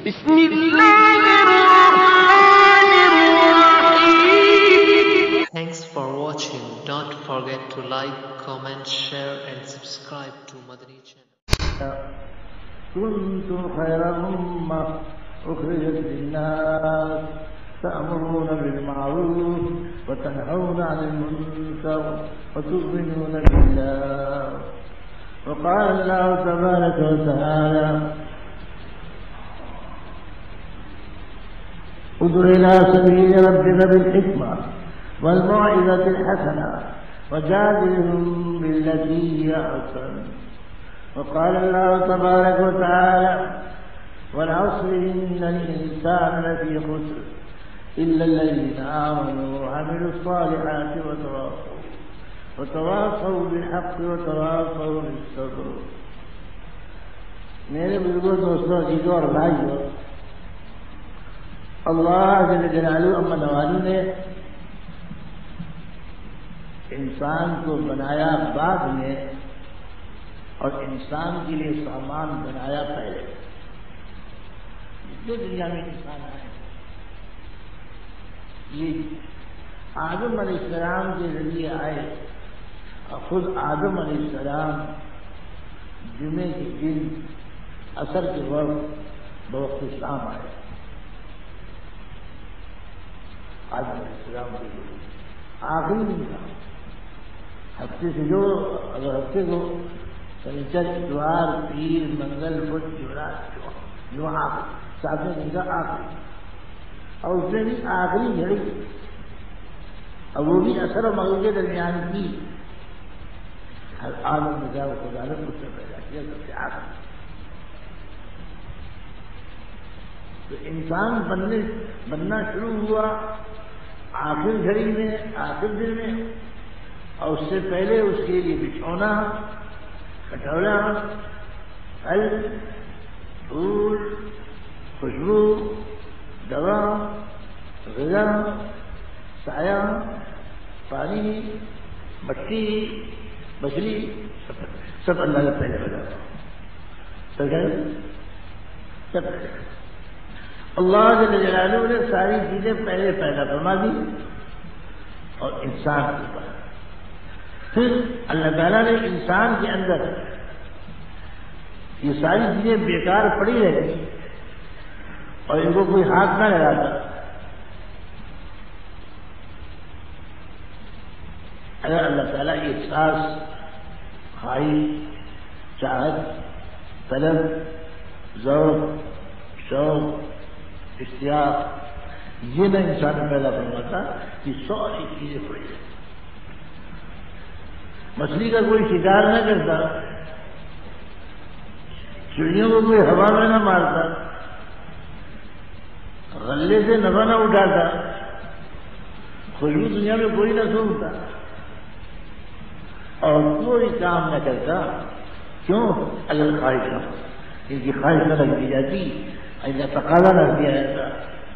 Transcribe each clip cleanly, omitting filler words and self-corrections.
بسم اللہ الرحمن الرحیم. Thanks for watching. Don't forget to like, comment, share and subscribe to Madani channel. كنتم خير أمة أخرجت للناس تأمرون بالمعروف وتنهون عن المنكر وتؤمنون بالله. وقال الله تبارك وتعالى ادع إلى سبيل ربك بالحكمة والموعظة الحسنة وجادلهم بالتي هي أحسن. وقال الله تبارك وتعالى والعصر إن الإنسان لفي خسر إلا الذين آمنوا وعملوا الصالحات وتواصوا بالحق وتواصوا بالصبر. میرے بزرگوں دوستوں عزیزوں اور بھائیوں، اللہ جل جلالہ اما نوالی نے انسان کو بنایا بعد میں اور انسان کے لیے سامان بنایا پہلے. جو دنیا میں انسان آئے یہ آدم علیہ السلام کے ذریعے آئے اور خود آدم علیہ السلام جمعے کے دن عصر کے وقت بوقت شام آئے. آدم علیہ السلام کے آخری دن تھا. ہفتے سے جو اگر ہفتے کو سنیچر اتوار پیر منگل بدھ جمعرات جمعہ ساتویں دن کا آخری اور اس میں بھی آخری گھڑی اور وہ بھی عصر و مغرب کے درمیان کی. ہر آدم نے کیا وہ خدا نے اس سے پیدا کیا سب سے آخری. تو انسان بننا شروع ہوا آخر گھڑی میں آخر دن میں اور اس سے پہلے اس کے لیے بچھونا کٹورا پھل پھول خوشبو دوا غذا سایہ پانی مٹی مچھلی سب اللہ نے پہلے بنا. سب اللہ جل جلالہ نے ساری چیزیں پہلے پیدا فرما دی اور انسان کے بعد پھر اللہ تعالیٰ نے انسان کے اندر یہ ساری چیزیں بیکار پڑی رہتی اور ان کو کوئی ہاتھ نہ لگاتا. اگر اللہ تعالیٰ یہ احساس خواہش چاہت طلب ذوق شوق اشتیاق یہ نہ انسان پیدا فرماتا کہ ساری چیزیں پڑی رہتی. مچھلی کا کوئی شکار نہ کرتا، چڑیوں کو کوئی ہوا میں نہ مارتا، غلے سے نفع نہ اٹھاتا، خوشبو دنیا میں کوئی نہ سونگتا اور کوئی کام نہ کرتا. کیوں؟ اگر خواہش نہ ہو، ان کی خواہش نہ رکھ دی جاتی، ان کا تقاضا نہ دیا جاتا،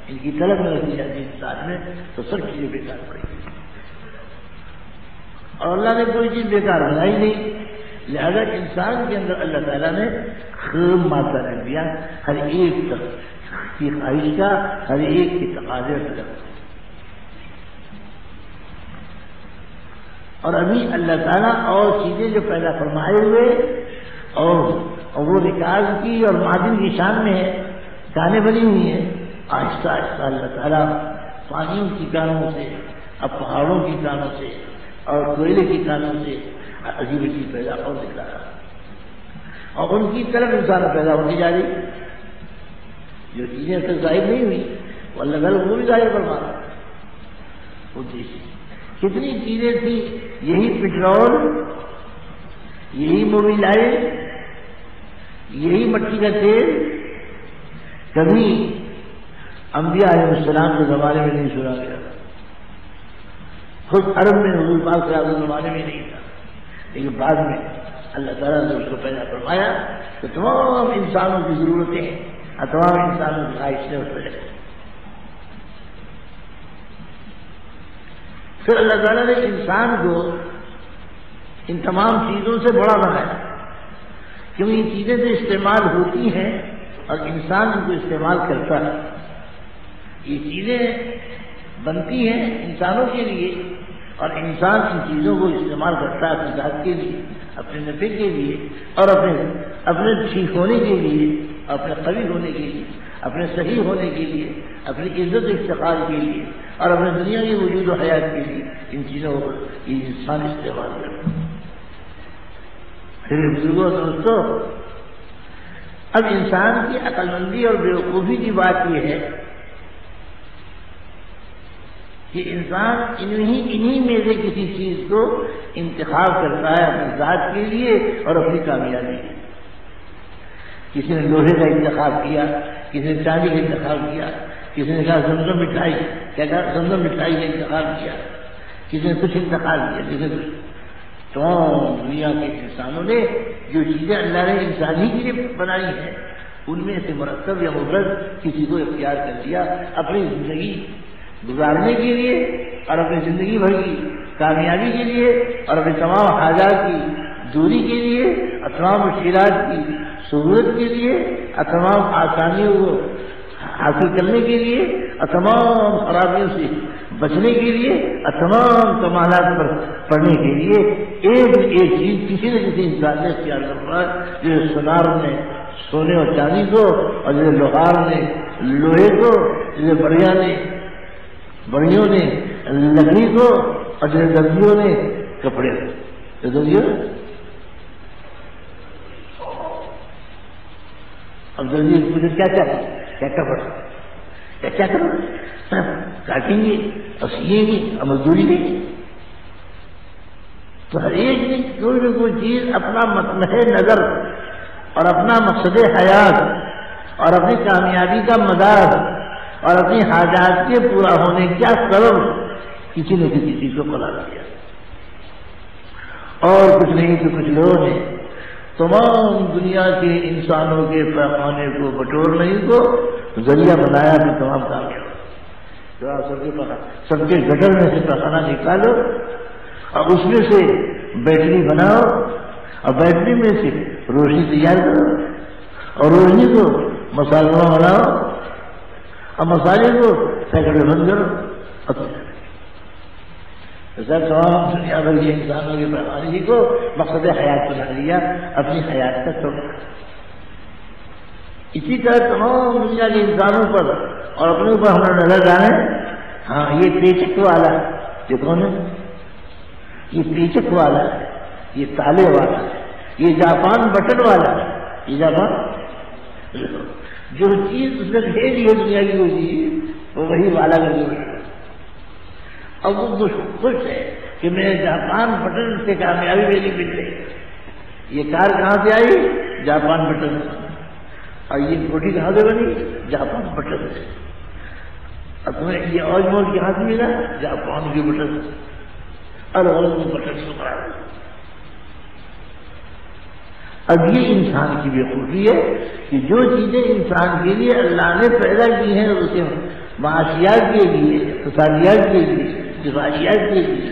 ان کی طلب نہ رکھی جاتی انسان میں تو سب چیزیں بیکار پڑی. اور اللہ نے کوئی چیز بیکار بنائی نہیں، لہذا انسان کے اندر اللہ تعالیٰ نے خام مادہ رکھ دیا ہر ایک کی خواہش کا، ہر ایک کی تقاضے کا. اور ابھی اللہ تعالیٰ اور چیزیں جو پیدا فرمائے ہوئے اور وہ ریکارڈ کی اور معدن کی شان میں ہے کانیں بنی ہوئی ہیں. آہستہ آہستہ اللہ تعالیٰ پانیوں کی کانوں سے اب پہاڑوں کی کانوں سے اور کوئلے کی کانوں سے عجیب عجیب پیدا اور دکھا رہا اور ان کی طرف انسان پیدا ہوتی جا رہی. جو چیزیں تک ظاہر نہیں ہوئی وہ اللہ تعالیٰ وہ بھی ظاہر فرما رہا. وہ دیکھیے کتنی چیزیں تھیں، یہی پٹرول، یہی موبائل آئل، یہی مٹی کا تیل کبھی انبیاء علیہ السلام کے زمانے میں نہیں سنا گیا. خود عرب میں حضور پاک صلی اللہ علیہ وسلم زمانے میں نہیں تھا، لیکن بعد میں اللہ تعالیٰ نے اس کو پیدا فرمایا کہ تمام انسانوں کی ضرورتیں اور تمام انسانوں کی خواہشیں اس میں. پھر اللہ تعالیٰ نے انسان کو ان تمام چیزوں سے بڑا بنایا، کیوں یہ چیزیں تو استعمال ہوتی ہیں اور انسان ان کو استعمال کرتا ہے. یہ چیزیں بنتی ہیں انسانوں کے لیے اور انسان ان چیزوں کو استعمال کرتا ہے اپنے ذات کے لیے، اپنے نفع کے لیے اور اپنے ٹھیک ہونے کے لیے، اپنے قوی ہونے کے لیے، اپنے صحیح ہونے کے لیے، اپنی عزت افتخار کے لیے اور اپنے دنیا کے وجود و حیات کے لیے ان چیزوں کو یہ انسان استعمال کرتا ہے. پھر بزرگوں دوستوں، اب انسان کی عقل مندی اور بیوقوفی کی بات یہ ہے کہ انسان انہی میں سے کسی چیز کو انتخاب کرتا ہے اپنی ذات کے لیے اور اپنی کامیابی کے لیے. کسی نے لوہے کا انتخاب کیا، کسی نے چاندی کا انتخاب کیا، کسی نے کہا زمزم مٹھائی کا انتخاب کیا، کسی نے کچھ انتخاب کیا، کسی نے کچھ. تمام دنیا کے انسانوں نے جو چیزیں اللہ نے انسان ہی کے لیے بنائی ہیں ان میں سے مرتب یا مفرد کسی کو اختیار کر دیا اپنی زندگی گزارنے کے لیے اور اپنی زندگی بھر کی کامیابی کے لیے اور اپنے تمام حاجات کی دوری کے لیے اور تمام مشکلات کی سہولت کے لیے اور تمام آسانیوں کو حاصل کرنے کے لیے اور تمام خرابیوں سے بچنے کے لیے اور تمام کمالات پر پڑھنے کے لیے ایک چیز کسی نہ کسی انسان نے اختیار کر رہا ہے. جیسے سونار نے سونے اور چاندی کو، اور جیسے لوہار نے لوہے کو، جیسے بڑیوں نے لکڑی کو، اور جیسے درزیوں نے کپڑے کو. اب درزی مجھے کیا کپڑا کیا کرو، کاٹیں گے اور سیئیں گے اور مزدوری دیں گے. تو ہر ایک نے کوئی نہ کوئی چیز اپنا مطمح نظر اور اپنا مقصد حیات اور اپنی کامیابی کا مدار اور اپنی حاجات کے پورا ہونے کا سبب کسی نے کسی چیز کو قرار دیا. اور کچھ نہیں تو کچھ لوگوں نے تمام دنیا کے انسانوں کے پیمانے کو بٹورنے کو ذریعہ بنایا کہ تمام کامیاب. تو آپ سب کے گٹر میں سے پیخانہ نکالو اور اس میں سے بیٹری بناؤ اور بیٹری میں سے روشنی تیار کرو اور روشنی کو مسالہ بناؤ اور مسالے کو پیکٹ میں بند کرو. سر تمام دنیا بھر کے انسانوں کے پیمانے کو مقصد حیات بنا لیا، اپنی حیات کا توڑا. اسی طرح تمام دنیا کے انسانوں پر اور اپنے اوپر ہم نظر ڈالیں. ہاں یہ پیچک والا یہ کون ہے؟ یہ پیچک والا ہے، یہ تالے والا ہے، یہ جاپان بٹن والا ہے. یہ جاپان جو چیز اس نے بھیجی ہے دنیا کی وہ چیز وہ وہی والا کر کے. اب وہ خوش ہے کہ میں جاپان بٹن سے کامیابی میری مل رہی. یہ کار کہاں سے آئی؟ Japan button. اور یہ کوٹھی کہاں سے بنی؟ جاپان بٹن سے. اور تمہیں یہ آج موج کہاں سے ملا؟ جاپان کی بٹن سے. الگ الگ بٹن سے بنا. اب یہ انسان کی بیوقوفی ہے کہ جو چیزیں انسان کے لیے اللہ نے پیدا کی ہیں اسے معاشیات کے لیے، اقتصادیات کے لیے، دفاعیات کے لیے،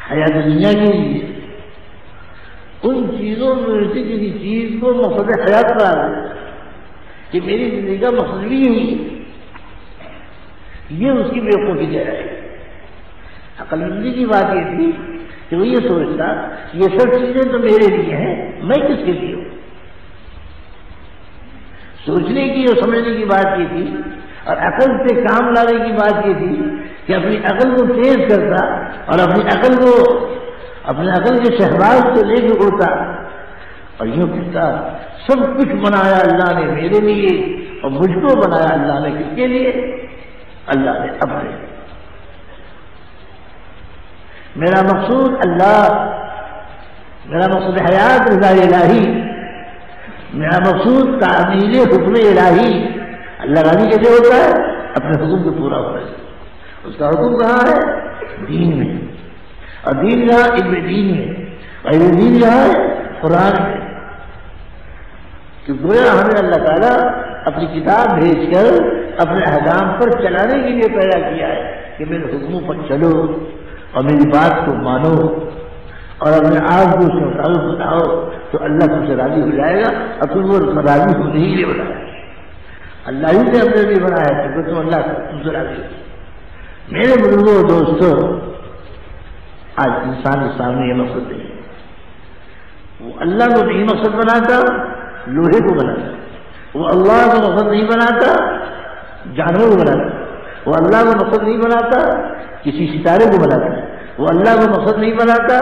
حیات دنیا کے لیے، ان چیزوں میں سے کسی چیز کو مقصد حیات قرار دے کہ میری زندگی کا مقصد بھی یہی ہے. یہ اس کی بیوقوفی ہے. عقل مندی کی بات یہ تھی کہ وہ یہ سوچتا یہ سب چیزیں تو میرے لیے ہیں، میں کس کے لیے ہوں. سوچنے کی اور سمجھنے کی بات یہ تھی اور عقل سے کام لانے کی بات یہ تھی کہ اپنی عقل کو تیز کرتا اور اپنی عقل کے شہباز کو لے کے اڑتا اور یوں کہتا سب کچھ بنایا اللہ نے میرے لیے اور مجھ کو بنایا اللہ نے کس کے لیے؟ اللہ نے اپنے. میرا مقصود اللہ، میرا مقصود حیات رضا الہی، میرا مقصود تعمیل حکم الہی. اللہ راضی کیسے ہوتا ہے؟ اپنے حکم کو پورا ہوتا ہے. اس کا حکم کہاں ہے؟ دین میں. اور دین کہاں؟ علم دین میں. اور علم دین کہاں ہے؟ قرآن میں. کہ گویا ہمیں اللہ تعالیٰ اپنی کتاب بھیج کر اپنے احکام پر چلانے کے لیے پیدا کیا ہے کہ میرے حکموں پر چلو اور میری بات کو مانو اور اپنے آپ کو اس کے مطابق بتاؤ تو اللہ تم سے راضی ہو جائے گا اور تم وہ راضی ہونے ہی لیے بنایا. اللہ ہی سے اپنے لیے بنایا کیونکہ تم اللہ تم سے راضی ہو. میرے بزرگوں اور دوستوں، آج انسان کے سامنے یہ مقصد نہیں ہے. وہ اللہ کو نہیں مقصد بناتا لوہے کو بناتا. وہ اللہ کو مقصد نہیں بناتا جانور کو بناتا. وہ اللہ کو مقصد نہیں بناتا کسی ستارے کو بناتا. وہ اللہ کو مقصد نہیں بناتا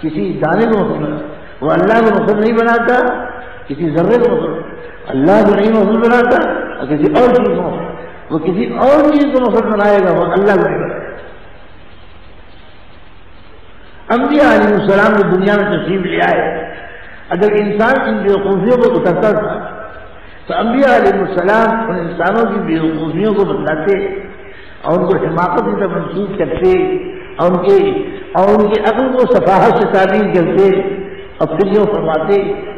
کسی دانے کو مقصد بناتا. وہ اللہ کو مقصد نہیں بناتا کسی ذرے کو مقصد. اللہ کو نہیں مقصد بناتا اور کسی اور چیز کو مقصد. وہ کسی اور چیز کو مقصد بنائے گا، وہ اللہ کو نہیں بنائے گا. انبیاء علیہ السلام نے دنیا میں تشریف لے آئے. اگر انسان ان بیوقوفیوں کو اترتا تھا تو انبیاء علیہ السلام ان انسانوں کی بیوقوفیوں کو بتلاتے اور ان کو حماقت کی طرف منسوخ کرتے اور ان کے عقل کو صفاحت سے تعبیر کرتے اور پھر یہ فرماتے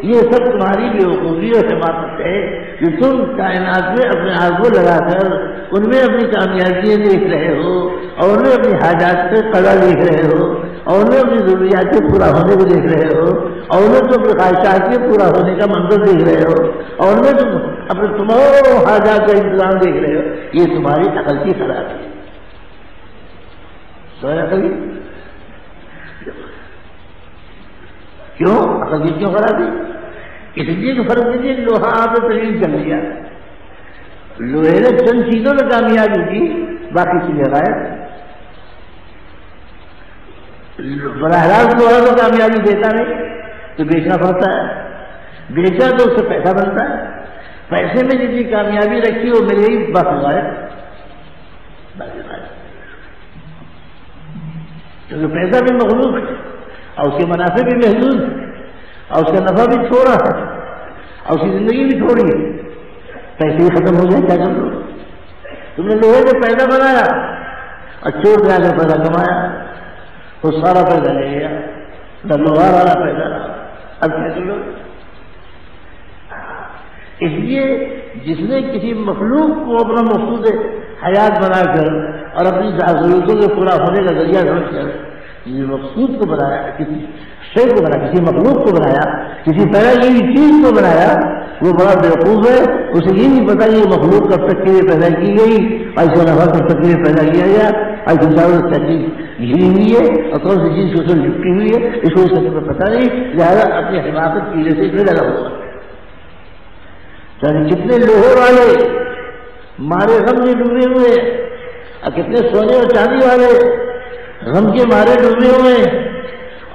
یہ سب تمہاری بیوقوفی اور حماقت ہے کہ تم کائنات میں اپنے آپ کو لگا کر ان میں اپنی کامیابیاں دیکھ رہے ہو اور ان میں اپنی حاجات سے قضا دیکھ رہے ہو اور ان میں اپنی ضروریات کے پورا ہونے کو دیکھ رہے ہو اور ان میں تم اپنی خواہشات کے پورا ہونے کا منظر دیکھ رہے ہو اور ان میں تم اپنے تمام حاجات کا انتظام دیکھ رہے ہو. یہ تمہاری عقل کی خرابی ہے. کیوں عقل کی کیوں خرابی؟ اس لیے کہ فرق دیجیے کہ لوہا آپ نے ترین کر لیا. لوہے نے چند چیزوں میں کامیابی کی باقی چیزیں غائب. براہ راست لوہا کو کامیابی دیتا نہیں تو بیچنا پڑتا ہے. بیچا تو اس سے پیسہ بنتا ہے. پیسے میں جتنی کامیابی رکھی وہ میرے ہی باقی غائب. کیونکہ پیسہ بھی مخلوق ہے اور اس کے منافع بھی محدود ہے اور اس کا نفع بھی تھوڑا ہے اور اس کی زندگی بھی تھوڑی ہے. پیسے ہی ختم ہو جائے کیا کر دو؟ تم نے لوہے سے پیدا بنایا اور چور میں آ کر پیدا کمایا تو سارا پیدا لے گیا. نہ لوہا والا پیدا رہا. اب کیا کر لو؟ اس لیے جس نے کسی مخلوق کو اپنا مقصود حیات بنا کر اور اپنی ضرورتوں کے پورا ہونے کا ذریعہ سمجھ کر کسی مقصود کو بنایا، کسی شے کو بنایا، کسی مخلوق کو بنایا، کسی پیدا کی چیز کو بنایا، وہ بڑا بیوقوف ہے. اسے یہ نہیں پتا یہ مخلوق کب تک کے لیے پیدا کی گئی، ایسا نفع کب تک کے لیے پیدا کیا گیا، ایسے چاروں کیا چیز گھری ہوئی ہے اور کون سی چیز اس میں لپٹی ہوئی ہے، اس کو اس کا پتا نہیں. لہٰذا اپنی حماقت کی وجہ سے اسے لگا ہوا. کتنے لوہے والے مارے غم میں ڈوبے ہوئے اور کتنے سونے اور چاندی والے غم کے مارے ڈوبے ہوئے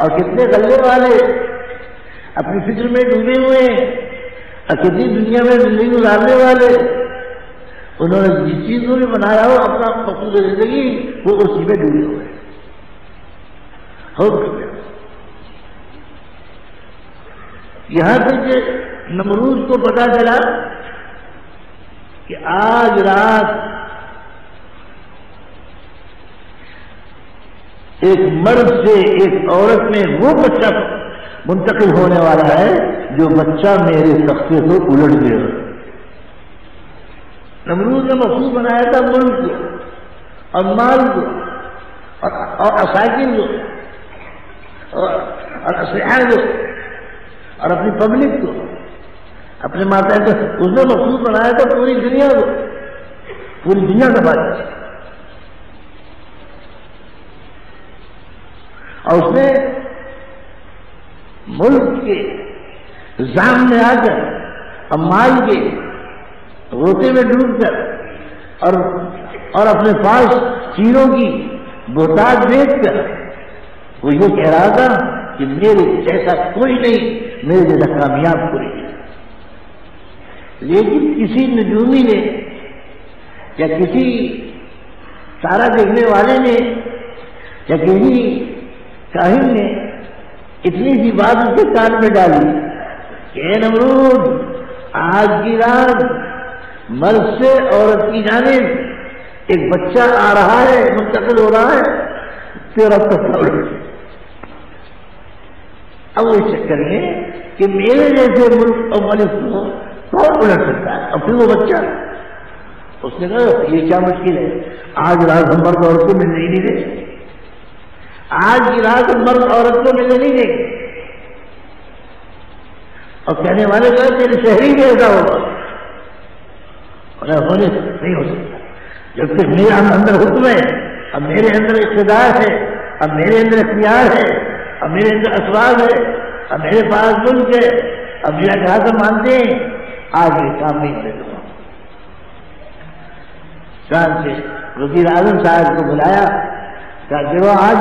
اور کتنے غلے والے اپنی فکر میں ڈوبے ہوئے اور کتنی دنیا میں زندگی گزارنے والے. انہوں نے جس چیز کو بھی بنایا ہو اپنا مقصود زندگی وہ اسی میں ڈوبے ہوئے. یہاں تک کہ نمرود کو پتا چلا کہ آج رات ایک مرد سے ایک عورت میں وہ بچہ منتقل ہونے والا ہے جو بچہ میرے تختے کو الٹ گیا. نمرود نے مقصود بنایا تھا ملک کو اور مال کو اور اساکین کو اور اسلحہ کو اور اپنی پبلک کو اپنے ماتحت اس نے مقصود بنایا تھا پوری دنیا کو، پوری دنیا کا بات. اور اس نے ملک کے زام میں آ کر امال کے روتے میں ڈوب کر اور اپنے پاس چیروں کی بہتات دیکھ کر وہ یہ کہہ رہا تھا کہ میرے جیسا کوئی نہیں، میرے جیسا کامیاب کوئی نہیں. لیکن کسی نجومی نے یا کسی تارا دیکھنے والے نے یا کسی کاہن نے اتنی سی بات اس کے کان میں ڈالی کہ اے نمرود، آج کی رات مرد سے عورت کی جانب ایک بچہ آ رہا ہے، منتقل ہو رہا ہے تیرا تصور. اب وہ اس چکر میں کہ میرے جیسے ملک اور ملک کو کون الٹ سکتا ہے. اور پھر وہ بچہ اس نے کہا یہ کیا مشکل ہے، آج رات ہم مرد عورت کو ملنے ہی نہیں دے. آج کی رات مرد عورت کو ملنے نہیں دیں گے، اور کہنے والے کہ تیرے شہری بھی ایسا ہوگا، اور ہونے نہیں ہو سکتا جب تک میرا اندر حکم ہے، اب میرے اندر اقتدار ہے، اب میرے اندر اختیار ہے، اب میرے اندر اسباب ہے، اب میرے پاس ملک ہے، اب میرا کہا مانتے ہیں، آج یہ کام نہیں ہونے دوں گا۔ شان سے وزیر اعظم صاحب کو بلایا کہ دیکھو آج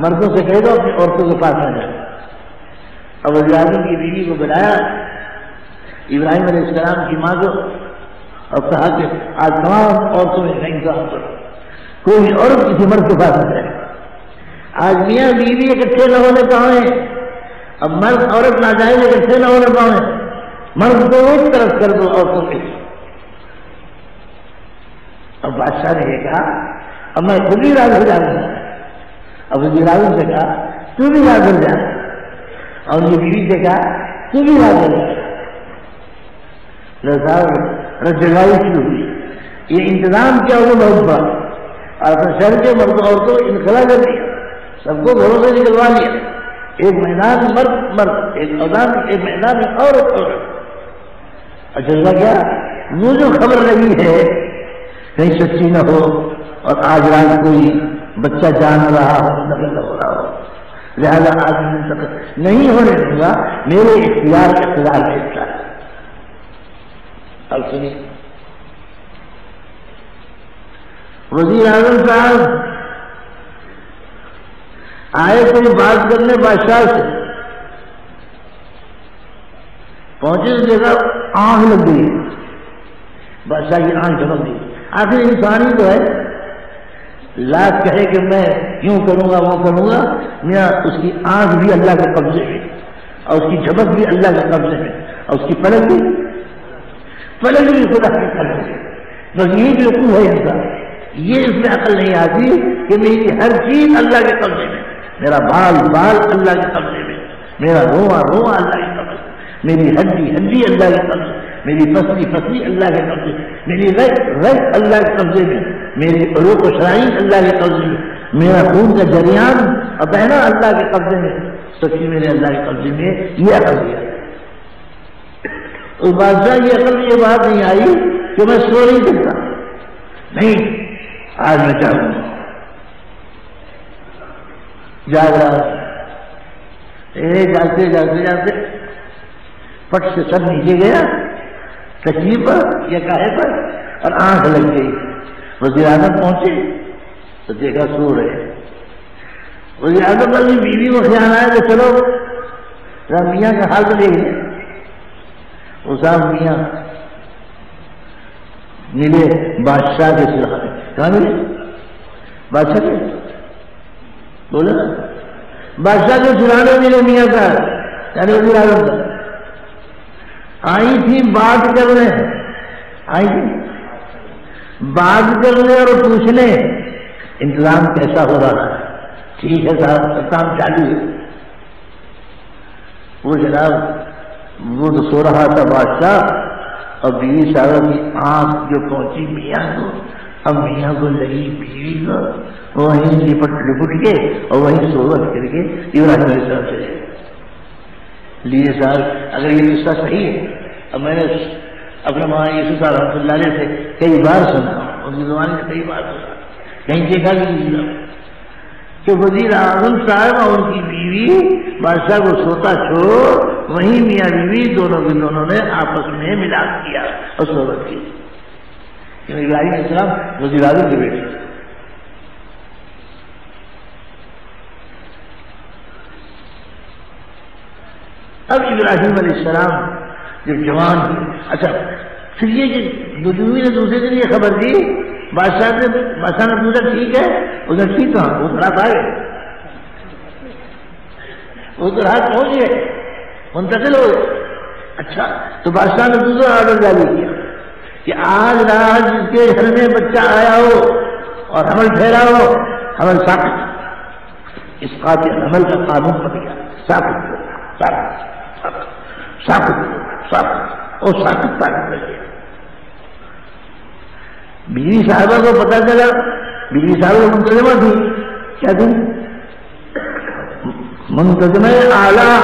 مردوں سے کہہ دو اپنی عورتوں کے پاس نہ جائیں، اور وزیر اعظم کی بیوی کو بلایا ابراہیم علیہ السلام کی ماں کو، اور کہا کہ آج تمام عورتوں میں انتظام کرو، کوئی عورت کسی مرد کے پاس نہ جائے۔ آج میاں بیوی اکٹھے نہ ہونے پاؤں، اب مرد عورت ناجائز اکٹھے نہ ہونے پاؤں، مرد کو ایک طرف کر دو عورتوں کے۔ اب بادشاہ نے یہ کہا اب میں خود ہی راضی ہو جاؤں گا، اب وزیر اعظم سے کہا تو بھی راضی ہو جا، اور یہ بیوی سے کہا تو بھی راضی ہو جا۔ رجگائی شروع ہوئی، یہ انتظام کیا ہوا بہت بڑا، اور اپنے شہر کے مرد عورتوں کو انخلا کر دیا، سب کو گھروں سے نکلوا لیا، ایک میدان مرد مرد، ایک میدان میں عورت عورت۔ اور جذبہ کیا وہ جو خبر لگی ہے کہیں سچی نہ ہو، اور آج رات کوئی بچہ جان رہا ہو، نقل نہ ہو رہا ہو، لہذا آج نہیں ہونے دوں گا، میرے اختیار اقتدار کا حصہ ہے۔ اب سنیے وزیر اعظم صاحب آئے کوئی بات کرنے بادشاہ سے، پہنچے تو دیکھا آنکھ لگ گئی، بادشاہ کی آنکھ جھپک گئی۔ آخر انسان ہی تو ہے، لاکھ کہے کہ میں یوں کروں گا وہ کروں گا، میاں اس کی آنکھ بھی اللہ کے قبضے میں، اور اس کی جھپک بھی اللہ کے قبضے میں، اور اس کی پلک بھی خدا کے قبضے میں۔ بس یہی جو حکم ہے انسان، یہ اس میں عقل نہیں آتی کہ میری ہر چیز اللہ کے قبضے میں، میرا بال اللہ کے قبضے میں، میرا رواں اللہ کے قبضے میں، میری ہڈی اللہ کے قبضے میں، میری پسلی اللہ کے قبضے میں، میری رگ اللہ کے قبضے میں، میری عروق و شرائین اللہ کے قبضے میں، میرا خون کا جریان اور بہنا اللہ کے قبضے میں، سب چیز میرے اللہ کے قبضے میں۔ یہ عقل دیا اس بادشاہ کی عقل میں یہ بات نہیں آئی کہ میں سو نہیں سکتا، نہیں آج میں جاگوں گا، جاگ رہا جاگتے پٹ سے سر نیچے گیا تکلیف پر یا کاہے پر، اور آنکھ لگ گئی۔ وزیر اعظم پہنچے تو دیکھا سو رہے، وزیر اعظم والی بیوی کو خیال آیا کہ چلو ذرا میاں کا حال تو دیکھ لیں۔ وہ صاحب میاں ملے بادشاہ کے سرانے، کہاں ملے؟ بادشاہ کے بولے نا، بادشاہ کے سرانے ملے میاں کا، یعنی وزیر اعظم کا۔ آئی تھی بات کرنے، آئی تھی بات کرنے اور پوچھنے انتظام کیسا ہو رہا ہے۔ ٹھیک ہے صاحب کام چالو ہے۔ وہ جناب وہ تو سو رہا تھا بادشاہ، اور بیوی صاحب کی آنکھ جو پہنچی میاں کو، اب میاں کو لگی بیوی کو، وہیں لپٹ کے اور وہیں صحبت کر کے ابراہیم علیہ السلام چلے گئے۔ لیے صاحب اگر یہ قصہ صحیح ہے، اب میں نے اپنے مولانا یوسف صاحب رحمۃ اللہ علیہ سے کئی بار سنا، ان کی زبان سے کئی بار سنا، کہیں دیکھا بھی کہ وزیر اعظم صاحب اور ان کی بیوی بادشاہ کو سوتا چھوڑ وہیں میاں بیوی دونوں نے آپس میں ملاپ کیا اور صحبت کی۔ ابراہیم علیہ السلام وزیر اعظم کے بیٹے، اب ابراہیم علیہ السلام جب جوان ہوئے، اچھا پھر یہ کہ بیوی نے دوسرے دن یہ خبر دی، بادشاہ نے پوچھا ٹھیک ہے، ادھر ٹھیک کہاں، وہ رات آ گئے، وہ تو رات پہنچ گئے، منتقل ہو گئے۔ اچھا تو بادشاہ نے دوسرا آرڈر جاری کیا کہ آج رات جس کے گھر میں بچہ آیا ہو اور حمل ٹھہرا ہو، حمل ثابت، اس قاتل حمل کا قانون بن گیا، ثابت اور ثابت طاقت کر گیا۔ بیوی صاحبہ کو پتا چلا، بیوی صاحبہ منتظمہ تھی، کیا تھی منتظم اعلیٰ،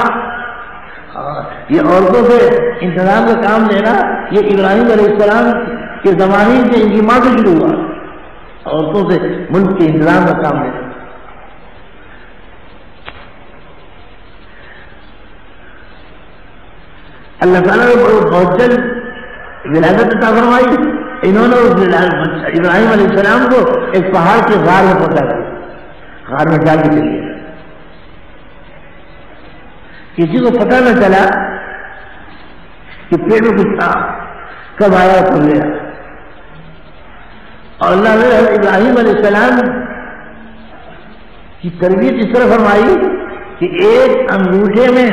یہ عورتوں سے انتظام کا کام لینا یہ ابراہیم علیہ السلام کے زمانے سے ان کی ماں سے شروع ہوا، عورتوں سے ملک کے انتظام کا کام لینا۔ اللہ تعالیٰ نے بہت جلد ولادت عطا فرمائی، انہوں نے ابراہیم علیہ السلام کو ایک پہاڑ کے غار میں پہنچا دیا، غار میں ڈال کے چلیے، کسی کو پتہ نہ چلا کہ پیٹ میں کچھ تھا، کب آیا کب گیا۔ اور اللہ نے ابراہیم علیہ السلام کی تربیت اس طرح فرمائی کہ ایک انگوٹھے میں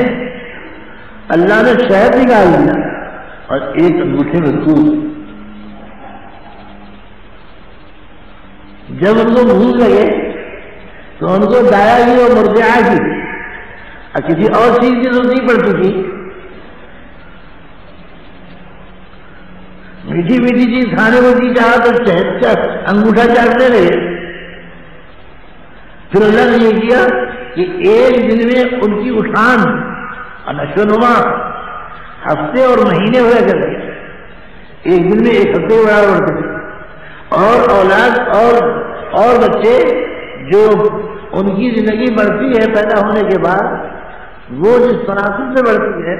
اللہ نے شہد نکال دیا اور ایک انگوٹھے میں دودھ۔ جب ان کو بھوک لگے تو ان کو دایا کی اور مرجعہ کی اور کسی اور چیز کی ضرورت نہیں پڑتی تھی، میٹھی میٹھی چیز کھانے کو دی چاہا تو شہد کا انگوٹھا چاٹتے رہے۔ پھر اللہ نے یہ کیا کہ ایک دن میں ان کی اٹھان اور نشو و نما ہفتے اور مہینے ہوا کرتے، ایک دن میں ایک ہفتے برابر ہوتے، اور اولاد اور بچے جو ان کی زندگی بڑھتی ہے پیدا ہونے کے بعد وہ جس تناسب سے بڑھتی ہے،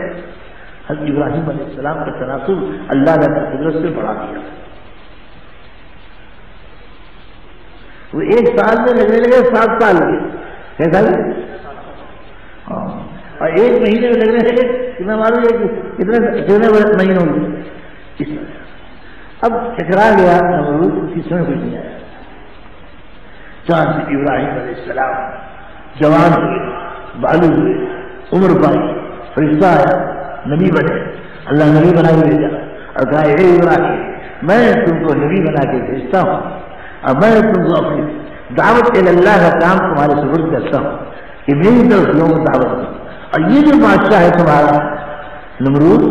حضرت ابراہیم علیہ السلام کا تناسب اللہ نے اپنی قدرت سے بڑھا دیا۔ وہ ایک سال میں لگنے لگے 7 سال لگے، کیسا لگے؟ ہاں، اور ایک مہینے میں لگنے لگے کتنا معلوم ہے کہ کتنے مہینے ہوں گے اس طرح۔ اب ٹکرا گیا نمرود، کس میں کچھ نہیں آیا۔ چاند ابراہیم علیہ السلام جوان ہوئے، بالغ ہوئے، عمر پائی، فرشتہ آیا، نبی بنے، اللہ نبی بنا کے بھیجا اور کہا اے ابراہیم میں تم کو نبی بنا کے بھیجتا ہوں اور میں تم کو اپنی دعوت اللہ کا کام تمہارے سپرد کرتا ہوں کہ میری طرف لوگوں کو دعوت دو۔ اور یہ جو بادشاہ ہے تمہارا نمرود،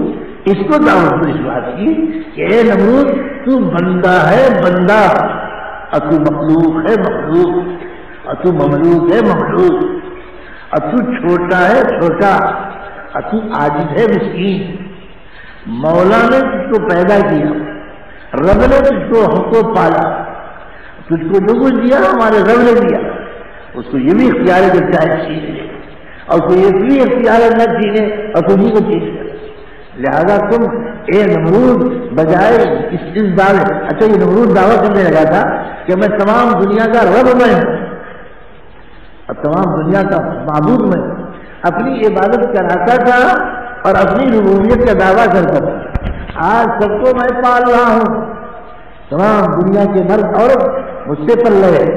اس کو دعوت کو اس بات کی کہ اے نمرود تو بندہ ہے بندہ، اور تو مخلوق ہے مخلوق، اور تو مملوک ہے مملوک، اور تو چھوٹا ہے چھوٹا، اور تو عاجز ہے مسکین۔ مولا نے تجھ کو پیدا کیا، رب نے تجھ کو ہم کو پالا، تجھ کو جو کچھ دیا ہمارے رب نے دیا، اس کو یہ بھی اختیار ہے کہ چاہے چھین لے، اور کوئی یہ بھی اختیار ہے نہ چھینے اور تمہیں کو چھین لے۔ لہذا تم اے نمرود بجائے اس دعوے، اچھا یہ نمرود دعویٰ کرنے لگا تھا کہ میں تمام دنیا کا رب میں ہوں اور تمام دنیا کا معبود میں ہوں، اپنی عبادت کراتا تھا اور اپنی ربوبیت کا دعویٰ کرتا تھا۔ آج سب کو میں پال رہا ہوں، تمام دنیا کے مرد عورت مجھ سے پل رہے،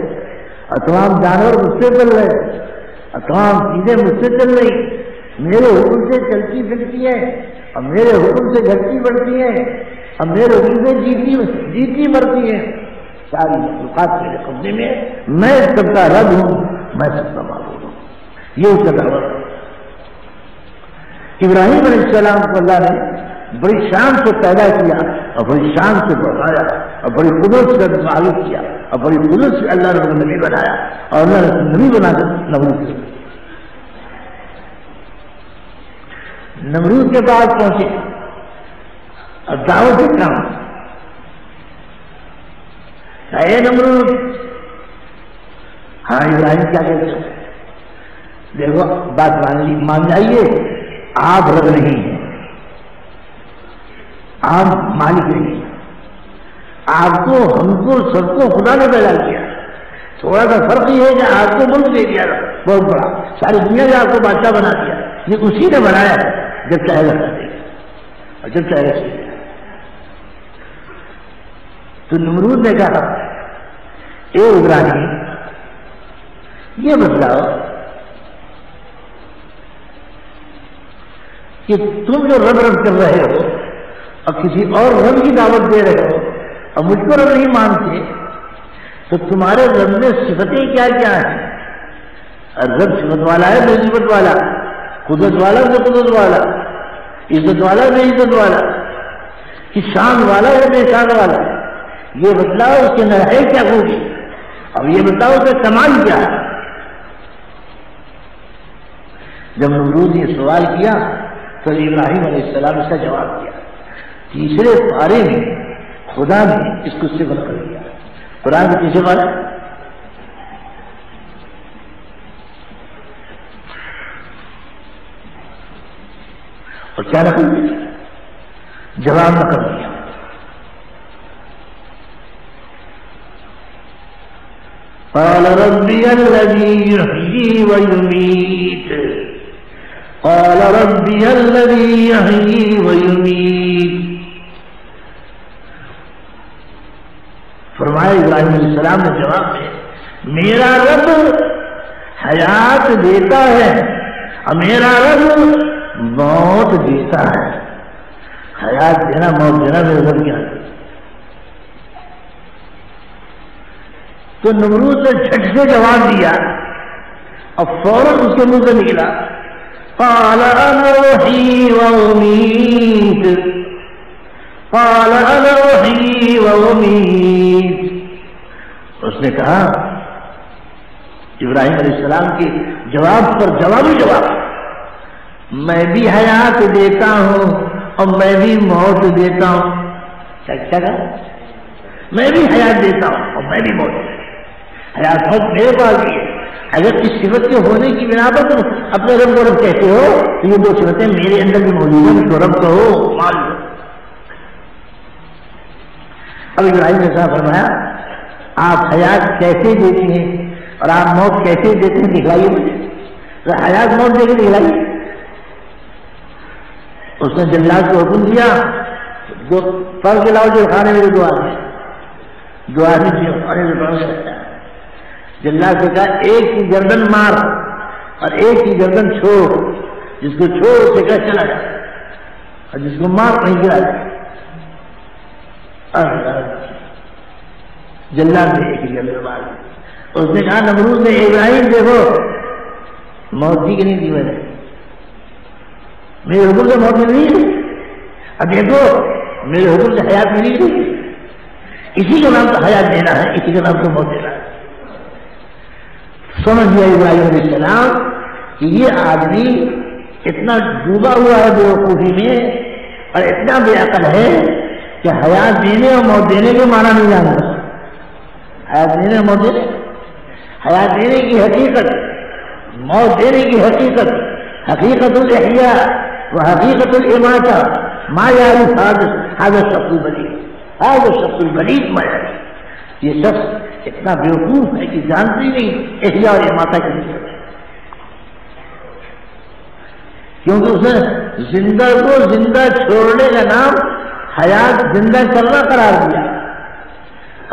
اور تمام جانور مجھ سے پل رہے، اور تمام چیزیں مجھ سے چل رہی، میرے حکم سے چلتی پھرتی ہیں اور میرے حکم سے گھٹتی بڑھتی ہیں اور میرے حکم سے جیتی مرتی ہیں، ساری مخلوقات میرے قبضے میں، میں سب کا رب ہوں، میں سب کا معبود ہوں۔ یہ اس کا دعوت ہے۔ ابراہیم علیہ السلام کو اللہ نے بڑی شان سے پیدا کیا اور بڑی شان سے بڑھایا اور بڑی قدرت سے معروف کیا اور بڑی قدرت سے اللہ نے نبی بنایا اور اللہ نے نبی بنا کر نمرود کے بعد پہنچے اور دعوت کام، اے نمرود، ہاں ابراہیم کیا کہتے ہیں؟ دیکھو بات مان جائیے، آپ رب نہیں ہیں، آپ مالک نہیں ہیں، آپ کو ہم کو سب کو خدا نے پیدا کیا، تھوڑا سا فرق یہ ہے کہ آپ کو ملک دے دیا بہت بڑا، ساری دنیا میں آپ کو بادشاہ بنا دیا، یہ اسی نے بنایا ہے جب چاہے گا اور جب چاہے گا۔ تو نمرود نے کہا اے ابراہیم یہ بتلاؤ کہ تم جو رب رب کر رہے ہو اور کسی اور رب کی دعوت دے رہے ہو اور مجھ کو رب نہیں مانتے، تو تمہارے رب میں صفتیں کیا کیا ہیں؟ رب صفت والا ہے بے صفت والا، قدرت والا بے قدرت والا، عزت والا بے عزت والا، کہ شان والا ہے بے شان والا، یہ بتلاؤ اس کے اندر ہے کیا ہوگی، اب یہ بتاؤ کہ کمال کیا ہے۔ جب نمرود نے سوال کیا تو ابراہیم علیہ السلام اس کا جواب دیا. تیسرے پارے میں خدا نے اس کو صفر کر دیا. قرآن کے تیسرے پارے اور کیا نقل دیا؟ جواب نقل دیا. قال ربي الذي يحيي ويميت قال ربي الذي يحيي ويميت. فرمایا ابراہیم علیہ السلام نے جواب دیا میرا رب حیات دیتا ہے اور میرا رب موت دیتا ہے. حیات دینا موت دینا میرے رب کیا. تو نمرود نے جھٹ سے جواب دیا اور فوراً اس کے منہ سے نکلا قال انا احيي واميت قال انا احيي واميت. اس نے کہا ابراہیم علیہ السلام کے جواب پر جواب میں بھی حیات دیتا ہوں اور میں بھی موت دیتا ہوں. کیا کہا؟ میں بھی حیات دیتا ہوں اور میں بھی موت دیتا ہوں. حیات موت میرے پاس بھی ہے. اگر اس صفت کے ہونے کی بنا پر تم اپنے رب کو رب کہتے ہو تو یہ دو صفتیں میرے اندر بھی موجود ہیں تو رب کہو مان لو. اب ابراہیم نے صاحب فرمایا آپ حیات کیسے دیتی ہیں اور آپ موت کیسے دیتے ہیں دکھلائیے مجھے. حیات موت دے کے دکھلائیے. اس نے جلاد کو حکم دیا جو پڑھ کے لاؤ جو کھانے میں دعا نہیں جلاد سے کہا ایک کی گردن مار اور ایک کی گردن چھوڑ. جس کو چھوڑ اسے کہا چلا جا اور جس کو مار نہیں گرا جائے. جلاد نے ایک کی گردن مار. اس نے کہا نمرود نے ابراہیم دیکھو موت دی کہ نہیں دی میں نے میرے حکم سے موت ملی نہیں. اب دیکھو میرے حکم سے حیات ملی نہیں. اسی کا نام تو حیات دینا ہے اسی کا نام تو موت دینا ہے. سمجھ گیا ابراہیم علیہ السلام کہ یہ آدمی اتنا ڈوبا ہوا ہے بیوقوفی میں اور اتنا بے عقل ہے کہ حیات دینے اور موت دینے کے معنی نہیں جانتا. حیات دینے اور موت دینے حیات دینے کی حقیقت موت دینے کی حقیقت حقیقت الاحیاء و حقیقت الاماتہ ما یعرف هذا الشخص البلیغ هذا الشخص البلیغ ما یعرف. یہ شخص اتنا بیوقوف ہے کہ جانتے ہی نہیں احیاء اور اماتہ کی حقیقت. کیونکہ اس نے زندہ کو زندہ چھوڑنے کا نام حیات زندہ کرنا قرار دیا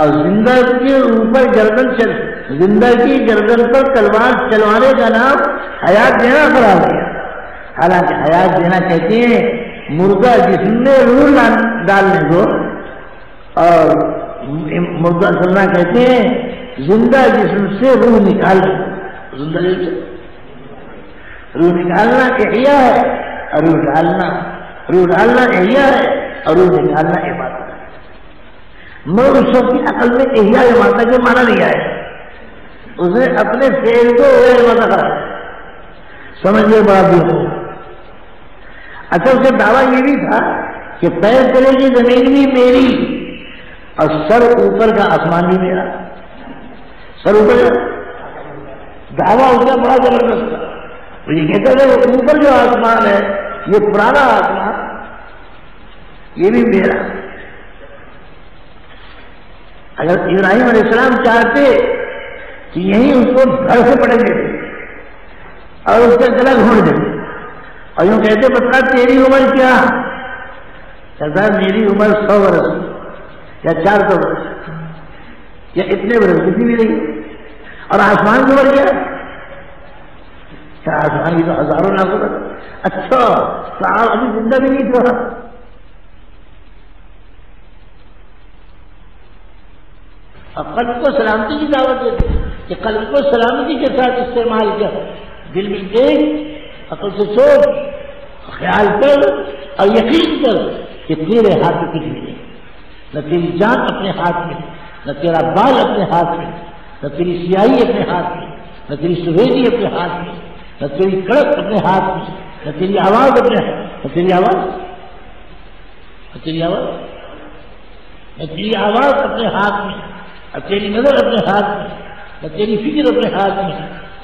اور زندہ کے اوپر گردن زندہ کی گردن پر تلوار چلوانے کا نام حیات دینا قرار دیا. حالانکہ حیات دینا کہتے ہیں مردہ جسم میں روح ڈالنے کو اور مردہ چلنا کہتے ہیں زندہ جسم سے روح نکالنا. زندہ جسم روح نکالنا احیاء ہے اور روح ڈالنا احیاء ہے اور روح نکالنا عبادت ہے. مگر اس شخص کی عقل میں احیاء عبادت کے معنی نہیں آئے. اس نے اپنے فعل کو عبادت کرا سمجھ لے بڑا بھی ہو. اچھا اس کا دعویٰ یہ بھی تھا کہ پیر تلے کی زمین بھی میری اور سر اوپر کا آسمان بھی میرا. سر اوپر کا دعویٰ اس کا بڑا زبردست تھا. وہ یہ کہتا تھا کہ اوپر جو آسمان ہے یہ پرانا آسمان یہ بھی میرا. اگر ابراہیم علیہ السلام چاہتے کہ یہیں اس کو گھر سے پڑیں گے اور اس کا گلا گھونٹ دیتے اور یوں کہتے بتا تیری عمر کیا؟ کہتا میری عمر 100 برس یا 400 برس یا اتنے برس کسی بھی نہیں. اور آسمان کی عمر کیا؟ آسمان کی تو ہزاروں لاکھوں برس. اچھا صاحب ابھی زندہ بھی نہیں تھا. اور قلب کو سلامتی کی دعوت دیتے کہ قلب کو سلامتی کے ساتھ استعمال کر. دل میں دیکھ عقل سے سوچ خیال کر اور یقین کر کہ تیرے ہاتھ میں کچھ بھی نہیں. نہ تیری جان اپنے ہاتھ میں نہ تیرا بال اپنے ہاتھ میں نہ تیری سیاہی اپنے ہاتھ میں نہ تیری سفیدی اپنے ہاتھ میں نہ تیری کڑک اپنے ہاتھ میں، نہ تیری آواز اپنے ہاتھ، نہ تیری آواز اپنے ہاتھ میں، نہ تیری نظر اپنے ہاتھ میں، نہ تیری فکر اپنے ہاتھ میں.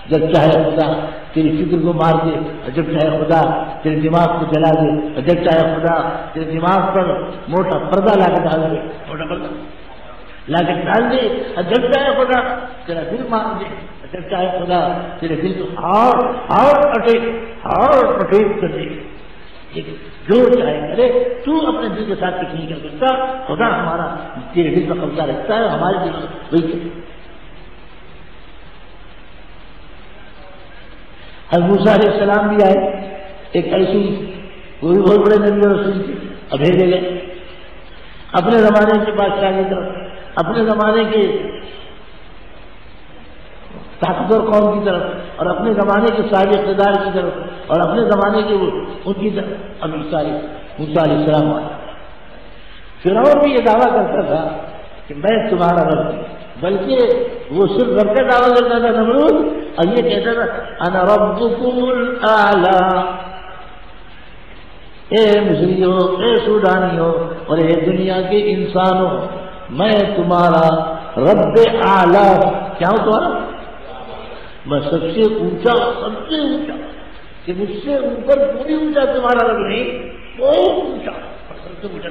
جب چاہے خدا تیری فکر کو مار دے، اور جب چاہے خدا تیرے دماغ کو جلا دے، اور جب چاہے خدا تیرے دماغ پر موٹا پردہ لا کے ڈال دے، موٹا پردہ لا کے ڈال دے، اور جب چاہے خدا تیرا دل مار دے، اور جب چاہے خدا تیرے دل کو ہارٹ اٹیک کر دے. لیکن جو چاہے کرے، تو اپنے دل کے ساتھ کچھ نہیں کر سکتا. خدا ہمارا تیرے دل پر قبضہ رکھتا ہے، ہمارے دل میں وہی کرے. حضرت موسیٰ علیہ السلام بھی آئے، ایک ایسی، وہ بھی بہت بڑے نبی اور رسول تھے، اب بھیجے گئے اپنے زمانے کے بادشاہ کی طرف، اپنے زمانے کے طاقتور قوم کی طرف، اور اپنے زمانے کے صاحب اقتدار کی طرف، اور اپنے زمانے کے ان کی طرف. اب موسیٰ علیہ السلام آئے. فرعون بھی یہ دعویٰ کرتا تھا کہ میں تمہارا رب ہوں، بلکہ وہ صرف رب کا دعویٰ کرتا تھا نمرود، اور یہ کہتا تھا انا ربکم الاعلی. اے مصریوں، اے سوڈانیوں، اور اے دنیا کے انسانوں، میں تمہارا رب اعلی. کیا ہوں تمہارا؟ میں سب سے اونچا کہ مجھ سے اوپر پوری اونچا تمہارا رب نہیں، بہت اونچا، سب سے اونچا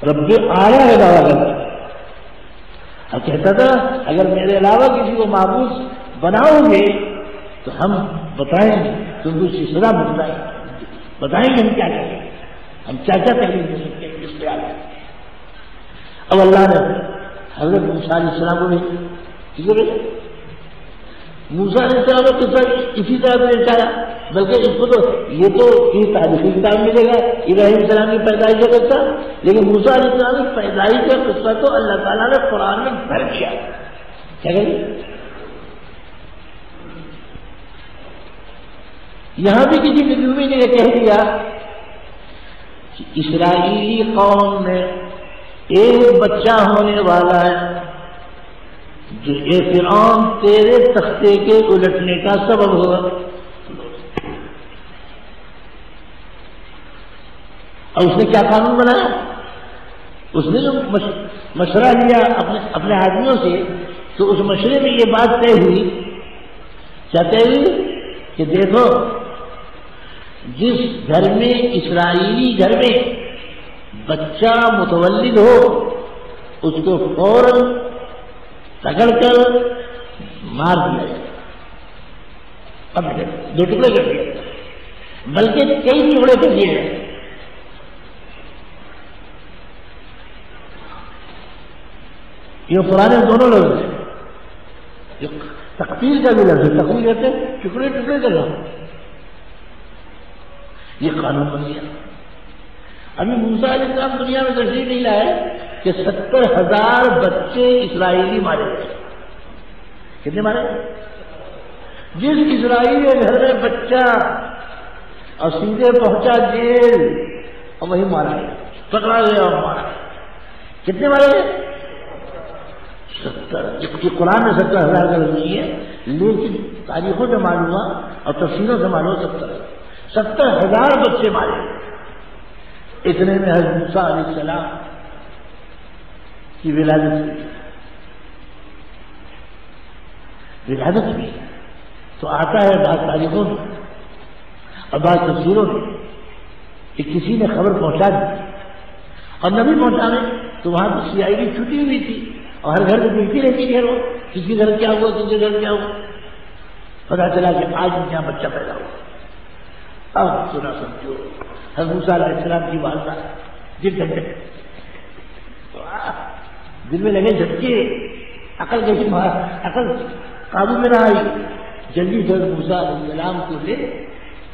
رب اعلی ہے دعویٰ کرتا. اور کہتا تھا اگر میرے علاوہ کسی کو معبود بناؤ گے تو ہم بتائیں گے، تم کو اس کی سزا بتائیں گے ہم کیا کریں، ہم کیا تحریر دے سکتے ہیں اس پہ آ گئے. اب اللہ نے حضرت موسیٰ علیہ السلام کو بھی موسیٰ علیہ السلام کو قصہ اسی طرح پہنچایا، بلکہ اس کو تو یہ تو تاریخی کتاب ملے گا ابراہیم السلام کی پیدائش کا قصہ، لیکن موسیٰ علیہ السلام کی پیدائش کا قصہ تو اللہ تعالیٰ نے قرآن میں بھر دیا. کیا کہیں یہاں بھی کسی نبی نے یہ کہہ دیا کہ اسرائیلی قوم میں ایک بچہ ہونے والا ہے جو اے فرعون تیرے تختے کے الٹنے کا سبب ہوگا. اور اس نے کیا قانون بنایا؟ اس نے جو مشورہ لیا اپنے آدمیوں سے، تو اس مشورے میں یہ بات طے ہوئی، کیا طے ہوئی کہ دیکھو جس گھر میں اسرائیلی گھر میں بچہ متولد ہو اس کو فوراً پکڑ کر مار دیا جائے. اب 2 ٹکڑے کر دیے، بلکہ کئی ٹکڑے کر دیے گئے. یہ قرآن دونوں لوگ ہیں، تقتیل کا بھی لفظ ہے، تقتیل کہتے ہیں ٹکڑے کر رہا. یہ قانون بن گیا. ابھی موسیٰ علیہ السلام دنیا میں تشریف نہیں لائے کہ 70,000 بچے اسرائیلی مارے گئے. کتنے مارے؟ جس اسرائیلی گھر میں بچہ اور سیدھے پہنچا جیل اور وہی مارا گیا، پکڑا گیا اور مارا گیا. کتنے مارے گئے؟ 70. جبکہ قرآن میں 70,000 کا نہیں ہے، لیکن تاریخوں سے معلوم ہوا اور تفسیروں سے معلوم 70,000 بچے مارے گئے. اتنے میں حضرت موسیٰ علیہ السلام کی ولادت بھی تو آتا ہے بعض تاریخوں میں اور بعض تفسیروں میں کہ کسی نے خبر پہنچا دی اور نبی پہنچانے تو وہاں تو سی آئی ڈی چھٹی ہوئی تھی اور ہر گھر میں دیکھتی رہتی ہے وہ کسی گھر کیا ہوا، کسی گھر کیا ہوا. پتا چلا کہ آج یہاں بچہ پیدا ہوا. اب سنا سمجھو حضرت موسیٰ علیہ السلام کی والدہ دل میں لگے جھٹکے، عقل قابو میں نہ آئی. جلدی سے موسیٰ علیہ السلام کو لے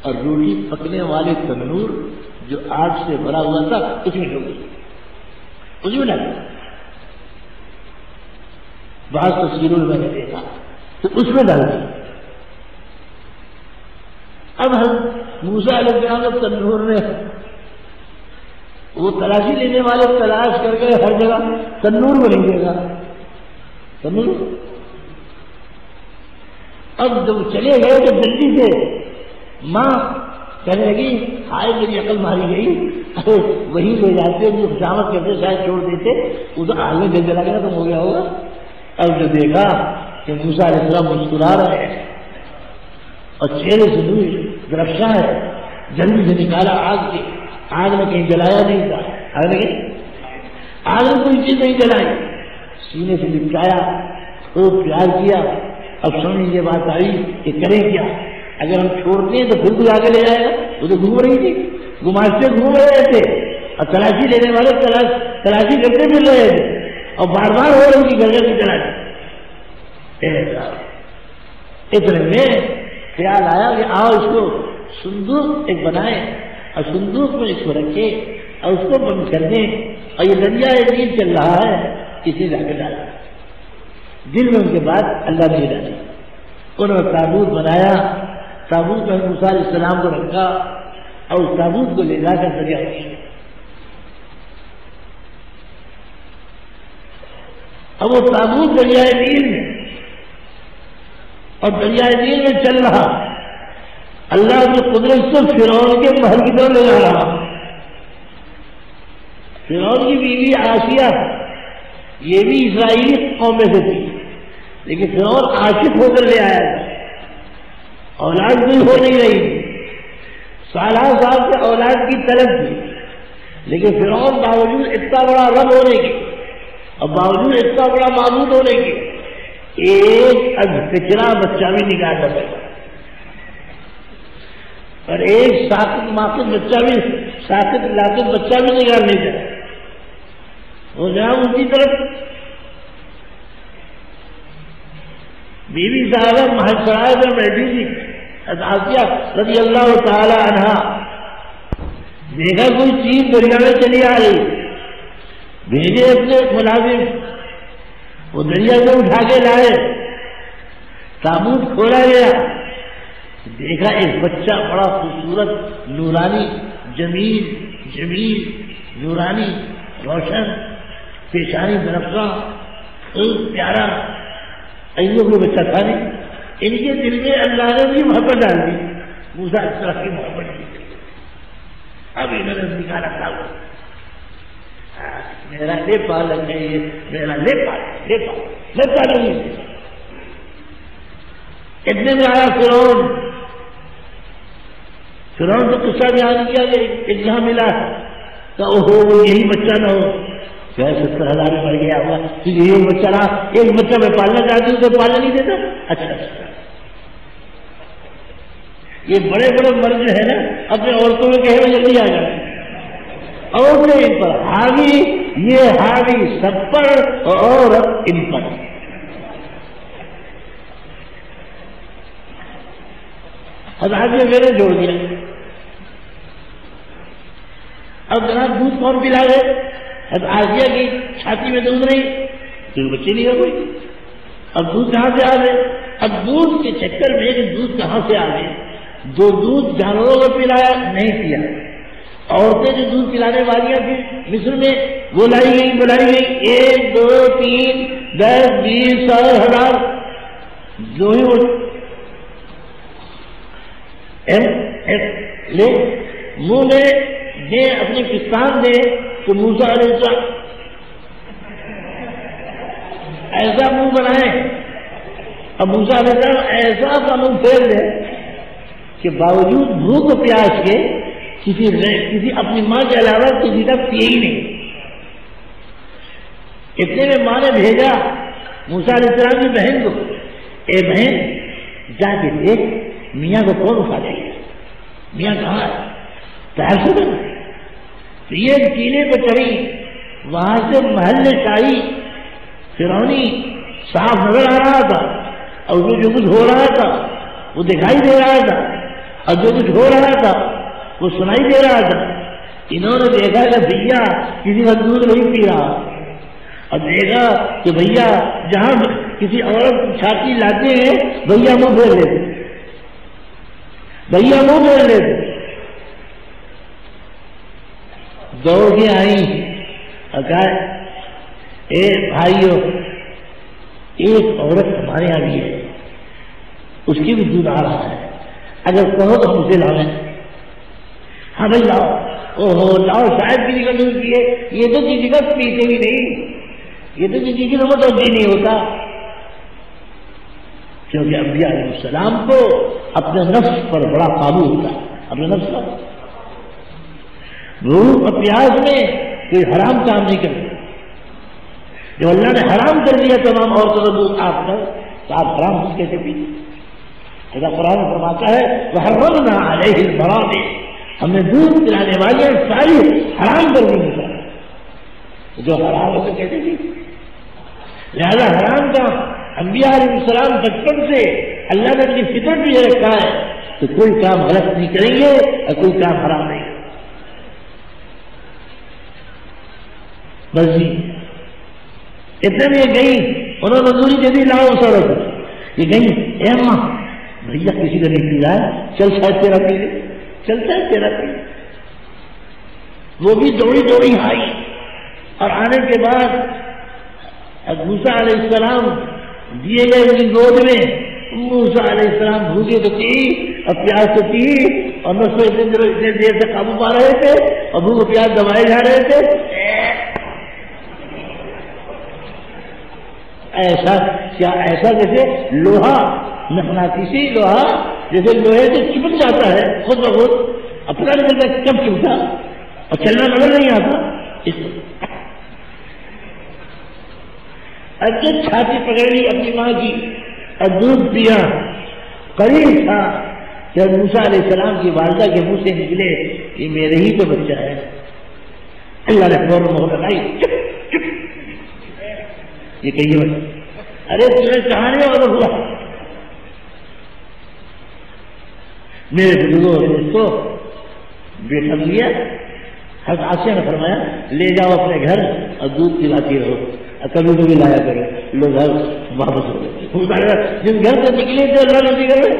اور روٹی پکنے والے تندور جو آگ سے بھرا ہوا تھا اس میں ڈال گئی، اس میں ڈال گئی. بعض تصویروں میں نے دیکھا تو اس میں ڈال دی. اب ہم موسیٰ علیہ السلام کے تندور میں وہ تلاشی لینے والے تلاش کر کے ہر جگہ تندور میں نہیں دے گا. تندور اب جب چلے گئے تو جلدی سے ماں کہنے لگی ہائے میری عقل ماری گئی، وہی لے جاتے جو خوشامد کرتے شاید چھوڑ دیتے، ادھر آگ میں جل جلا گیا تو ہو گیا ہوگا۔ اب جو دیکھا کہ موسیٰ علیہ السلام مسکرا رہے ہیں اور چہرے سے نور درخشاں ہے، جلدی سے نکالا آگ سے، آگ میں کہیں جلایا نہیں تھا، آگ میں کوئی چیز نہیں جلائی، سینے سے لپٹایا، خوب پیار کیا۔ اب سمجھ یہ بات آئی کہ کریں کیا، اگر ہم چھوڑتے ہیں تو پھر کوئی آگے لے جائے گا، وہ تو گھوم رہی تھی، گھماتے گھوم رہے تھے اور تلاشی لینے والے تلاشی کرتے مل رہے تھے اور بار بار ہو رہی تھی گھر کی تلاشی۔ اتنے میں خیال آیا کہ آؤ اس کو صندوق ایک بنائے اور صندوق میں اس کو رکھے اور اس کو بند کر دیں، اور یہ دریا نیل چل رہا ہے اسے جا کے ڈالا۔ دل میں ان کے بعد اللہ نے ڈالی، انہوں نے تابوت بنایا، تابوت میں موسیٰ علیہ السلام کو رکھا اور اس تابوت کو لے جا کر دریا میں، اب وہ تابوت دریائے نیل میں اور دریائے نیل میں چل رہا، اللہ کی قدرت سے فرعون کے محل کی طرف لے جا رہا۔ فرعون کی بیوی آسیہ یہ بھی اسرائیلی قوم میں سے تھی، لیکن فرعون عاشق ہو کر لے آیا تھا، اولاد کوئی ہو نہیں رہی تھی، سالہ سال سے اولاد کی طلب تھی، لیکن فرعون باوجود اتنا بڑا رب ہونے کے اور باوجود اتنا بڑا معبود ہونے کے ایک کچرا بچہ بھی نکال کر بیٹھا اور ایک ساکت ماکت بچہ بھی ساکت لاکت بچہ بھی نکال نہیں جائے، وہ جہاں ان کی طرف بیوی صاحبہ محسرائے میں بیٹھی تھی آسیہ رضی اللہ تعالی عنہا، دیکھا کوئی چیز دریا میں چلی آ رہی، بھیجے اپنے ملازم، وہ دریا سے اٹھا کے لائے، تابوت کھولا گیا، دیکھا ایک بچہ بڑا خوبصورت نورانی جمیل نورانی روشن پیشانی درخشاں خوب پیارا، ایسا کوئی بچہ تھا نہیں، ان کے دل میں اللہ نے بھی محبت ڈال دی، موسیٰ اس طرح کی محبت دی، اب انہوں نے نکالا تھا میرا لے پالن ہے، یہ میرا لے پالوں گی۔ اتنے میں آیا فرعون سے قصہ بیان کیا کہ ایک جہاں ملا تو اوہو یہی بچہ نہ ہو، 70,000 میں مر گیا ہوگا، یہی بچہ رہا، ایک بچہ میں پالنا چاہتی ہوں تو پالنا نہیں دیتا۔ اچھا یہ بڑے بڑے مرد جو ہے نا اپنے عورتوں میں کہے میں جلدی آ جائے، اور ان پر حاوی، یہ حاوی سب پر اور ان پر۔ حضرات نے میرے جوڑ دیا، اب جناب دودھ کون پلا گئے؟ اب آسیہ کی چھاتی میں دودھ نہیں، کوئی بچے نہیں ہے کوئی، اب دودھ کہاں سے آ گئے؟ اب دودھ کے چکر میں کہ دودھ کہاں سے آ گئے، جو دودھ جانوروں کو پلایا نہیں پیا، عورتیں جو دودھ پلانے والیاں تھیں مصر میں وہ لائی گئی 1 2 3 10 20 100 1000 جو ہی وہ لے منہ میں دے، اپنی کسان دے تو موسیٰ علیہ السلام ایسا منہ بنائے، اب موسیٰ علیہ السلام ایسا اپنا منہ پھیر دے کہ باوجود بھوک و پیاس کے کسی اپنی ماں کے علاوہ کسی کا پیے ہی نہیں۔ اتنے میں ماں نے بھیجا موسیٰ علیہ السلام کی بہن کو، اے بہن جا کے دیکھ میاں کو کون اٹھا دے گا، میاں کہاں ہے، تیار سے بنا۔ تو یہ کیلے پہ چڑھی، وہاں سے محل شاہی فرعونی صاف نظر آ رہا تھا، اور وہ جو کچھ ہو رہا تھا وہ دکھائی دے رہا تھا، اور جو کچھ ہو رہا تھا وہ سنائی دے رہا تھا۔ انہوں نے دیکھا کہ بھیا کسی کا دودھ نہیں پی رہا، اور دیکھا کہ بھیا جہاں کسی عورت چھاتی لاتے ہیں بھیا منہ پھیر لیتے، بھیا منہ پھیر لیتے۔ دوڑ کے آئی اور کہا اے بھائیو، ایک عورت ہمارے یہاں بھی ہے، اس کی بھی دودھ آ رہا ہے، اگر کہو تو ہم اسے لاؤیں، ہاں بھائی لاؤ، او ہو لاؤ، شاید کسی کا دودھ پیے، یہ تو کسی کا پیتے بھی نہیں، یہ تو کسی کی متوجہ نہیں ہوتا، کیونکہ انبیاء علیہ السلام کو اپنے نفس پر بڑا قابو ہوتا ہے، اپنے نفس پر بھوک اور پیاس میں کوئی حرام کام نہیں کرتے، جب اللہ نے حرام کر دیا تمام عورتوں کا دودھ آپ پر، تو آپ حرام دودھ کیسے پیتے؟ ایسا قرآن فرماتا ہے وحرمنا علیہ المراضع، ہم نے دودھ پلانے والی ساری حرام کر دی مثال، جو حرام ہو تو کیسے پیتے؟ لہذا حرام کا انبیاء علیہ السلام بچپن سے اللہ نے اپنی فطرت بھی یہ رکھا ہے کہ کوئی کام غلط نہیں کریں گے اور کوئی کام حرام نہیں، بس جی اتنے میں یہ گئی، انہوں نے مزدوری دے دی، لاؤ اس عورت کو، یہ گئی، اے اماں بھیا کسی کا نہیں پی رہا ہے، چل شاید تیرا پی لے، چلتا ہے تیرا پی لے، وہ بھی دوڑی دوڑی آئی، اور آنے کے بعد موسیٰ علیہ السلام دیے گئے ان کی گود میں، موسیٰ علیہ السلام بھوکے تو تھی اور پیاس تو تھی، اور نسل اتنے دیر سے قابو پا رہے تھے اور بھوک پیاس دبائے جا رہے تھے، ایسا کیا ایسا جیسے لوہا مقناطیسی لوہا جیسے لوہے سے چپک جاتا ہے خود بخود اپنا نظر کب چپتا اور چلنا نظر نہیں آتا، اس اچھے چھاتی پکڑ لی اپنی ماں کی اور دودھ پیا، قریب تھا جب موسیٰ علیہ السلام کی والدہ کے منہ سے نکلے یہ میرے ہی تو بچہ ہے، اللہ نے فوراً مہر لگائی، چپ چپ یہ کہیے بس، ارے تمہیں کہانی اور ہوا، میرے بزرگوں اور دوستوں بیٹھا لیا، حضرت عائشہ نے فرمایا لے جاؤ اپنے گھر اور دودھ پلاتی رہو، کبھی کبھی لایا کرو، لوگ گھر واپس ہو گئے، جس گھر سے نکلے تھے اللہ نے نکلے،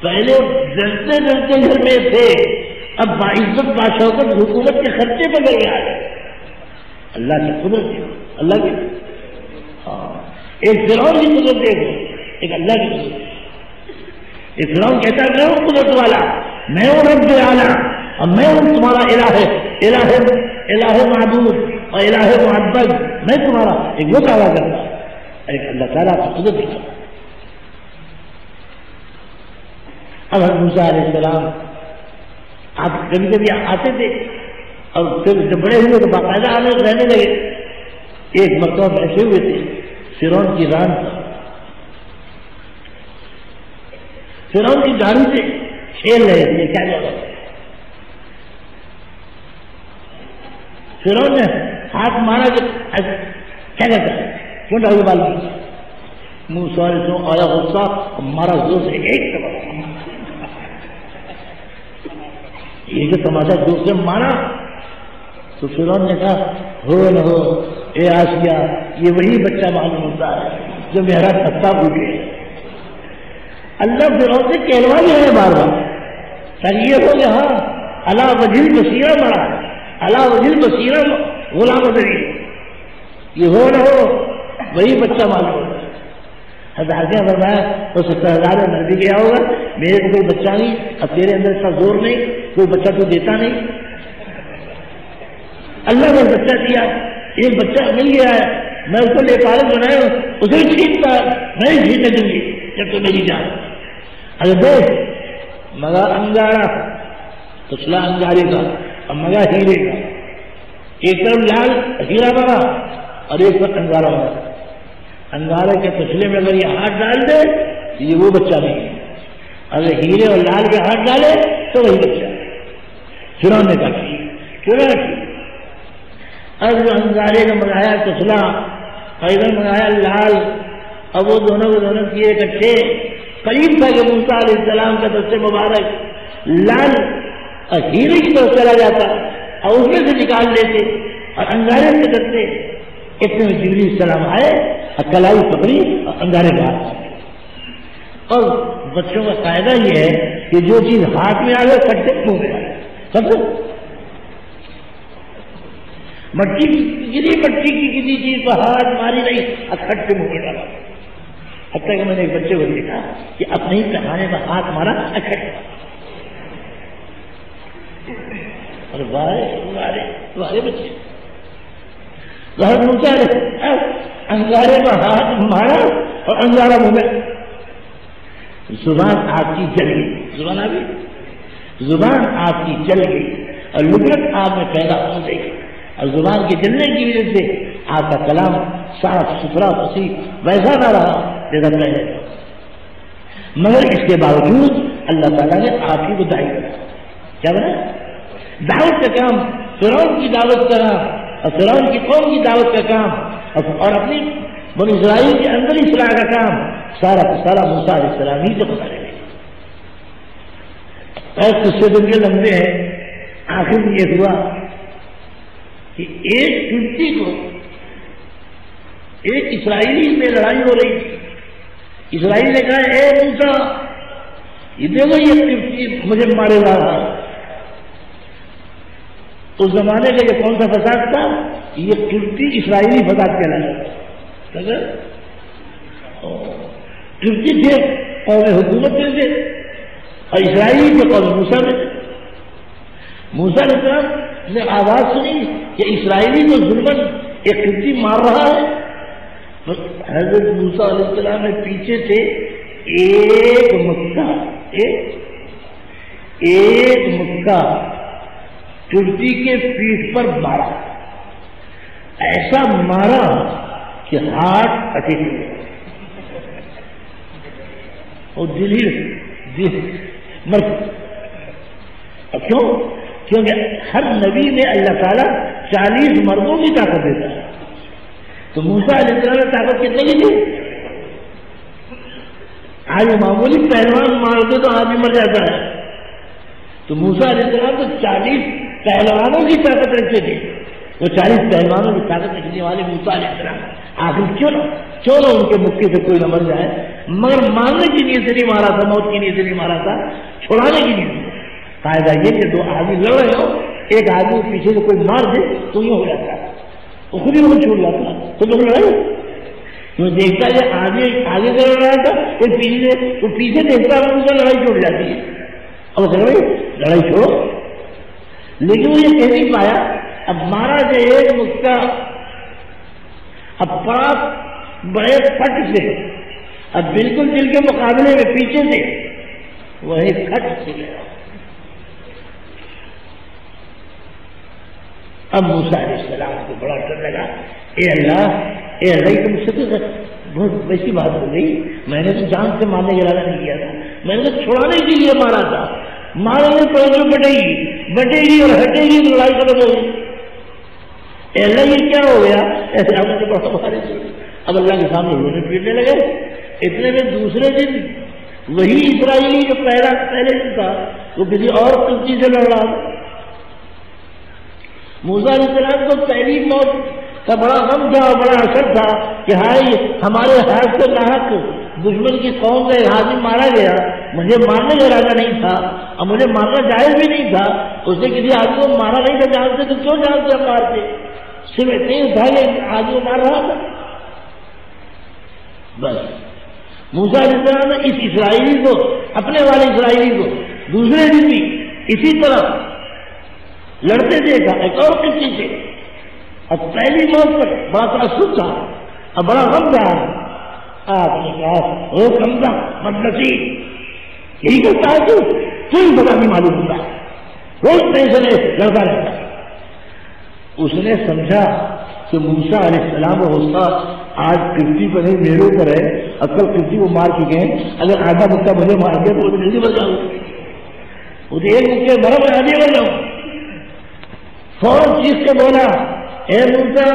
پہلے ڈرتے ڈرتے گھر میں تھے، اب باعزت باشوقت حکومت کے خرچے پہ گئے آ گئے، اللہ کی قدرت ہے، اللہ کی ایک فرعون کی قدرت دیکھو، ایک اللہ کی قدرت، ایک فرعون کہتا ہے میں ہوں قدرت والا، میں ہوں رب اعلیٰ اور میں ہوں تمہارا الہ معبود اور الہ معبد، میں تمہارا، ایک وہ دعویٰ کرتا ہے، ایک اللہ تعالیٰ کی قدرت دکھاتا۔ اب حضرت موسیٰ علیہ السلام آپ کبھی کبھی آتے تھے اور پھر جب بڑے ہوئے تو باقاعدہ آنے رہنے لگے، ایک مرتبہ بیٹھے ہوئے تھے فرعون کی ران پر، فرعون کی داڑھی سے کھیل رہے تھے، کیا کر رہے تھے، فرعون نے ہاتھ مارا کہ کیا کہتا ہے کیوں ڈالی بال موسیٰ علیہ السلام آیا غصہ اور مارا زور سے ایک تماشا، یہ جو تماشا زور سے مارا تو فرعون نے کہا ہو نہ ہو اے آسیہ یہ وہی بچہ معلوم ہوتا ہے جو میرا پتا پوچھے، اللہ فرعون سے کہلوا لیا ہے بار بار تاکہ یہ ہو کہ ہاں اللہ وجہ بصیرہ بڑا، اللہ وجہ بصیرہ غلام ادری، یہ ہو نہ ہو وہی بچہ معلوم ہوتا ہے۔ حضرت نے فرمایا تو 70,000 میں بھی گیا ہوگا، میرے کو کوئی بچہ نہیں، اب تیرے اندر اتنا زور نہیں، کوئی بچہ تو دیتا نہیں، اللہ نے بچہ دیا، ایک بچہ مل گیا ہے، میں اس کو لے پالک بنایا اسے چھینتا میں ہی چھیننے دوں گی جب تو میری جان، اگر دیکھ مگا انگارا پچھلا انگارے کا اور مگا ہیرے کا، ایک طرف لال ہیرا بنا اور ایک طرف انگارا بنا، انگارے کے پچھلے میں اگر یہ ہاتھ ڈال دے یہ وہ بچہ نہیں ہے، اگر ہیرے اور لال کے ہاتھ ڈالے تو وہی بچہ، فرعون نے کہا کیوں نہ اب جو انگارے کا منگایا پچھلا اور ادھر منگایا لال، اب وہ دونوں کو دونوں کیے اکٹھے، قریب تھا کہ موسیٰ علیہ السلام کا دست مبارک لال اور ہیرے کی طرف چلا جاتا اور اس میں سے نکال لیتے اور انگارے سے کرتے، اتنے میں جبریل السلام آئے اور کلائی پکڑی اور انگارے کے ہاتھ، اور بچوں کا قاعدہ یہ ہے کہ جو چیز ہاتھ میں آ گئے کٹ سے منہ میں آ گئے، سب مٹی کی کسی چیز پر ہاتھ ماری نہیں اور کھٹ کے منہ میں ڈالا، حتیٰ کہ میں نے ایک بچے کو دیکھا کہ اپنے ہی پیخانے میں ہاتھ مارا اور تمہارے بچے انگارے میں ہاتھ مارا اور انگارا منہ میں. زبان آپ کی جل گئی, زبان آ گئی, زبان آپ کی جل گئی اور لبرت آپ میں پیدا ہو گئی, اور زبان کے جلنے کی وجہ سے آپ کا کلام صاف ستھرا فصیح ویسا نہ رہا جیسا پہلے. مگر اس کے باوجود اللہ تعالیٰ نے آپ ہی کو داعی بنا. کیا بنا؟ دعوت کا کام, فرعون کی دعوت کا کام اور فرعون کی قوم کی دعوت کا کام اور اپنی بنی اسرائیل کے اندر اصلاح کا کام سارا کا سارا موسیٰ علیہ السلام ہی سے گزارے گئے. اور قصے دن کے لمبے ہیں. آخر میں یہ ہوا کہ ایک کشتی کو ایک اسرائیلی میں لڑائی ہو رہی تھی. اسرائیل نے کہا اے موسیٰ یہ دیکھو یہ کشتی مجھے مارے گا. اس زمانے کا یہ کون سا فساد تھا؟ یہ کشتی اسرائیلی فساد کہلاتا. کشتی تھے قوم حکومت میں تھے اور اسرائیلی کے قوم موسیٰ میں تھے. موسیٰ علیہ السلام نے آواز سنی کہ اسرائیلی کو ظلمن ایک کشتی مار رہا ہے. حضرت موسیٰ علیہ السلام نے پیچھے سے ایک مکہ کشتی کے پیٹھ پر مارا. ایسا مارا کہ ہاتھ اٹک گیا اور دل مر. اور کیوں؟ کیونکہ ہر نبی میں اللہ تعالیٰ 40 مردوں کی طاقت دیتا ہے. تو موسیٰ علیہ السلام نے طاقت کتنے کی تھی؟ آج معمولی پہلوان مارتے تو آدمی مر جاتا ہے. تو موسیٰ علیہ السلام تو 40 پہلوانوں کی طاقت رکھتے تھے. وہ 40 پہلوانوں کی طاقت رکھنے والے موسیٰ علیہ السلام آخر کیوں نہ ان کے مکے سے کوئی نہ مر جائے. مگر مارنے کی نیت سے نہیں مارا تھا, موت کی نیت سے نہیں مارا تھا, چھڑانے کی نیت سے. فائدہ یہ کہ دو آدمی لڑ رہے ہو, ایک آدمی پیچھے سے کوئی مار دے تو یہ ہو جاتا ہے, وہ خود ہی وہ چھوڑ جاتا ہے. تو لوگ لڑائی تو دیکھتا ہے آگے سے لڑ رہا تھا, وہ پیچھے دیکھتا ہے ان کا لڑائی چھوڑ جاتی ہے. اب لڑائی چھوڑو. لیکن وہ یہ کہہ نہیں پایا. اب مارا جو ایک مکہ اب پڑا بڑے پھٹ سے, اب بالکل دل کے مقابلے میں پیچھے سے وہی کھٹ سے گیا. اب موسیٰ علیہ السلام کو بڑا ڈر لگا. اے اللہ تم سے تو بہت ویسی بات ہو گئی. میں نے تو جان سے مارنے کا ارادہ نہیں کیا تھا, میں نے تو چھڑانے کے لیے مارا تھا. مارنے پر بٹے گی اور ہٹے گی تو لڑائی ختم ہو گئی. اے اللہ یہ کیا ہو گیا؟ ایسے ہم نے بڑا مارے. اب اللہ کے سامنے رونے پیٹنے لگے. اتنے میں دوسرے دن وہی اسرائیلی جو پہلے دن تھا وہ کسی اور کشتی سے لڑ رہا تھا. موسیٰ علیہ السلام کو پہلی موت کا بڑا غم تھا اور بڑا اثر تھا کہ ہائے ہمارے ہاتھ سے ناحق دشمن کی قوم کا ایک آدمی مارا گیا. مجھے مارنے کا ارادہ نہیں تھا اور مجھے مارنا جائز بھی نہیں تھا. اس نے کسی آدمی کو مارا نہیں تھا جانتے تو کیوں جانتے ہم مارتے؟ صرف تیز تھا کہ آدمی کو مار رہا تھا. بس موسیٰ علیہ السلام نے اس اسرائیلی کو, اپنے والے اسرائیلی کو دوسرے دن بھی اسی طرح لڑتے دیکھا ایک اور کسی سے. اب پہلی موت پر بڑا تأثر تھا اور بڑا غم تھا. آپ نے کہا او کمزا مدنسی یہی کرتا ہے تو ہی بڑا نہیں معلوم ہوتا ہے, روز پیسے لڑتا رہتا ہے. اس نے سمجھا کہ موسیٰ علیہ السلام و غصہ آج کشتی پر نہیں میرے اوپر ہے. اکل کشتی کو مار چکے ہیں, اگر آدھا مکہ مجھے مار دیا تو وہ جلدی بچاؤں, وہ ایک مکے مرم میں آدھی بن جاؤں. فوراً چیز کے بولا اے موسیٰ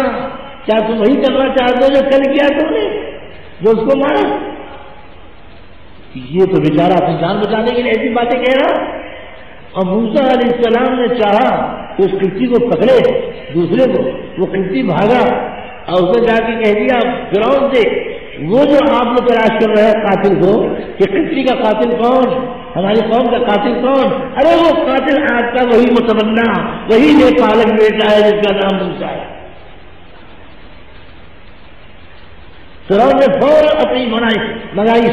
کیا تم وہی کرنا چاہتے ہو جو کل کیا تم نے, جو اس کو مارا؟ یہ تو بیچارہ اپنی جان بچانے کے لیے ایسی باتیں کہہ رہا. اور موسیٰ علیہ السلام نے چاہا کہ اس کشتی کو پکڑے دوسرے کو. وہ کشتی بھاگا اور اسے جا کے کہہ دیا فرعون سے, وہ جو آپ لوگ تلاش کر رہے ہیں قاتل کو, کہ کشتی کا قاتل کون, ہماری قوم کا قاتل کون؟ ارے وہ قاتل آپ کا وہی متمنا, وہی جو پالک بیٹا ہے جس کا نام موسیٰ ہے. فرعون نے فوراً اپنی منگائی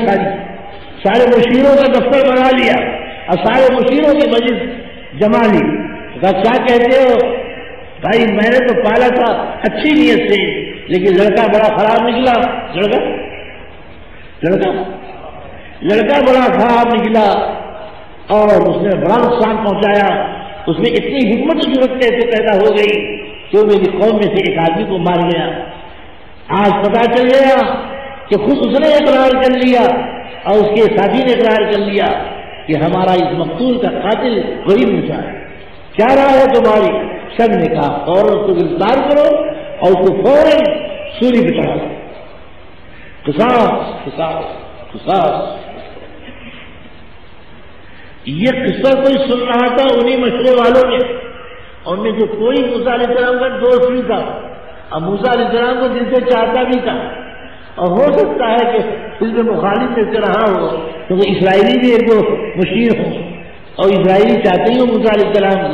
سارے مشیروں کا دفتر بنا لیا اور سارے مشیروں کی مجلس جما لی. کہا کیا کہتے ہو بھائی؟ میں نے تو پالا تھا اچھی نیت سے، لیکن لڑکا بڑا خراب نکلا. لڑکا بڑا خراب نکلا اور اس نے بڑا نقصان پہنچایا. اس میں اتنی حکمت و جرأت کیسے پیدا ہو گئی کہ وہ میری قوم میں سے ایک آدمی کو مار گیا. آج پتا چل گیا کہ خود اس نے اقرار کر لیا اور اس کے ساتھی نے اقرار کر لیا کہ ہمارا اس مقتول کا قاتل وہی موسیٰ ہے. کیا رائے ہے تمہاری؟ سب نے کہا فوراً اس کو گرفتار کرو اور اس کو فوراً سولی پہ چڑھا دو. قصاص. یہ قصہ کوئی سن رہا تھا انہی مشورے والوں نے، اور ان میں جو کوئی موسیٰ علیہ السلام کا دوست بھی تھا اور موسیٰ علیہ السلام کو دل سے چاہتا بھی تھا. اور ہو سکتا ہے کہ اس میں مخالف میں سے رہا ہو کیونکہ اسرائیلی بھی ایک دو مشیر ہوں اور اسرائیلی چاہتے ہی ہو موسیٰ علیہ السلام کو.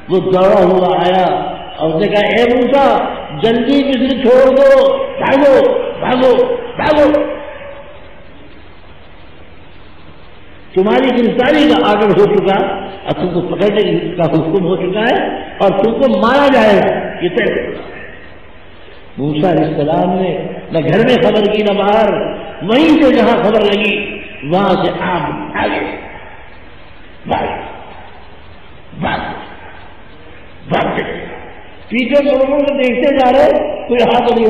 وہ دوڑا ہوا آیا اور اس نے کہا اے موسیٰ جلدی مصر چھوڑ دو، بھاگو بھاگو بھاگو، تمہاری گرفتاری کا آرڈر ہو چکا اور تم کو پکڑنے کا حکم ہو چکا ہے اور تم کو مارا جائے گا. یہ طے ہو گیا. موسیٰ علیہ السلام نے نہ گھر میں خبر کی نہ باہر، وہیں سے جہاں خبر لگی وہاں سے آگے بھاگتے پیچھے لوگوں کو دیکھتے جا رہے، کوئی ہاتھ نہیں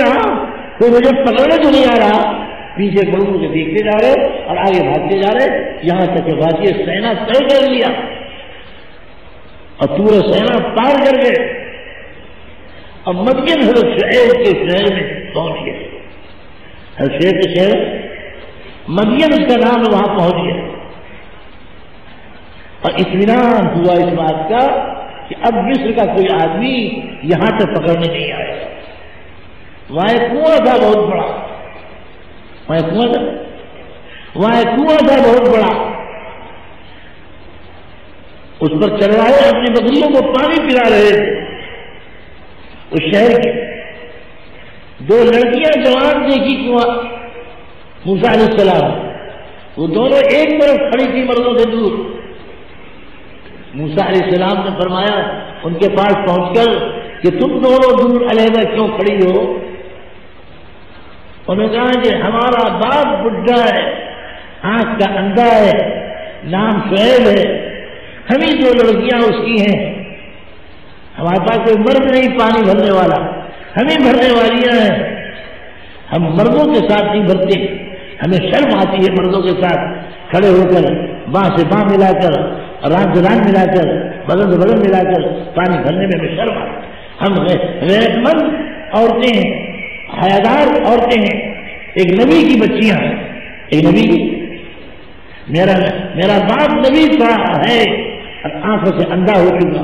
رہا، کوئی مجھے پکڑنے تو نہیں آ رہا. پیچھے لوگوں کو دیکھتے جا رہے اور آگے بھاگتے جا رہے یہاں تک کہ واقعی سینا طے کر لیا اور پورے سینا پار کر گئے اور مدین حضرت شعیب کے شہر میں پہنچ گئے. حضرت شعیب کے شہر مدین اس کا نام ہے، وہاں پہنچ گئے اور اطمینان ہوا اس بات کا کہ اب مصر کا کوئی آدمی یہاں تک پکڑنے نہیں آئے گا. وہاں ایک کنواں تھا بہت بڑا، بہت بڑا، اس پر چل رہے اپنی بکریوں کو پانی پلا رہے تھے. اس شہر کی دو لڑکیاں جوان دیکھی کنواں موسیٰ علیہ السلام، وہ دونوں ایک طرف کھڑی تھی مردوں سے دور. موسیٰ علیہ السلام نے فرمایا ان کے پاس پہنچ کر کہ تم دونوں دور علیحدہ کیوں کھڑی ہو؟ انہوں نے کہا کہ ہمارا باپ بڈھا ہے، آنکھ کا اندھا ہے، نام شعیب ہے، ہم ہی دو لڑکیاں اس کی ہیں، ہمارے پاس کوئی مرد نہیں پانی بھرنے والا، ہم ہی بھرنے والیاں ہیں. ہم مردوں کے ساتھ نہیں بھرتے، ہمیں شرم آتی ہے مردوں کے ساتھ کھڑے ہو کر باں سے باں ملا کر، ران سے ران ملا کر، بدن سے بدن ملا کر پانی بھرنے میں ہمیں شرم آتی. ہم غیرت مند عورتیں ہیں، حیادار عورتیں ہیں، ایک نبی کی بچیاں ہیں، ایک نبی کی. میرا باپ نبی تھا ہے اور آنکھوں سے اندھا ہو چکا.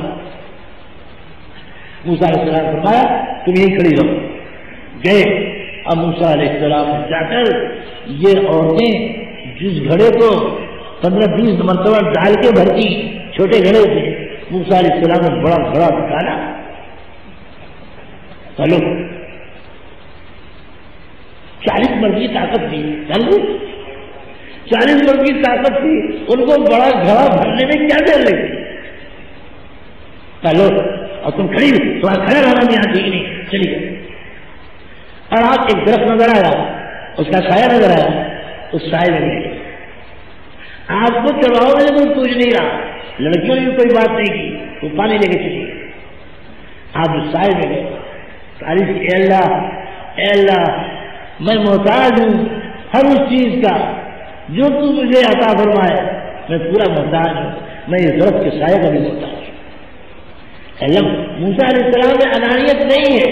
موسیٰ علیہ السلام فرمایا تم یہیں کھڑی رہو. گئے اب موسیٰ علیہ السلام نے جا کر یہ عورتیں جس گھڑے کو 15-20 مرتبہ ڈال کے بھرتی، چھوٹے گھڑے تھے، موسیٰ علیہ السلام نے بڑا گھڑا نکالا. چلو 40 مرد کی طاقت تھی، 40 مرد کی طاقت تھی، ان کو بڑا گھڑا بھرنے میں کیا دیر لگی؟ چلو اور تم کھڑی تمہارا کھڑا رہنا بھی یہاں ٹھیک نہیں، چلی گئی. اور آپ ایک درخت نظر آیا، اس کا سایہ نظر آیا، اس سائے میں گئے. آپ کو چڑھاؤ میں کوئی پوچھ نہیں رہا، لڑکیوں نے کوئی بات نہیں کی، وہ پانی لے کے چلی گئی. آپ اس سائے میں گئے، تعریف کی اے اللہ میں محتاج ہوں ہر اس چیز کا جو تو مجھے عطا فرمائے، میں پورا محتاج ہوں، میں اس درخت کے سائے کا بھی محتاج ہوں. موسیٰ علیہ السلام میں انانیت نہیں ہے،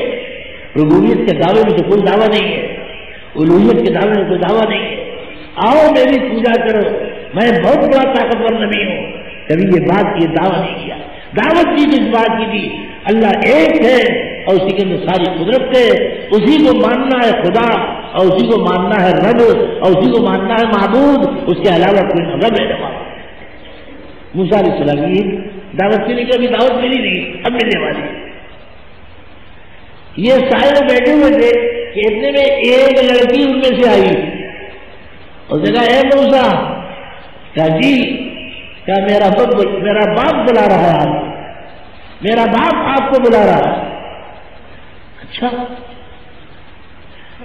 ربوبیت کے دعوے میں تو کوئی دعویٰ نہیں ہے، الوہیت کے دعوے میں کوئی دعویٰ نہیں ہے. آؤ میری پوجا کرو، میں بہت بڑا طاقتور نبی ہوں. کبھی یہ بات کی دعویٰ نہیں کیا. دعوت کی جس بات کی تھی اللہ ایک ہے اور اسی کے اندر ساری قدرت ہے، اسی کو ماننا ہے خدا اور اسی کو ماننا ہے رب اور اسی کو ماننا ہے معبود، اس کے علاوہ کوئی رب ہے نہ. موسیٰ علیہ السلام کی دعوت کے لیے کبھی دعوت ملی نہیں، اب ملنے والی. یہ سارے بیٹھے ہوئے تھے کہ اتنے میں ایک لڑکی ان میں سے آئی. اس نے کہا اے موسیٰ، کہا جی، کہا میرا باپ بلا رہا ہے، میرا باپ آپ کو بلا رہا ہے. اچھا،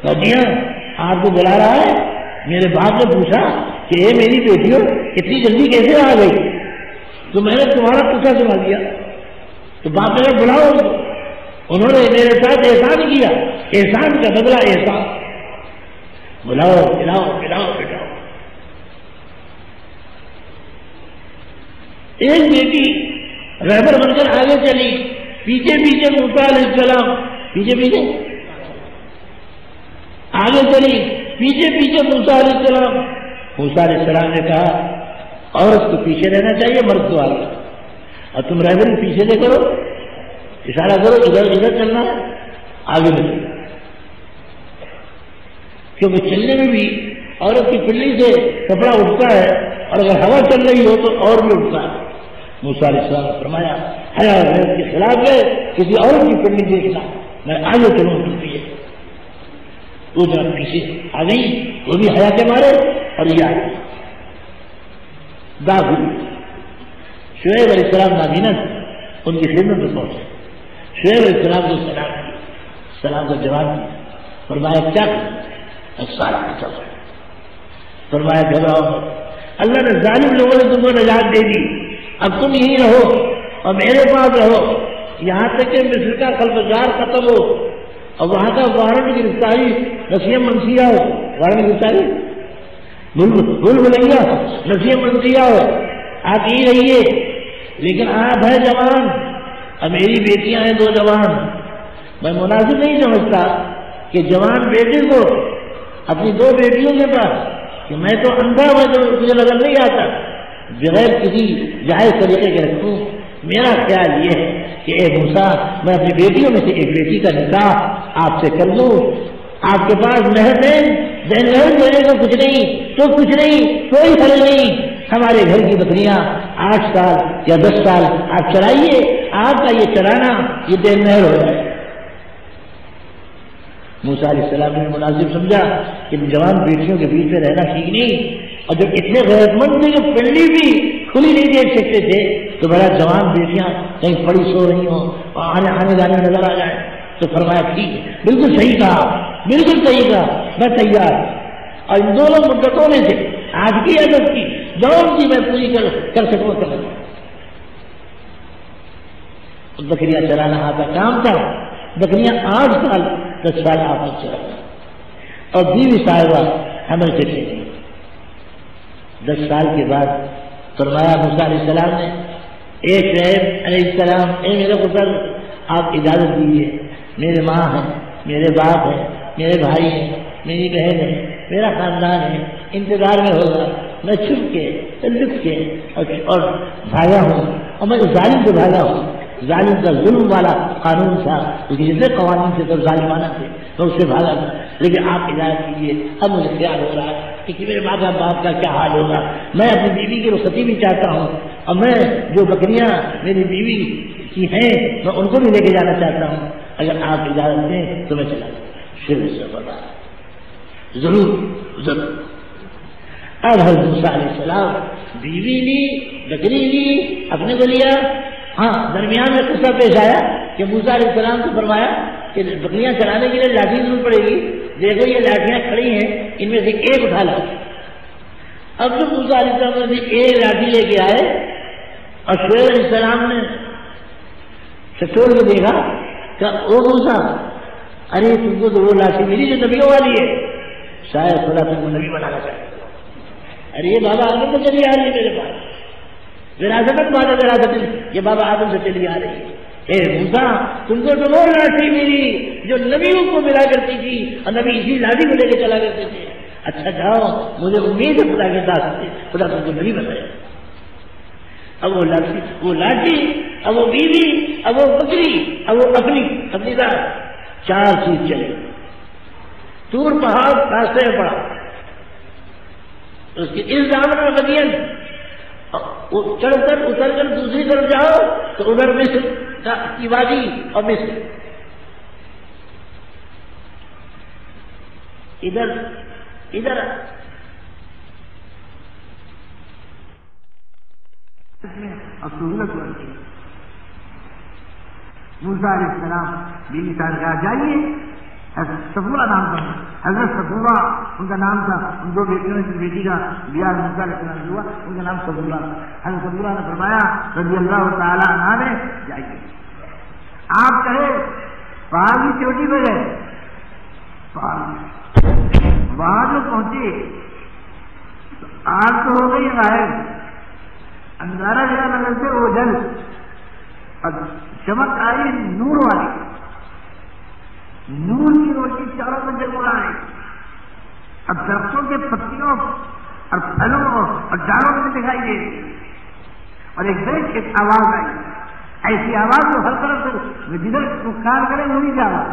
کہا جی ہاں آپ کو بلا رہا ہے. میرے باپ نے پوچھا کہ اے میری بیٹیوں اتنی جلدی کیسے آ گئی؟ تو میں نے تمہارا پوچھا سنا دیا. تو باپ نے بلاؤ. انہوں نے میرے ساتھ احسان کیا، احسان کا بدلہ احسان. بلاؤ، پلاؤ پلاؤ پلاؤ. ایک بیٹی رہبر بن کر آگے چلی، پیچھے پیچھے موسیٰ علیہ السلام، پیچھے پیچھے آگے چلی، پیچھے پیچھے موسیٰ علیہ السلام. موسیٰ علیہ السلام نے کہا عورت کو پیچھے رہنا چاہیے، مرد کو آگے. اور تم رہبر پیچھے سے کرو، اشارہ کرو ادھر ادھر چلنا ہے، آگے بڑھو. کیونکہ چلنے میں بھی عورت کی پنڈلی سے کپڑا اٹھتا ہے، اور اگر ہوا چل رہی ہو تو اور بھی اٹھتا ہے. موسیٰ علیہ السلام نے فرمایا حیا غیرت کے خلاف ہے کسی عورت کی پنڈلی دیکھنا، میں آگے چلوں تو پیچھے. وہ جب پیچھے آ گئی، وہ بھی حیا کے مارے، اور یہ آ گئی داغ. شعیب علیہ السلام نابینا ان کی خدمت میں پہنچے. شعیب علیہ السلام کو سلام کیا، سلام کا جواب دیا. فرمایا کیا کریں؟ سارا چل رہا ہے. فرمایا گھبراؤ، اللہ نے ظالم لوگوں نے تم کو نجات دے دی، اب تم یہیں رہو اور میرے پاس رہو یہاں تک کہ مصر کا خلفزار ختم ہو اور وہاں کا وارنٹ گرفتاری نسیم منسیہ ہو. وارنٹ گرفتاری بھول بھلیا نسیم منسیہ ہو. آپ یہی رہیے، لیکن آپ ہے جوان اور میری بیٹیاں ہیں 2 جوان. میں مناسب نہیں سمجھتا کہ جوان بیٹے کو اپنی 2 بیٹیوں کے پاس، کہ میں تو اندھا ہوا تو مجھے نظر نہیں آتا، بغیر کسی جائز طریقے کے رکھوں. میرا خیال یہ ہے کہ اے موسیٰ، میں اپنی بیٹیوں میں سے ایک بیٹی کا نکاح آپ سے کر لوں. آپ کے پاس مہر دینے کا کچھ نہیں تو کچھ نہیں، کوئی حل نہیں. ہمارے گھر کی بکریاں 8 سال یا 10 سال آپ چرائیے، آپ کا یہ چرانا یہ بے مہر ہو جائے. موسیٰ علیہ السلام نے مناسب سمجھا کہ جوان بیٹیوں کے بیچ میں رہنا ٹھیک نہیں. اور جب اتنے غیرت مند تھے کہ پنڈلی بھی کھلی نہیں دیکھ سکتے تھے، تو بڑا جوان بیٹیاں کہیں پڑی سو رہی ہوں اور آنے جانے نظر آ جائے، تو فرمایا ٹھیک ہے، بالکل صحیح کہا، بالکل صحیح کہا، میں تیار. اور ان دونوں مدتوں میں سے آج کی عادت کی جون سی میں پوری کر سکوں کر. بکریاں چرانا آپ کا کام تھا. بکریاں 8 سال 10 سال آپ نے چلایا، اور بیوی صاحبہ حمل سے چلی. 10 سال کے بعد فرمایا موسیٰ علیہ السلام نے اے شعیب علیہ السلام، اے میرے پتر آپ اجازت دیجیے، میرے ماں ہیں، میرے باپ ہیں، میرے بھائی ہیں، میری بہن ہے، میرا خاندان ہے، انتظار میں ہوگا. میں چھپ کے لکھ کے اور بھاگا ہوں، اور میں ظالم سے بھاگا ہوں. ظالم کا ظلم والا قانون تھا، کیونکہ جتنے قوانین سے تو ظالمانہ تھے، میں اس سے بھاگا تھا. لیکن آپ اجازت کیجیے، اب مجھے خیال ہو رہا ہے کہ میرے ماں باپ کا کیا حال ہوگا. میں اپنی بیوی کی رخصتی بھی چاہتا ہوں، اور میں جو بکریاں میری بیوی کی ہیں میں ان کو بھی لے کے جانا چاہتا ہوں. اگر آپ اجازت دیں تو میں چلا جاؤں. شروع سے بتا ضرور ضرور. اب حضرت موسیٰ علیہ السلام بیوی لی، بکری لی، اپنے کو لیا. ہاں درمیان میں قصہ پیش آیا کہ موسیٰ علیہ السلام کو فرمایا کہ بکریاں چلانے کے لیے لاٹھی ضرور پڑے گی، دیکھو یہ لاٹیاں کھڑی ہیں، ان میں سے ایک اٹھا لا. اب جب موسیٰ علیہ السلام نے ایک لاٹھی لے کے آئے اور شعیب علیہ السلام نے چھٹور کو دیکھا کہ او موسیٰ، ارے تم کو تو وہ لاٹھی ملی جو نبیوں والی ہے، شاید خدا تم کو نبی بنانا چاہتے. ارے یہ بابا آدم سے چلی آ رہی ہے میرے پاس، وراثت بات ہے، وراثت یہ بابا آدم سے چلی آ رہی ہے. اے موسیٰ تم کو تو وہ لاٹھی ملی جو نبیوں کو ملا کرتی تھی، اور نبی اسی لاٹھی کو لے کے چلا کرتے تھے. اچھا جاؤ، مجھے امید ہے خدا کے ساتھ خدا تم کو نبی بنایا. اب وہ لاٹھی، اب وہ بیوی، اب وہ بکری، اب وہ اپنی ذات، 4 چیز چلے. طور پہاڑ راستے میں پڑا، اس کی اس دامن میں مدین، چڑھ کر اتر کر دوسری طرف جاؤ تو ادھر مصر کی وادی اور مصر. ادھر اور سہولت ہوتی ہے. موسیٰ علیہ السلام بیوی صاحب کہا جائیے. صفورہ نام تھا, حضرت صفورہ ان کا نام تھا. ان دو بیٹیوں کی بیٹی کا بیاہ موسیٰ علیہ السلام سے ہوا, ان کا نام صفورہ. حضرت صفورہ نے فرمایا رضی اللہ تعالیٰ عنہ نے جائیے. آپ کہے پہاڑ کی چوٹی پہ گئے, وہاں جو پہنچے آگ تو ہو گئی غائب, اندھارا گیا نظر سے اوجھل, اور چمک آئی نور والی, نور کی روشنی چاروں میں جگمگا رہی. اب درختوں کے پتیوں اور پھلوں اور ڈالوں میں دکھائی دے رہی, اور ایک آواز آئی, ایسی آواز تو ہر طرف سے جدھر کار کرے وہی کی آواز.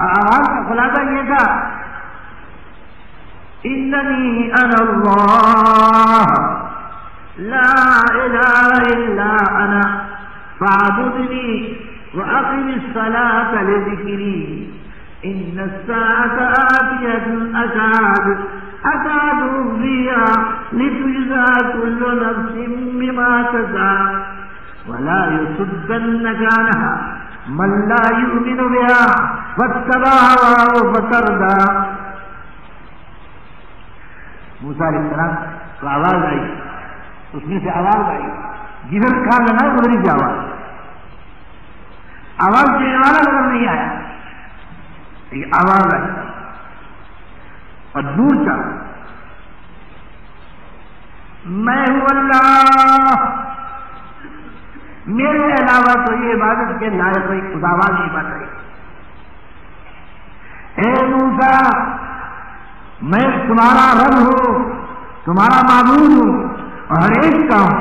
آواز کا خلاصہ یہ تھا اننی انا اللہ لا الہ الا انا فاعبدنی واقم الصلاة لذکری ان الساعة آتیۃ اکاد اخفیہا لتجزى كل نفس بما تسعى ولا يصدنك عنها من لا يؤمن بها واتبع هواه فتردى. موسیٰ علیہ السلام کو آواز آئی, اس میں سے آواز آئی, جدھر کھا لینا ادھر ہی کی آواز دینے والا نظر نہیں آیا, یہ آواز آئی اور دور چلا, میں ہوں اللہ, میرے علاوہ تو یہ عبادت کے لائق کوئی خداوند نہیں بات رہی. اے موسیٰ میں تمہارا رب ہوں, تمہارا معبود ہوں اور ہر ایک کا ہوں.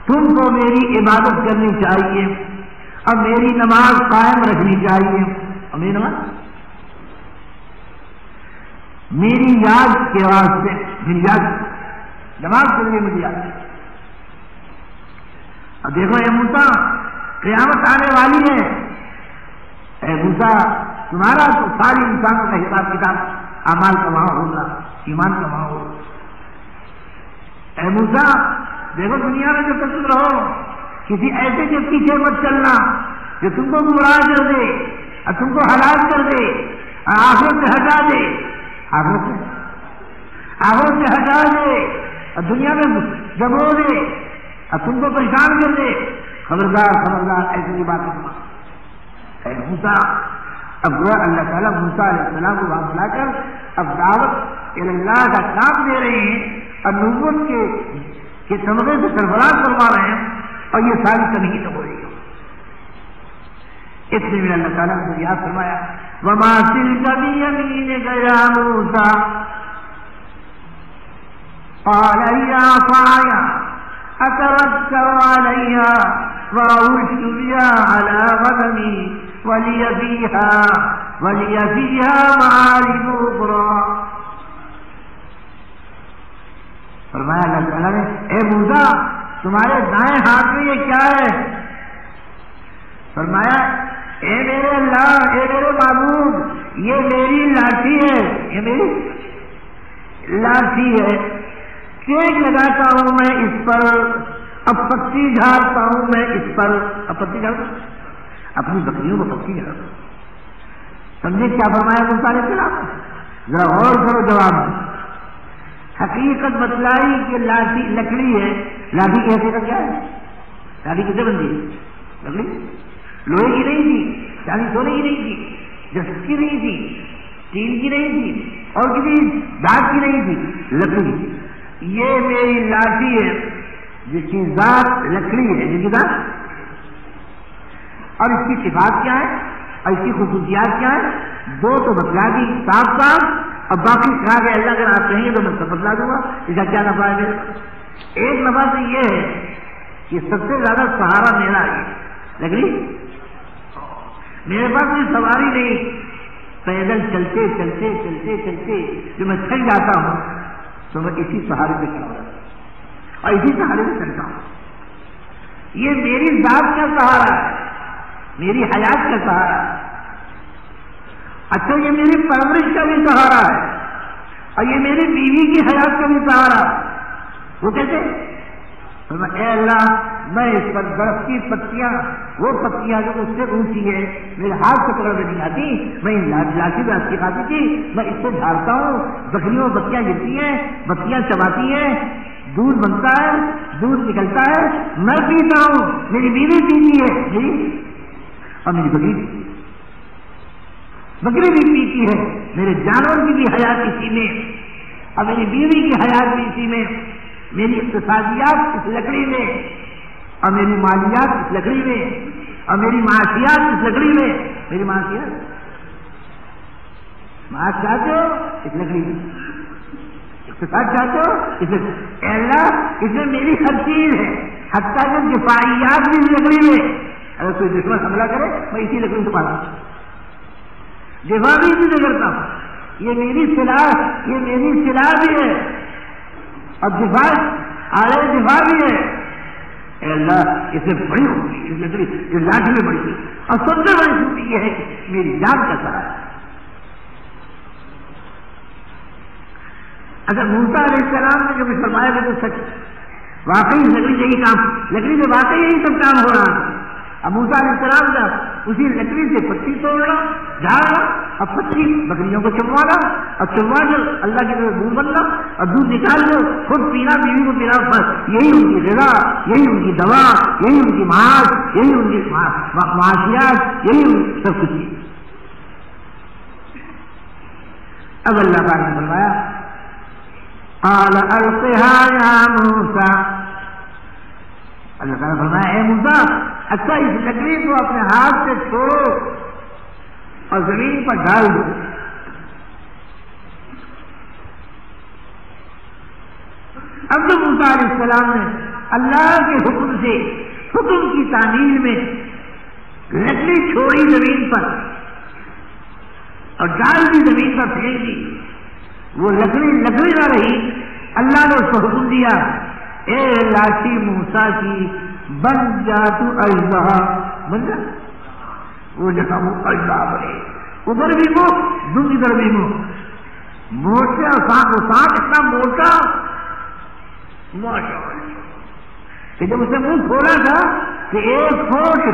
تم کو میری عبادت کرنی چاہیے اور میری نماز قائم رکھنی چاہیے. اور میری یاد کے واسطے میری یاد نماز کے لیے مجھے یاد. اب دیکھو اے موسیٰ قیامت آنے والی ہے. اے موسیٰ تمہارا تو ساری انسانوں کا حساب کتاب اعمال کا وہاں ہوگا, ایمان کا وہاں ہوگا. اے موسیٰ دیکھو دنیا میں جو تم رہو کسی ایسے کے پیچھے مت چلنا جو تم کو گمراہ کر دے اور تم کو ہلاک کر دے اور آخرت سے ہٹا دے, آخرت سے ہٹا دے اور دنیا میں دبو دے اور تم کو پریشان کر دے. خبردار ایسی کی بات کرنا. اے موسیٰ اب اللہ تعالیٰ موسیٰ علیہ السلام کو وہاں بلا کر اب دعوت اللہ کا کام دے رہے ہیں اور نبوت کے طبقے سے سربراہ کروا رہے ہیں, اور یہ ساری تمہید ہو رہی ہے. اس لیے میرا اللہ تعالیٰ نے یاد فرمایا وما تلک بیمینک یا موسیٰ قال هي عصاي اتوكل عليها واعوذ بها على غنمي ولي فيها معارف اخرى. فرمایا اللہ تعالیٰ نے اے موسیٰ تمہارے دائیں ہاتھ میں یہ کیا ہے؟ فرمایا اے میرے اللہ, اے میرے معبود, یہ میری لاٹھی ہے, یہ میری لاٹھی ہے. کیک لگاتا ہوں میں اس پر, اب پتی جھاڑتا ہوں میں اس پر. اب پتی جھاڑتا ہوں اپنی بکریوں کو پتی جھاڑتا ہوں. سمجھے کیا فرمایا موسیٰ علیہ السلام؟ ذرا غور کرو جواب میں. حقیقت بتلائی کہ لاٹھی لکڑی ہے. لاٹھی کی حقیقت کیا ہے؟ لاٹھی کسے بنتی ہے؟ لکڑی, لوہے کی نہیں تھی, چاندی سونے کی نہیں تھی, جس کی نہیں تھی, اسٹیل کی نہیں تھی, اور کسی دھات کی نہیں تھی, لکڑی. یہ میری لاٹھی ہے جس کی ذات لکڑی ہے, جس کی ذات, اور اس کی صفات کیا ہے اور اس کی خصوصیات کیا ہے؟ دو تو بتلا دی صاف صاف, اب باقی کہا کہ اللہ اگر آپ کہیں تو میں سب بتلا دوں گا. اس کا کیا نفع ہے میرے پاس؟ ایک نفع تو یہ ہے کہ سب سے زیادہ سہارا میرا ہے لکڑی. میرے پاس کوئی سواری نہیں, پیدل چلتے چلتے چلتے چلتے جو میں تھک جاتا ہوں تو میں اسی سہارے پہ کھڑا ہوتا ہوں اور اسی سہارے پہ چلتا ہوں. یہ میری ذات کا سہارا ہے. میری حیات کا سہارا. اچھا یہ میری پرورش کا بھی سہارا ہے اور یہ میری بیوی کی حیات کا بھی سہارا. وہ کیسے؟ اے اللہ میں اس پر درخت کی پتیاں، وہ پتیاں جو اس سے اونچی ہے میرے ہاتھ سے پکڑ میں نہیں آتی، میں لاٹھی میں اچھی کھاتی تھی، میں اس سے جھاڑتا ہوں، بکریوں میں بتیاں گرتی ہیں، بتیاں چباتی ہیں، دودھ بنتا ہے، دودھ نکلتا ہے، میں پیتا ہوں، میری بیوی پیتی ہے جی، اور میری بکری بھی پیتی ہے. میرے جانور کی بھی حیات اسی میں اور میری بیوی کی حیات بھی اسی میں. میری اقتصادیات اس لکڑی میں اور میری مالیات اس لکڑی میں اور میری معاشیات اس لکڑی میں. میری معاش چاہتے ہو اس لکڑی میں، اقتصاد چاہتے ہو اس لکڑی. اللہ اس میں میری ہر چیز ہے، حتیٰ کہ دفاعیات بھی اس لکڑی میں. اگر کوئی دشمن حملہ کرے میں اسی لکڑی سے پاتا ہوں، دفاع بھی اسی سے کرتا ہوں. یہ میری سلاح بھی ہے اور دفاع آڑے دفاع بھی ہے. اے اللہ اس سے بڑی خوشی اس لکڑی، اس لاٹھی میں بڑی خوشی اور سب سے بڑی خوشی یہ ہے کہ میری جان کا سہارا. اگر موسیٰ علیہ السلام نے جو فرمایا کہ تو سچ واقعی لکڑی سے ہی کام، لکڑی سے واقعی یہی سب کام ہو رہا ہے. اب موسیٰ علیہ السلام کا اسی لکڑی سے پتی توڑنا، جھاڑنا اور پتی بکریوں کو چموانا اور چموا کر اللہ کی طرف دودھ بننا اور دودھ نکال کر خود پینا، بیوی کو پینا. یہی ان کی غذا، یہی ان کی دوا، یہی ان کی معاش، یہی ان کی معاشیات، یہی ان سب کچھ. اب اللہ تعالیٰ نے فرمایا قال القها یا موسیٰ، اللہ تعالیٰ نے فرمایا اے موسیٰ اچھا اس لکڑی کو اپنے ہاتھ سے چھوڑو اور زمین پر ڈال دو. اب تو موسیٰ علیہ السلام نے اللہ کے حکم سے حکم کی تعمیل میں لکڑی چھوڑی زمین پر اور ڈال دی زمین پر پھینک دی. وہ لکڑی نہ رہی. اللہ نے اس کو حکم دیا اے لاٹھی موسیٰ کی بن جا تو اجزا، بن جا. وہ جیسا وہ اجزا بنے، ادھر بھی وہ دن ادھر بھی وہ موٹے اور سانپ اتنا موٹا ماشاء اللہ کہ جب اسے منہ کھولا تھا کہ 1 فٹ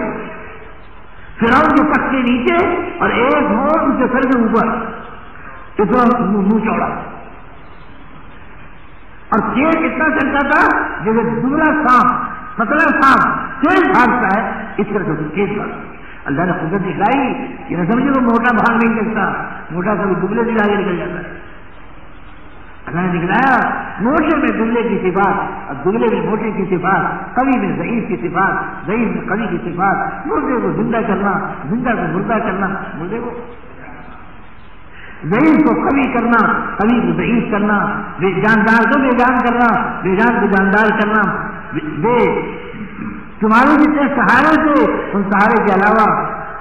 فرعون کے پٹ کے نیچے اور 1 فٹ اس کے سر کے اوپر، اتنا منہ چوڑا اور چیز اتنا چلتا تھا جیسے دبلا سانپ پتلا سانپ تیز بھاگتا ہے اس طرح سے تیز بھاگتا. اللہ نے قدرت دکھائی، یہ نہ سمجھے وہ موٹا بھاگ نہیں سکتا، موٹا کبھی دبلے بھی آگے نکل جاتا ہے. اللہ نے دکھلایا موٹے میں دبلے کی صفات اور دبلے میں موٹے کی صفات، قوی میں ضعیف کی صفات، ضعیف میں قوی کی صفات، مردے کو زندہ کرنا، زندہ کو مردہ کرنا، مردے کو ضعیف کو قوی کرنا، قوی کو ضعیف کرنا، بے جاندار کو بے جان کرنا، بے جان کو جاندار کرنا. تمہارے جتنے سہارے تھے ان سہارے کے علاوہ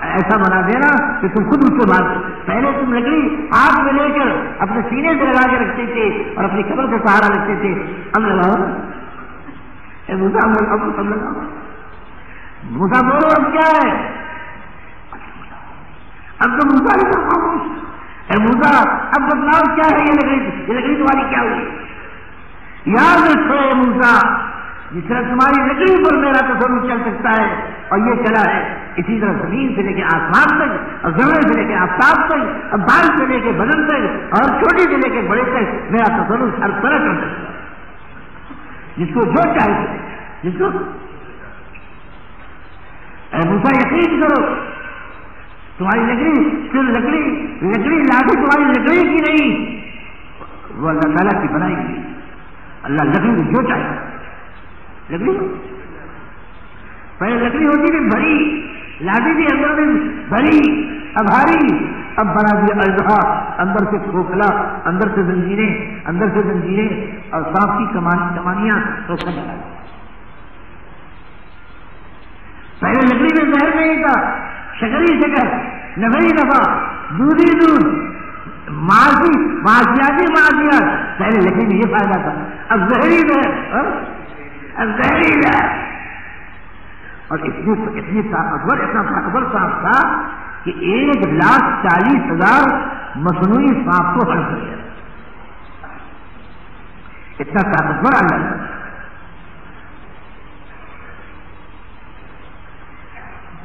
ایسا بنا دینا کہ تم خود اس سے بھاگو. پہلے تم لکڑی ہاتھ میں لے کر اپنے سینے سے لگا کے رکھتے تھے اور اپنی قبر سے سہارا رکھتے تھے. اب لگاؤ موسیٰ بولو اب کیا ہے؟ اب تو موسیٰ نے خاموش. اے موسیٰ اب بتلاؤ کیا ہے یہ لکڑی تمہاری کیا ہوئی؟ یاد رکھو اے موسیٰ جس طرح تمہاری لکڑی پر میرا تصور چل سکتا ہے اور یہ چلا ہے، اسی طرح زمین سے لے کے آسمان تک اور زمین سے لے کے آفتاب تک اور بال سے لے کے بدن تک اور چھوٹی سے لے کے بڑے تک میرا تصور ہر طرح چل سکتا ہے، جس کو جو چاہے جس کو. اے موسیٰ یقین کرو تمہاری لکڑی صرف لکڑی لاٹھی تمہاری لکڑی کی نہیں، وہ اللہ تعالیٰ کی بنائی گئی. اللہ لکڑی کو جو چاہے لکڑی پہلے لکڑی ہوتی تھی بھری، لاٹھی تھی اندر میں بھری، اب بھاری، اب بنا دیا اجزا، اندر سے کھوکھلا، اندر سے زنجیریں اور سانپ کی کمانیاں تو سب بنا. پہلے لکڑی میں زہر نہیں تھا، شکری شکر، نفعی نفع، دودھی دودھ، معاشیاتی معاشیات. پہلے لکڑی میں یہ فائدہ تھا. اب زہری زہر، اور اتنی طاقتور سانپ تھا کہ 1,40,000 مصنوعی سانپ کو ہڑپ کر گیا. اتنا طاقتور اللہ.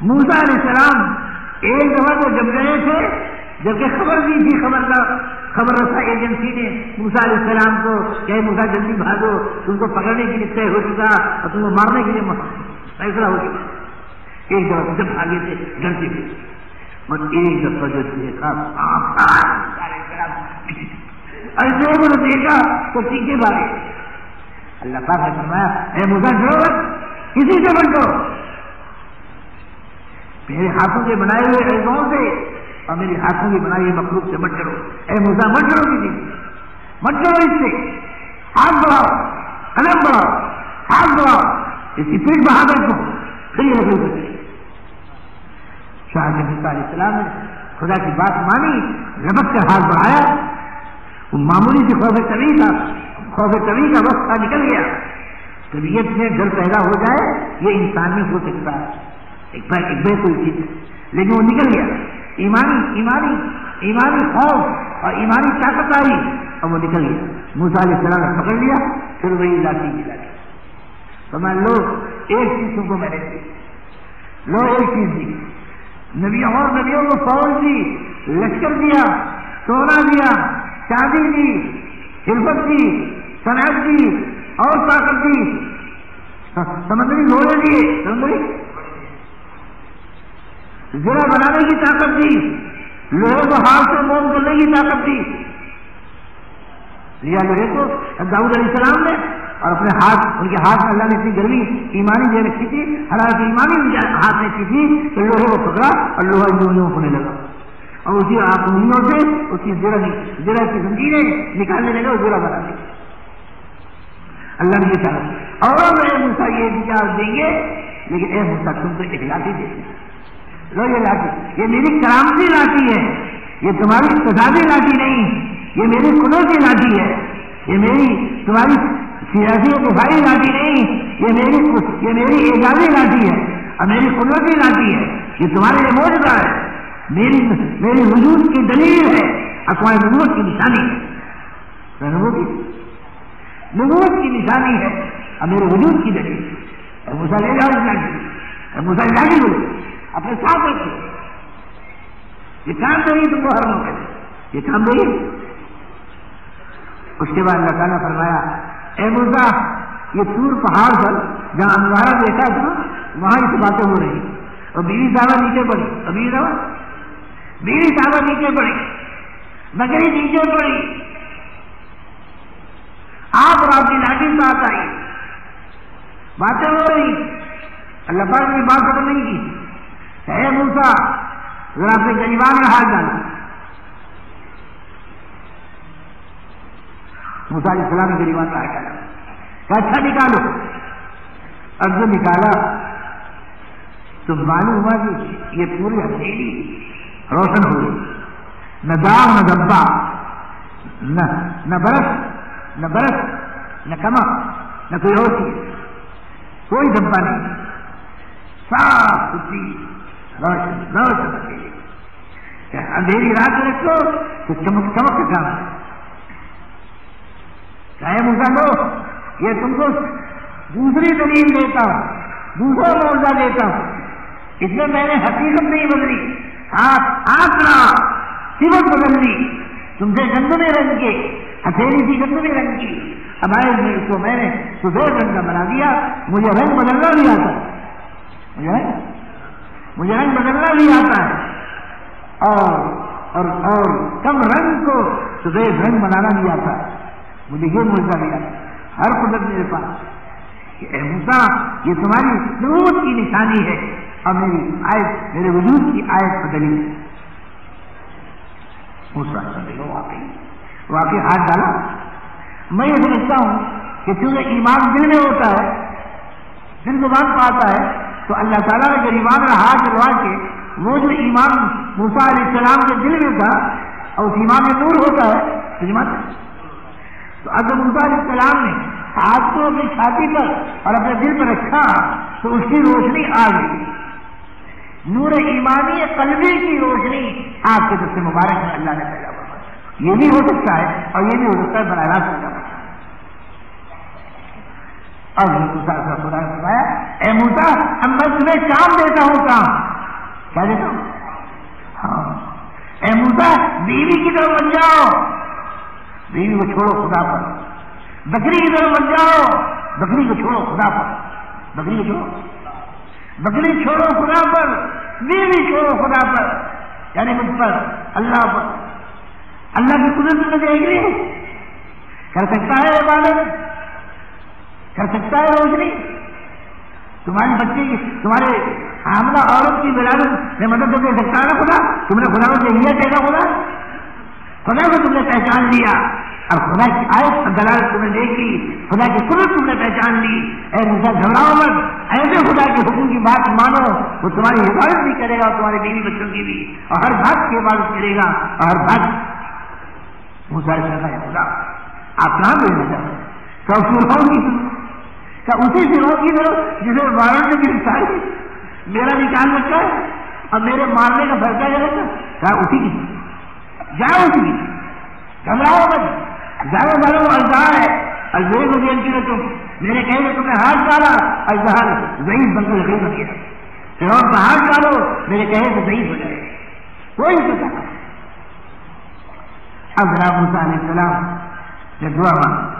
موسیٰ علیہ السلام ایک دفعہ تو جب گئے تھے، جبکہ خبر دی تھی خبر رسا ایجنسی نے موسیٰ علیہ السلام کو کہ موسیٰ جلدی بھاگو، تم کو پکڑنے کے لیے طے ہو چکا اور تم کو مارنے کے لیے فیصلہ ہو چکا. ایک دفعہ جب بھاگے تھے ڈرتے تھے، اور ایک دفعہ جو دیکھا ایسے کو دیکھا تو پیچھے بھاگے. اللہ پاک نے فرمایا اے موسیٰ ڈرو کسی سے مت ڈرو، میرے ہاتھوں کے بنائے ہوئے ایزوں سے اور میرے ہاتھوں کی بنائی ہوئی مخلوق سے مت ڈرو. اے موسیٰ مت ڈرو کسی مت ڈرو، اس سے ہاتھ بڑھاؤ، قلم بڑھاؤ، ہاتھ بڑھاؤ، اس کی پیٹ بہا کر کو پھر یہ رکھو. شاہ موسیٰ علیہ السلام نے خدا کی بات مانی، لبک کر ہاتھ بڑھایا. وہ معمولی سے خوف طبی کا وقت تھا، نکل گیا. طبیعت میں ڈر پیدا ہو جائے یہ انسان میں ہو سکتا ہے، ایک بے کوئی چیز ہے، لیکن وہ نکل گیا. ایمانی خوف اور ایمانی طاقت آئی اور وہ نکل گیا. موسیٰ علیہ السلام نے پکڑ لیا، پھر وہی لاٹھی. تو میں لو ایک چیز تم کو میں نے دی، لو ایک چیز دی. نبیوں کو فوج دی، لشکر دیا، سونا دیا، چاندی دی، حرفت دی، صنعت دی اور طاقت دی، سمندری گھوڑے دیے، سمندری زرہ بنانے کی طاقت دی، لوہے کو ہاتھ سے موم کرنے کی طاقت دی. لیا لوہے کو داؤد علیہ السلام نے، اور اپنے ہاتھ، ان کے ہاتھ میں اللہ نے اتنی گرمی ایمانی دے رکھی تھی، حرارت ایمانی ہاتھ میں کی تھی کہ لوہے کو پکڑا اور لوہا یوں ہونے لگا، اور اسی انگلیوں سے اس کی زرہ کی زنجیریں نکالنے لگا اور زرہ بنا دی. اللہ نے یہ کہا اور میں موسیٰ یہ اجازت دیں گے، لیکن اے موسیٰ تم کو ایک لاٹھی دے دیں. لو یہ لاٹھی، یہ میری کرامتی لاٹھی ہے، یہ تمہاری اقتصادی لاٹھی نہیں، یہ میری قدرتی لاٹھی ہے، یہ میری تمہاری سیاسی و دفاعی لاٹھی نہیں، یہ میری اعجازی لاٹھی ہے اور میری قدرتی لاٹھی ہے. یہ تمہارے لیے معجزہ ہے، میری وجود کی دلیل ہے اور تمہاری نبوت کی نشانی ہے. نبوت کی نشانی ہے اور میرے وجود کی دلیل ہے. موسیٰ لے جاؤ اس لاٹھی، موسیٰ لاٹھی بولو اپنے ساتھ رکھو. یہ کام نہیں تم کو ہر موقع، یہ کام نہیں. اس کے بعد اللہ تعالیٰ فرمایا اے موسیٰ یہ طور پہاڑ پر جہاں انوارا دیکھا تھا وہاں اس باتیں ہو رہی، اور بیوی صاحبہ نیچے پڑی، بیوی صاحبہ نیچے پڑی، بکری نیچے پڑی، آپ اور آپ کی لاٹھی ساتھ آئی، باتیں ہو رہی. اللہ پاک نے بات ختم نہیں کی. اے موسیٰ ذرا اپنے گریبان میں ہاتھ ڈالا. موسیٰ علیہ السلام نے گریبان میں ہاتھ ڈالا، کہا اچھا نکالو. اور جو نکالا تو معلوم ہوا کہ یہ پوری ہتھیلی روشن ہو گئی، نہ داغ نہ دھبا، نہ برف نہ کمک نہ کوئی اور چیز، کوئی دھبا نہیں، صاف ستھری روشن ہتھیلی. اندھیری رات میں رکھو تو چمک کا کام ہے. چاہے موسیٰ لو یہ تم کو دوسری دلیل دیتا ہوں، دوسرا معجزہ دیتا ہوں. اس میں میں نے حقیقت نہیں بدلی، آسرا صفت بدل دی. تم سے گندمے رنگ کے ہتھیلی تھی گندمے رنگ کی، اب آئے اس کو میں نے سفید رنگ کا بنا دیا. مجھے رنگ بدلنا بھی آتا ہے، مجھے رنگ بدلنا بھی آتا ہے، اور کم رنگ کو سفید رنگ بنانا بھی آتا ہے. مجھے یہ معجزہ ملا، ہر قدرت میرے پاس. اے موسیٰ یہ تمہاری نبوت کی نشانی ہے اور میری آیت، میرے وجود کی آیت بدلی ہے. موسیٰ واقعی ہاتھ ڈالا. میں یہ سمجھتا ہوں کہ چونکہ ایمان دل میں ہوتا ہے، دل زبان پاتا ہے، تو اللہ تعالیٰ نے جب ایمان میں ہاتھ ڈلوا کے وہ جو ایمان موسیٰ علیہ السلام کے دل میں تھا اور اس ایمان میں نور ہوتا ہے تو ایمان. تو اگر موسیٰ علیہ السلام نے ہاتھ کو اپنی چھاتی پر اور اپنے دل پر رکھا تو اس کی روشنی آ گئی. نور ایمانی قلبی کی روشنی آپ کے دست مبارک میں اللہ نے پیدا فرمایا. یہ بھی ہو سکتا ہے اور یہ بھی ہو سکتا ہے براہ راست پیدا فرمایا. اور موسیٰ کا خدا نے فرمایا اے موسیٰ اب میں تمہیں کام دیتا ہوں. کام کیا دیتا ہوں؟ ہاں اے موسیٰ بیوی کی طرف بن جاؤ, بیوی کو چھوڑو خدا پر. بکری کی طرف بن جاؤ, بکری کو چھوڑو خدا پر. بکری کو چھوڑو, بکری چھوڑو خدا پر, بیوی چھوڑو خدا پر, یعنی مجھ پر, اللہ پر. اللہ کی قدرت میں دیکھ رہی کر سکتا ہے عبادت, کر سکتا ہے روشنی. تمہاری بچے کی, تمہارے حاملہ عورت کی ولادت میں مدد دے سکتا ہے نا خدا. تم نے خدا کو دیکھ لیا کہنا خدا, خدا کو تم نے پہچان لیا اور خدا کی آیت اور دلالت تم نے دیکھی, خدا کی قدرت تم نے پہچان لی. اے موسیٰ گھبراؤ مت, ایسے خدا کے حکم کی بات مانو, وہ تمہاری حفاظت بھی کرے گا اور تمہارے بیوی بچوں کی بھی, اور ہر بات کی حفاظت کرے گا. اور ہر بات موسیٰ نے کہا ہے خدا آپ کہاں بھیجنا چاہتے ہیں؟ کہ اسی سروں کی طرف جسے وارنٹ میں گرفتاری میرا نکال رکھا ہے اور میرے مارنے کا فیصلہ کیا رکھا, کہا اسی کی جاؤ, اسی کی گھبراؤ مت, جاؤ جاؤ الزہا ہے. الزہی کو دین کی تم میرے کہے کہ تم نے ہاتھ ڈالا, الزہا ضعیف بن کر ضعیف ہو گیا. فرعون کا ہاتھ ڈالو, میرے کہے کہ ضعیف ہو جائے, کوئی نہیں سکتا. اب جناب موسیٰ علیہ السلام سے دعا مانگ,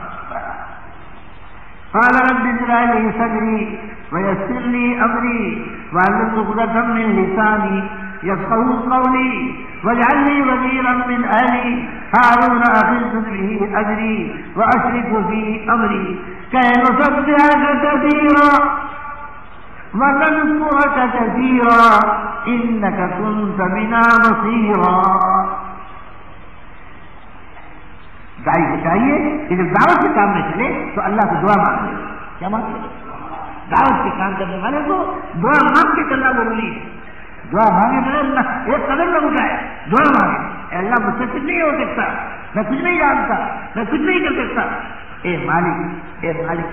قال رب اشرح لي صدري ويسر لي امري واحلل عقدة من لساني يفقهوا قولي واجعل لي وزيرا من اهلي هارون اخي اشدد به اجري واشركه في امري كي نسبحك كثيرا ونذكرك كثيرا انك كنت بنا بصيرا. داعی کو چاہیے کہ جب دعوت کے کام میں چلے تو اللہ سے دعا مانگے. کیا مانگے؟ دعوت کے کام کرنے والے کو دعا مانگ کے کرنا ضروری ہے. دعا مانگے تو اللہ ایک قدم نہ اٹھائے, دعا مانگے اے اللہ مجھ سے کچھ نہیں ہو سکتا, میں کچھ نہیں جانتا, میں کچھ نہیں کر سکتا. اے مالک, اے مالک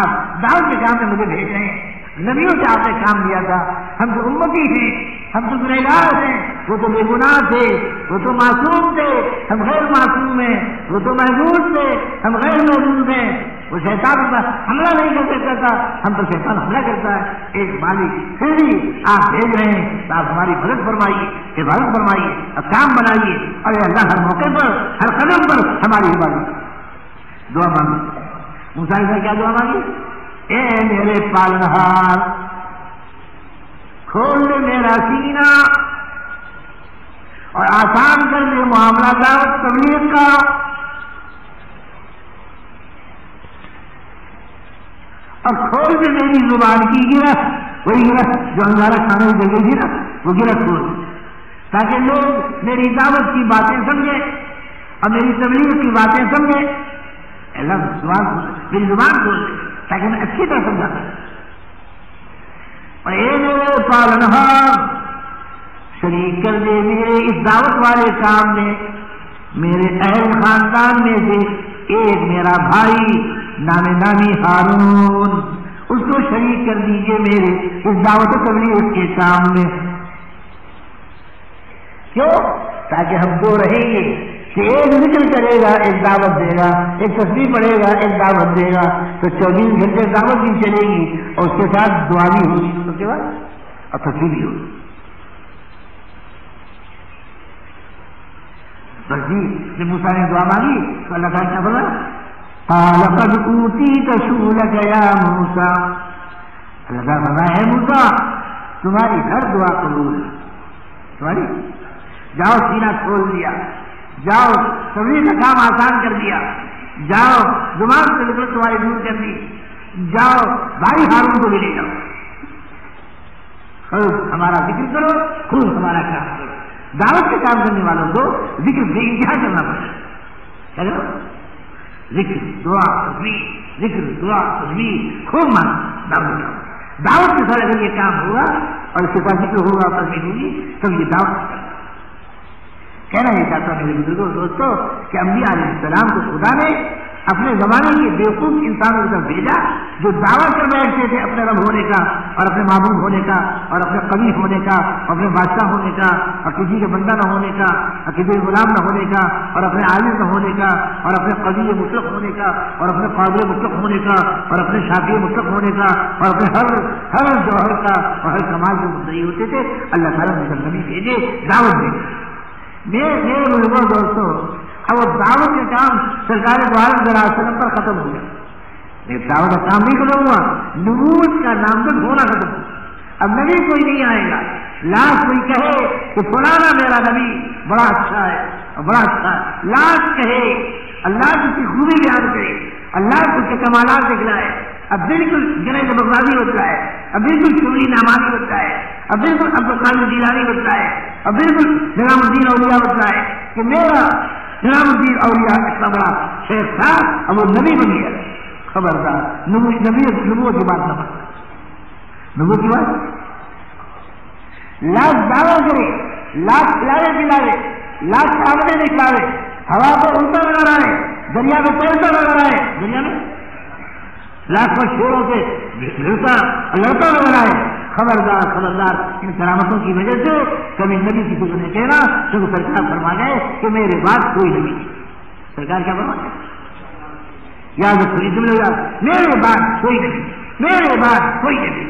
آپ دعوت کے کام میں مجھے بھیج رہے ہیں. نبیوں سے آپ نے کام لیا تھا, ہم تو امتی ہیں, ہم تو گنہگار ہیں, وہ تو بے گناہ تھے, وہ تو معصوم تھے, ہم غیر معصوم ہیں, وہ تو محدود تھے, ہم غیر محدود ہیں. وہ شیطان پر حملہ نہیں کر سکتا تھا, ہم پر شیطان حملہ کرتا ہے. ایک مالک پھر بھی آپ بھیج رہے ہیں تو آپ ہماری مدد فرمائیے, حفاظت فرمائیے اور کام بنائیے, اور اللہ ہر موقع پر ہر قدم پر ہماری حفاظت. دعا مانگی. موسیٰ سے کیا دعا مانگی؟ اے میرے پالنہار کھول دے میرا سینہ اور آسان کر دے معاملہ دعوت تبلیغ کا, اور کھول دے میری زبان کی گرہ, وہی گرہ جو انگارہ کھانے کی جگہ تھی نا, وہ گرہ کھول دے تاکہ لوگ میری دعوت کی باتیں سمجھیں اور میری تبلیغ کی باتیں سمجھیں. اللہ میری زبان کھول دے تاکہ میں اچھی طرح سمجھا سکوں. اور اے میرے پالنہار شریک کر دے میرے اس دعوت والے کام میں میرے اہل خاندان میں سے ایک میرا بھائی نام نامی ہارون, اس کو شریک کر دیجئے میرے اس دعوت تبلیغ کے کام میں. کیوں؟ تاکہ ہم دو رہیں گے کہ ایک ذکر کرے گا, ایک دعوت دے گا, ایک تسبیح پڑھے گا, ایک دعوت دے گا, تو 24 گھنٹے دعوت بھی چلے گی اور اس کے ساتھ دعا بھی ہوگی, اس کے بعد اور تسبیح بھی ہوگی. بس جی جب موسیٰ نے دعا مانگی تو اللہ تعالیٰ نے بولا قال قد اوتیت سؤلک یا موسیٰ. اللہ تعالیٰ فرمایا ہے موسیٰ تمہاری ہر دعا قبول ہے. تمہاری جاؤ سینہ کھول دیا, جاؤ تبلیغ کا کام آسان کر دیا, جاؤ زبان سے نکل تمہاری دور کر دی, جاؤ بھائی ہارون کو بھی لے جاؤ, خوب ہمارا ذکر کرو, خوب ہمارا کام کرو. دعوت کے کام کرنے والوں کو ذکر بے انتہا کرنا پڑے. کیا کرو؟ ذکر دعا تسبیح, ذکر دعا تسبیح خوب مانو. دعوت کے ساتھ اگر یہ کام ہوگا اور اس کے ساتھ ذکر ہوگا اور تسبیح ہوگی تب یہ دعوت کہنا یہ چاہتا میرے بزرگوں دوستوں کہ انبیاء علیہ السلام کو خدا نے اپنے زمانے کے بیوقوف انسانوں کی طرف بھیجا جو دعویٰ کر بیٹھتے تھے اپنے رب ہونے کا اور اپنے معبود ہونے کا اور اپنے قوی ہونے کا اور اپنے بادشاہ ہونے کا اور کسی کے بندہ نہ ہونے کا اور کسی کے غلام نہ ہونے کا اور اپنے عالم نہ ہونے کا اور اپنے قوی مطلق ہونے کا اور اپنے قادر مطلق ہونے کا اور اپنے شافی مطلق ہونے کا اور اپنے ہر جوہر کا اور ہر کمال کے مدعی ہوتے تھے. اللہ تعالیٰ نے نبی بھیجے دعوت دے. میرے بزرگوں دوستوں اب وہ دعوت کا کام سرکار دو عالم صلی اللہ علیہ وسلم پر ختم ہو گیا. لیکن دعوت کا کام نہیں ختم ہوا, نبوت کا نامزد ہونا ختم ہوا. اب نبی کوئی نہیں آئے گا. لاش کوئی کہے کہ فلانا میرا نبی بڑا اچھا ہے بڑا اچھا ہے, لاش کہے اللہ کی خوبی بیان کرے, اللہ کو کے کمالات دکھلائے, اب بالکل جنید بغدادی ہوتا ہے, اب بالکل شبلی نعمانی ہوتا ہے, اب بالکل عبد القادر جیلانی ہوتا ہے, اب بالکل نظام الدین اولیاء ہوتا ہے کہ میرا نظام الدین اولیاء اتنا بڑا شیخ تھا اب وہ نبی بن گیا. خبردار, نبوت کی بات نہ بات, نبوت کی بات. لاکھ دعویٰ کرے, لاکھ کھلاوے پلاوے, لاکھ سامنے نکلاوے, ہوا کو الٹا لگا رہا ہے, دریا میں پلٹا لگا رہا ہے, دنیا میں لاکھوں شیروں سے لڑتا لگا رہا ہے. خبردار خبردار, ان کرامتوں کی وجہ سے کبھی نبی کی کچھ نہیں کہنا تو سرکار فرما گئے کہ میرے بعد کوئی نبی نہیں. سرکار کیا فرما گئے, یاد رکھو, میرے بعد کوئی نہیں, میرے بعد کوئی نہیں.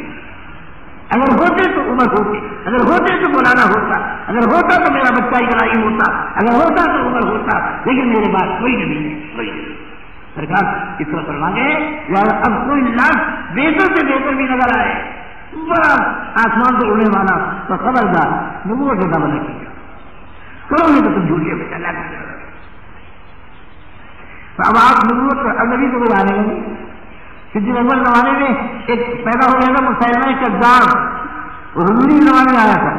اگر ہوتے تو عمر ہوتی, اگر ہوتے تو مولانا ہوتا, اگر ہوتا تو میرا بچہ ابراہیم ہوتا, اگر ہوتا تو عمر ہوتا, لیکن میرے بعد کوئی نبی نہیں, کوئی نہیں. سرکار اس طرح فرما گئے یار اب کوئی لاکھ بہتر سے بہتر بھی نظر آئے, بڑا آسمان سے اڑنے والا, تو خبردار نبوت سے دعویٰ نہیں کیا کرو گے تو تم جھوٹے بچہ اللہ کا. تو اب آپ نبوت اب نبی کو آنے لگے. صدیق اکبر زمانے میں ایک پیدا ہو گیا تھا مسلمہ کذاب, وہ حضوری زمانے میں آیا تھا.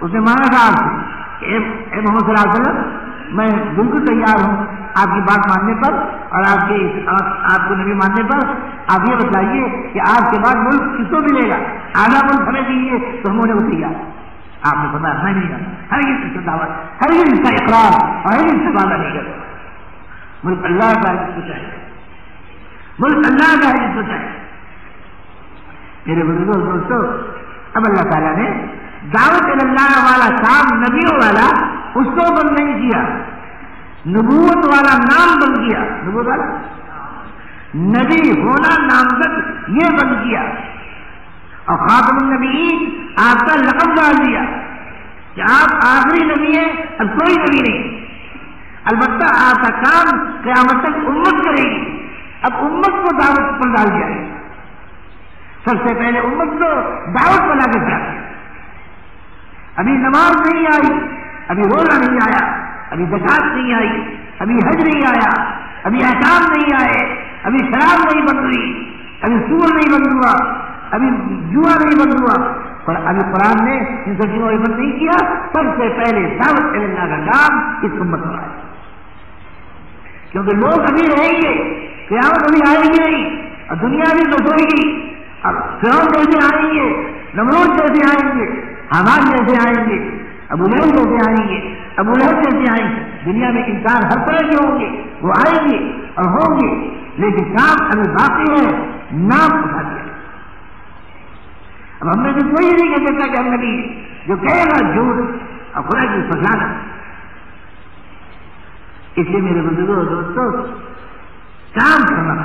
اس نے مانا تھا آپ سے اے محمد صلی اللہ علیہ وسلم میں بالکل تیار ہوں آپ کی بات ماننے پر اور آپ کو نبی ماننے پر. آپ یہ بتائیے کہ آپ کے بعد ملک کس کو ملے گا, آدھا ملک ہمیں دیجیے تو ہم نے وہ تیار. آپ نے بتایا میں نہیں جانا, ہر اس کی دعوت, ہر اس کا اقرار اور ہر اس سے وعدہ نہیں کرتا. ملک اللہ کا ہے جس کو چاہیے, ملک اللہ کا ہے جس کو چاہیے. میرے بزرگوں دوستوں اب اللہ تعالیٰ نے دعوت اللہ والا کام نبیوں والا اس کو بند نہیں کیا, نبوت والا نام بند کیا. نبوت والا نبی ہونا نامزد یہ بند کیا, اور خاتم النبیین آپ کا لقب ڈال دیا کہ آپ آخری نبی ہیں, اب کوئی نبی نہیں. البتہ آپ کا کام قیامت تک امت کرے گی. اب امت کو دعوت پر ڈال دیا ہے. سب سے پہلے امت کو دعوت پر لا کے ڈال دیا. ابھی نماز نہیں آئی, ابھی روزہ نہیں آیا, ابھی زکات نہیں آئی, ابھی حج نہیں آیا, ابھی احکام نہیں آئے, ابھی شراب نہیں بند ہوئی, ابھی سور نہیں بند ہوا, ابھی جوا نہیں بند ہوا, پر ابھی قرآن نے ان سب چیزوں کو بند نہیں کیا. سب سے پہلے دعوت اللہ کا کام اس امت پر آیا, کیونکہ لوگ ابھی رہیں گے, قیامت ابھی آئے گی نہیں, اور دنیا بھی تو ہوئے گی. اب فرعون جیسے آئیں گے, نمرود جیسے آئیں گے, حامان جیسے آئیں گے, ابو لہب جیسے آئیں گے, ابو لہب جیسے آئیں گے. دنیا میں انسان ہر طرح کے ہوں گے, وہ آئیں گے اور ہوں گے, لیکن کام ابھی باقی ہے, نام اٹھا دیا. اب ہم میں سے کوئی نہیں کہہ سکتا کہ ہم نبی جو کہے گا جھوٹ اور خدا کی فضانا. اس لیے میرے بزرگوں اور دوستوں کام کرنا,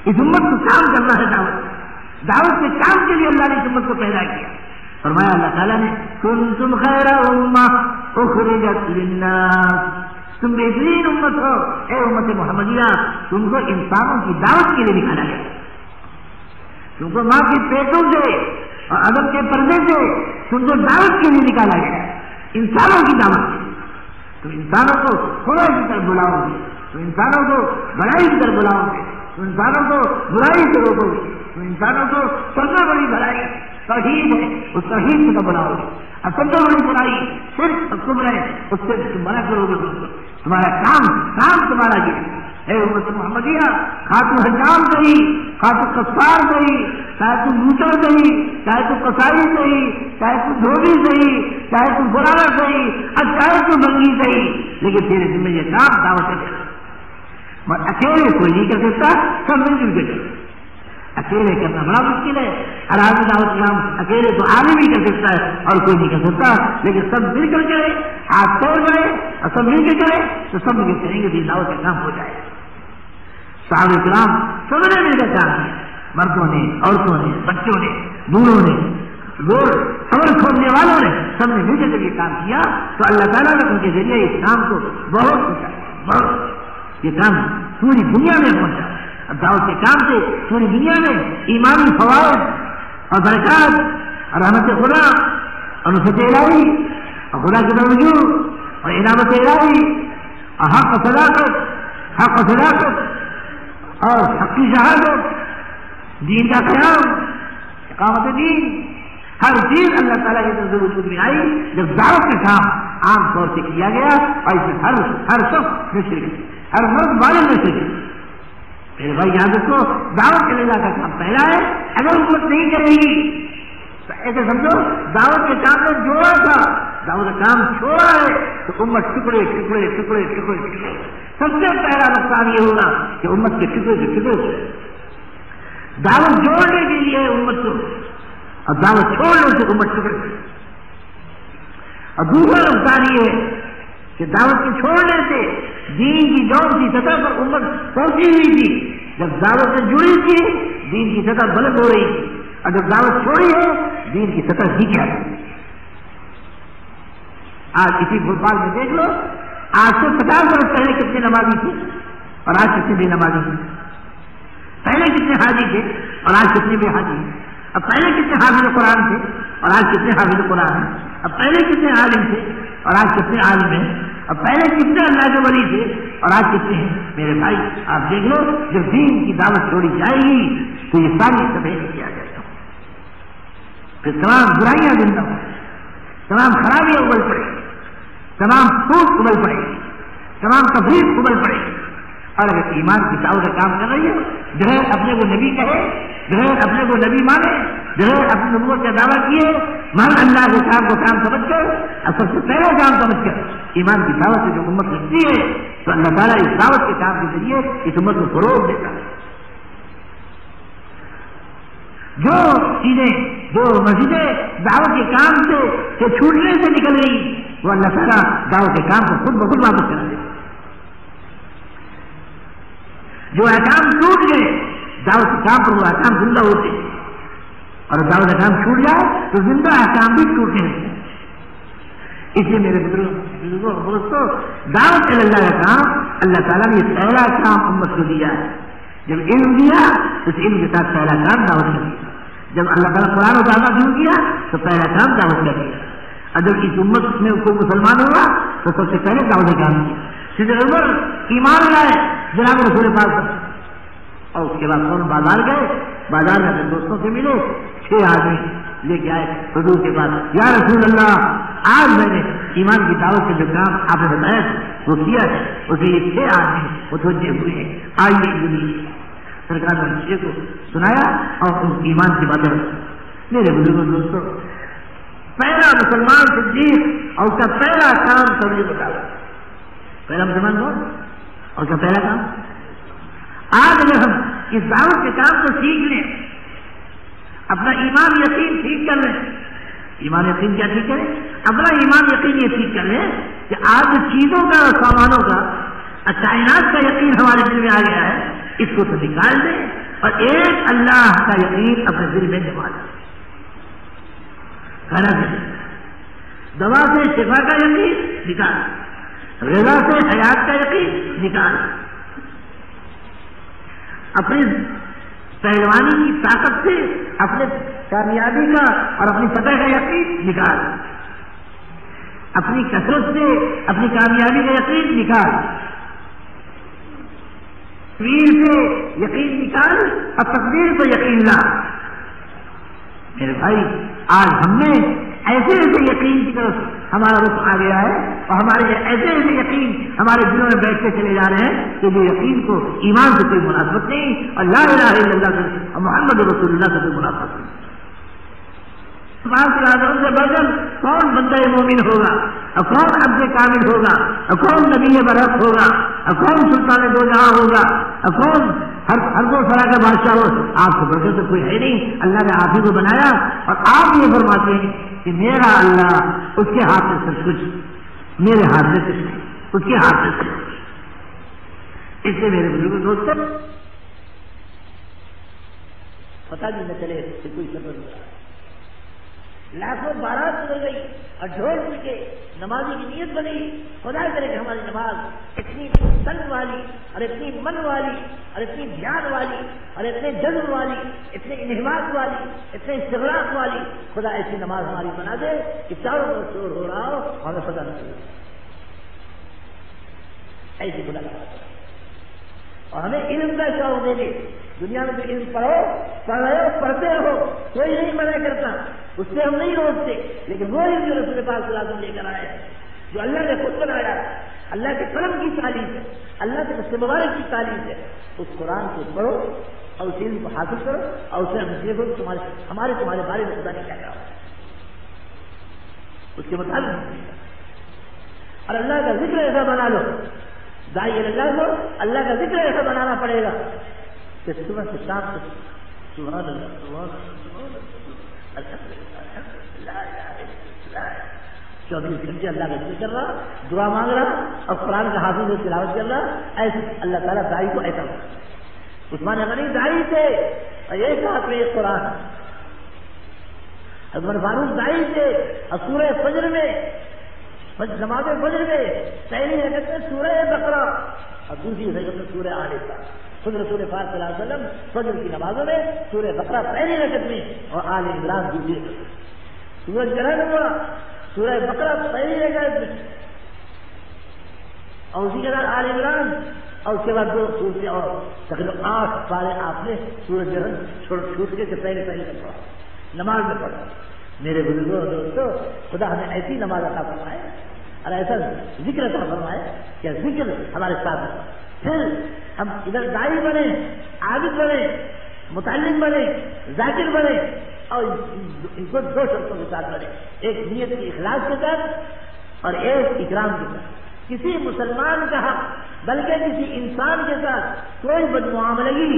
اس امت کو کام کرنا ہے. دعوت کے کام کے لیے اللہ نے اس امت کو پیدا کیا. فرمایا اللہ تعالیٰ نے کنتم خیر امہ اخرجت للناس, تم بہترین امت ہو اے امت محمدیہ, تم کو انسانوں کی دعوت کے لیے نکالا گیا. تم کو ماں کے پیٹوں سے اور ادب کے پردے سے تم کو دعوت کے لیے نکالا گیا, انسانوں کی دعوت. تم انسانوں کو خدا کی طرف بلاؤ گے, تم انسانوں کو بڑائی کی طرف بلاؤ گے, تم انسانوں کو برائی سے روکو گے, تم انسانوں کو سب سے بڑی بڑائی توحید ہے, اس توحید کی طرف بلاؤ گے. اور سب سے بڑی برائی صرف کفر ہے, اس سے تم منع کرو گے. تمہارا کام تمہارا یہ اے امت محمدیہ, خاتو حجام کہی, خاتو کفار کہی, چاہے تو موٹر کہی, چاہے تو کسائی کہی, چاہے تو دھوبی کہی, چاہے تو برانا کہی, اور چاہے تو بنگی کہی, لیکن تیرے ذمہ یہ کام دعوت ہے. مگر اکیلے کوئی نہیں کر سکتا، سب مل جل کے کرے. اکیلے کرنا بڑا مشکل ہے. ہر آدمی دعوت اسلام اکیلے تو عالم ہی کر سکتا ہے اور کوئی نہیں کر سکتا، لیکن سب مل کر کرے، ہاتھ توڑ جائے اور سب مل کے کرے تو سب مل کے کریں گے، دعوت کا کام ہو جائے. صحابہ کرام سب نے مل کر کام کیا، مردوں نے، عورتوں نے، بچوں نے، بوڑھوں نے، خبر کھولنے والوں نے، سب نے مل کر جب یہ کام کیا تو اللہ تعالیٰ نے ان کے ذریعے اس کام کو بہت یہ کام پوری دنیا میں پہنچا. اب دعوت کے کام سے پوری دنیا میں ایمانی فوائد اور برکات اور رحمت خدا اور نصرت الہی اور خدا کے توجہ اور عنابت الہی اور حق و صداقت اور حقی شہادت، دین کا قیام، اقامت دین، ہر چیز اللہ تعالیٰ کی طرف سے وجود میں آئی جب دعوت کا کام عام طور سے کیا گیا اور اس میں ہر شخص میں شرکت، ہر مرد والے میں شرکت. میرے بھائی یاد رکھو، دعوت کے اللہ کا کام پہلا ہے. اگر امت نہیں کرے گی تو ایسے سمجھو دعوت کے کام میں جوڑا تھا، دعوت کا کام چھوڑا ہے تو امت ٹکڑے ٹکڑے ٹکڑے ٹکڑے ٹکڑے. سب سے پہلا نقصان یہ ہوگا کہ امت کے ٹکڑے سے ٹکڑے. دعوت جوڑنے کے لیے امت کو اور دعوت چھوڑنے سے امت ٹکڑے. اور دوسرا نقصان یہ ہے کہ دعوت کے چھوڑنے سے دین کی جون کی سطح پر امت پہنچی ہوئی تھی، جب دعوت سے جڑی تھی دین کی سطح بلند ہو رہی تھی، اور جب دعوت چھوڑی ہے دین کی سطح نیچے آ رہی. آج اسی بھول بھال میں دیکھ لو، آج سے 50 برس پہلے کتنے نمازی تھے اور آج کتنے بے نمازی تھے. پہلے کتنے حاجی تھے اور آج کتنے بے حاجی ہیں. اب پہلے کتنے حافظ قرآن تھے اور آج کتنے حافظ قرآن ہیں. اب پہلے کتنے عالم تھے اور آج کتنے عالم ہیں. اب پہلے کتنے اللہ کے ولی تھے اور آج کتنے ہیں. میرے بھائی آپ دیکھ لو، جب دین کی دعوت چھوڑی جائے گی تو یہ ساری سطح کیا جائے گا، پھر تمام برائیاں زندہ ہوں، تمام خرابیاں ابل پڑے گی، تمام پھوٹ ابل پڑے گی، تمام تفریح ابل پڑے گی. اور اگر ایمان کی دعوت کا کام کر رہی ہے، بغیر اپنے کو نبی کہے، بغیر اپنے کو نبی مانے، بغیر اپنی نبوت کا دعویٰ کیے، مان اللہ کے کام کو کام سمجھ کر اور سب سے پہلا کام سمجھ کر ایمان کی دعوت سے جو امت لگتی ہے تو اللہ تعالیٰ اس دعوت کے کام کے ذریعے اس امت کو فروغ دیتا ہے. جو چیزیں، جو مسجدیں دعوت کے کام سے چھوٹنے سے نکل رہی وہ اللہ تعالیٰ دعوت کے کام کو خود بخود واپس کرا دیتا. جو احکام ٹوٹ گئے دعوت کے کام پر وہ احکام زندہ ہوتے ہیں، اور دعوت کا کام چھوٹ جائے تو زندہ احکام بھی ٹوٹنے لگتے ہیں. اس لیے میرے بزرگوں دوستوں، دعوت اللہ کا کام اللہ تعالیٰ نے پہلا کام امت کو دیا ہے. جب علم دیا تو اس علم کے ساتھ پہلا کام دعوت کا دیا. جب اللہ تعالیٰ قرآن و دعوت شروع کیا تو پہلا کام دعوت کا دیا. اور جب اس امت میں کوئی مسلمان ہوا تو سب سے پہلے دعوت کا کام کیا. سیدھے عمر ایمان لائے جناب رسول پاک پر، اور اس کے بعد فوراً بازار گئے. بازار میں اپنے دوستوں سے ملے، 6 آدمی لے کے آئے حضور کے پاس. یا رسول اللہ، آج میں نے ایمان کی دعوت سے جو کام آپ نے بتایا وہ کیا ہے، اسے یہ 6 آدمی متوجہ ہوئے ہیں، آئیے ضروری. سرکار نے 6 کو سنایا اور ان ایمان کی باتیں رکھی. میرے بزرگوں دوستوں، پہلا مسلمان صدیق اور اس کا پہلا کام تبلیغ بتایا. پہلا مسلمان کون اور اس کا پہلا کام. آج اگر ہم اس دعوت کے کام کو سیکھ لیں، اپنا ایمان یقین ٹھیک کر لیں. ایمان یقین کیا ٹھیک کریں؟ اپنا ایمان یقین یہ ٹھیک کر لیں کہ آج چیزوں کا اور سامانوں کا کائنات کا یقین ہمارے دل میں آ گیا ہے، اس کو تو نکال دیں اور ایک اللہ کا یقین اپنے دل میں جما دیں. دوا سے شفا کا یقین نکال، غذا سے حیات کا یقین نکال، اپنی پہلوانی کی طاقت سے اپنے کامیابی کا اور اپنی فتح کا یقین نکال، اپنی کثرت سے اپنی کامیابی کا یقین نکال، تقدیر سے یقین نکال اور تقدیر کو یقین لا. میرے بھائی، آج ہم نے ایسے ایسے یقین کی طرف ہمارا رخ آ گیا ہے اور ہمارے ایسے ایسے یقین ہمارے دلوں میں بیٹھتے چلے جا رہے ہیں کہ جو یقین کو ایمان سے کوئی مناسبت نہیں اور لا الہ الا اللہ سے اور محمد رسول اللہ سے کوئی مناسبت نہیں. پاک صلی اللہ علیہ وسلم سے بڑھ کر کون بندہ مومن ہوگا، اور کون عبد کامل ہوگا، اور کون نبی برحق ہوگا، اور کون سلطان دو جہاں ہوگا، اور کون ہر دو طرح کا بادشاہ ہو؟ آپ سے بڑھ کر تو کوئی ہے نہیں۔ اللہ نے آپ ہی کو بنایا، اور آپ یہ فرماتے ہیں کہ میرا اللہ، اس کے ہاتھ میں سب کچھ، میرے ہاتھ میں کچھ نہیں، اس کے ہاتھ میں سب کچھ۔ اس لیے میرے بزرگ دوستوں پتا بھی نہ چلے کہ کوئی سفر ہو رہا ہے، لاکھوں بارات گزر گئی اور ڈھول پی کے نمازی کی نیت بنی، خدا کرے کہ ہماری نماز اتنی تن والی اور اتنی من والی اور اتنی دھیان والی اور اتنے جذب والی، اتنے انہماک والی، اتنے استغراق والی، خدا ایسی نماز ہماری بنا دے کہ چاروں طرف شور ہو رہا ہو ہمیں پتہ نہ چلے، ایسی خدا کا اور ہمیں علم کا شوق دے دے۔ دنیا میں تو علم پڑھو، پڑھ رہے ہو، پڑھتے رہو، کوئی نہیں منع کرتا، اس سے ہم نہیں روکتے، لیکن وہ علم جو رسول پاک صلی اللہ علیہ وسلم لے کر آئے جو اللہ نے خود بنایا، اللہ کے قلم کی تعلیم ہے، اللہ کے رسول مبارک کی تعلیم ہے، اس قرآن کو پڑھو اور اس علم کو حاصل کرو اور اسے ہم دیکھو تمہارے بارے میں خدا نے کیا کہا، اس کے مطابق اور اللہ کا ذکر ایسا بنا لو، داعی اللہ کو اللہ کا ذکر ایسا بنانا پڑے گا کہ صبح سے شام تک سبحان اللہ سبحان اللہ 24 گھنٹے اللہ کا ذکر کر رہا، دعا مانگ رہا اور قرآن کا حافظ تلاوت کر رہا، ایسے اللہ تعالیٰ داعی کو ایسا بنا۔ عثمان غنی داعی تھے اور ایک ہاتھ میں ایک قرآن، عمر فاروق داعی تھے اور سورہ فجر میں نماز فجر میں پہلی رکعت میں سورہ بقرہ اور دوسری رکعت میں سورہ آل عمران، خود رسول پاک صلی اللہ علیہ وسلم فجر کی نمازوں میں سورہ بقرہ پہلی رکعت میں اور آل عمران دوسری رکعت میں، سورج گرہن ہوا سورہ بقرہ پہلی رکعت میں اور اسی کے بعد آل عمران اور اس کے بعد 2 سورتیں اور تقریباً 8 پارے آپ نے سورج گرہن چھوٹ کے پہلے پڑھا، نماز میں پڑھا۔ میرے بزرگوں اور دوستوں خدا ہمیں ایسی نماز عطا فرمائے اور ایسا ذکر عطا فرمائے کہ ذکر ہمارے ساتھ ہے، پھر ہم ادھر داعی بنے، عابد بنے، متعلق بنے، ذاکر بنے اور ان کو 2 شرطوں کے ساتھ بنے، ایک نیت کی اخلاص کے ساتھ اور ایک اکرام کے ساتھ۔ کسی مسلمان کا حق بلکہ کسی انسان کے ساتھ کوئی بدمعاملگی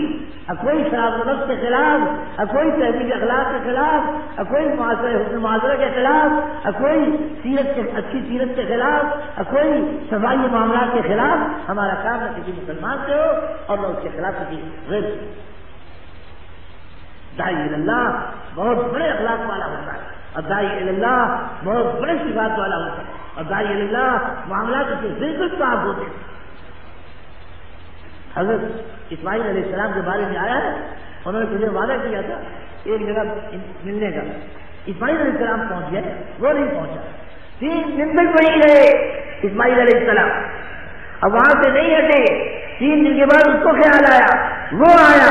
اور کوئی شراب و نفس کے خلاف اور کوئی تہذیب اخلاق کے خلاف اور کوئی حسن معاشرہ کے خلاف اور کوئی اچھی سیرت کے خلاف اور کوئی صفائی معاملات کے خلاف ہمارا کام نہ کسی مسلمان سے ہو اور نہ اس کے خلاف کسی غیر سے۔ داعی اللہ بہت بڑے اخلاق والا ہوتا ہے اور داعی اللہ بہت بڑے صفات والا ہوتا ہے اور داعی اللہ معاملات کے بالکل صاف ہوتے ہیں۔ حضرت اسماعیل علیہ السلام کے بارے میں آیا ہے، انہوں نے تجھے وعدہ کیا تھا ایک جگہ ملنے کا، اسماعیل علیہ السلام پہنچ گئے، وہ نہیں پہنچا، 3 دن تک وہیں رہے اسماعیل علیہ السلام، اب وہاں سے نہیں ہٹے، 3 دن کے بعد اس کو خیال آیا، وہ آیا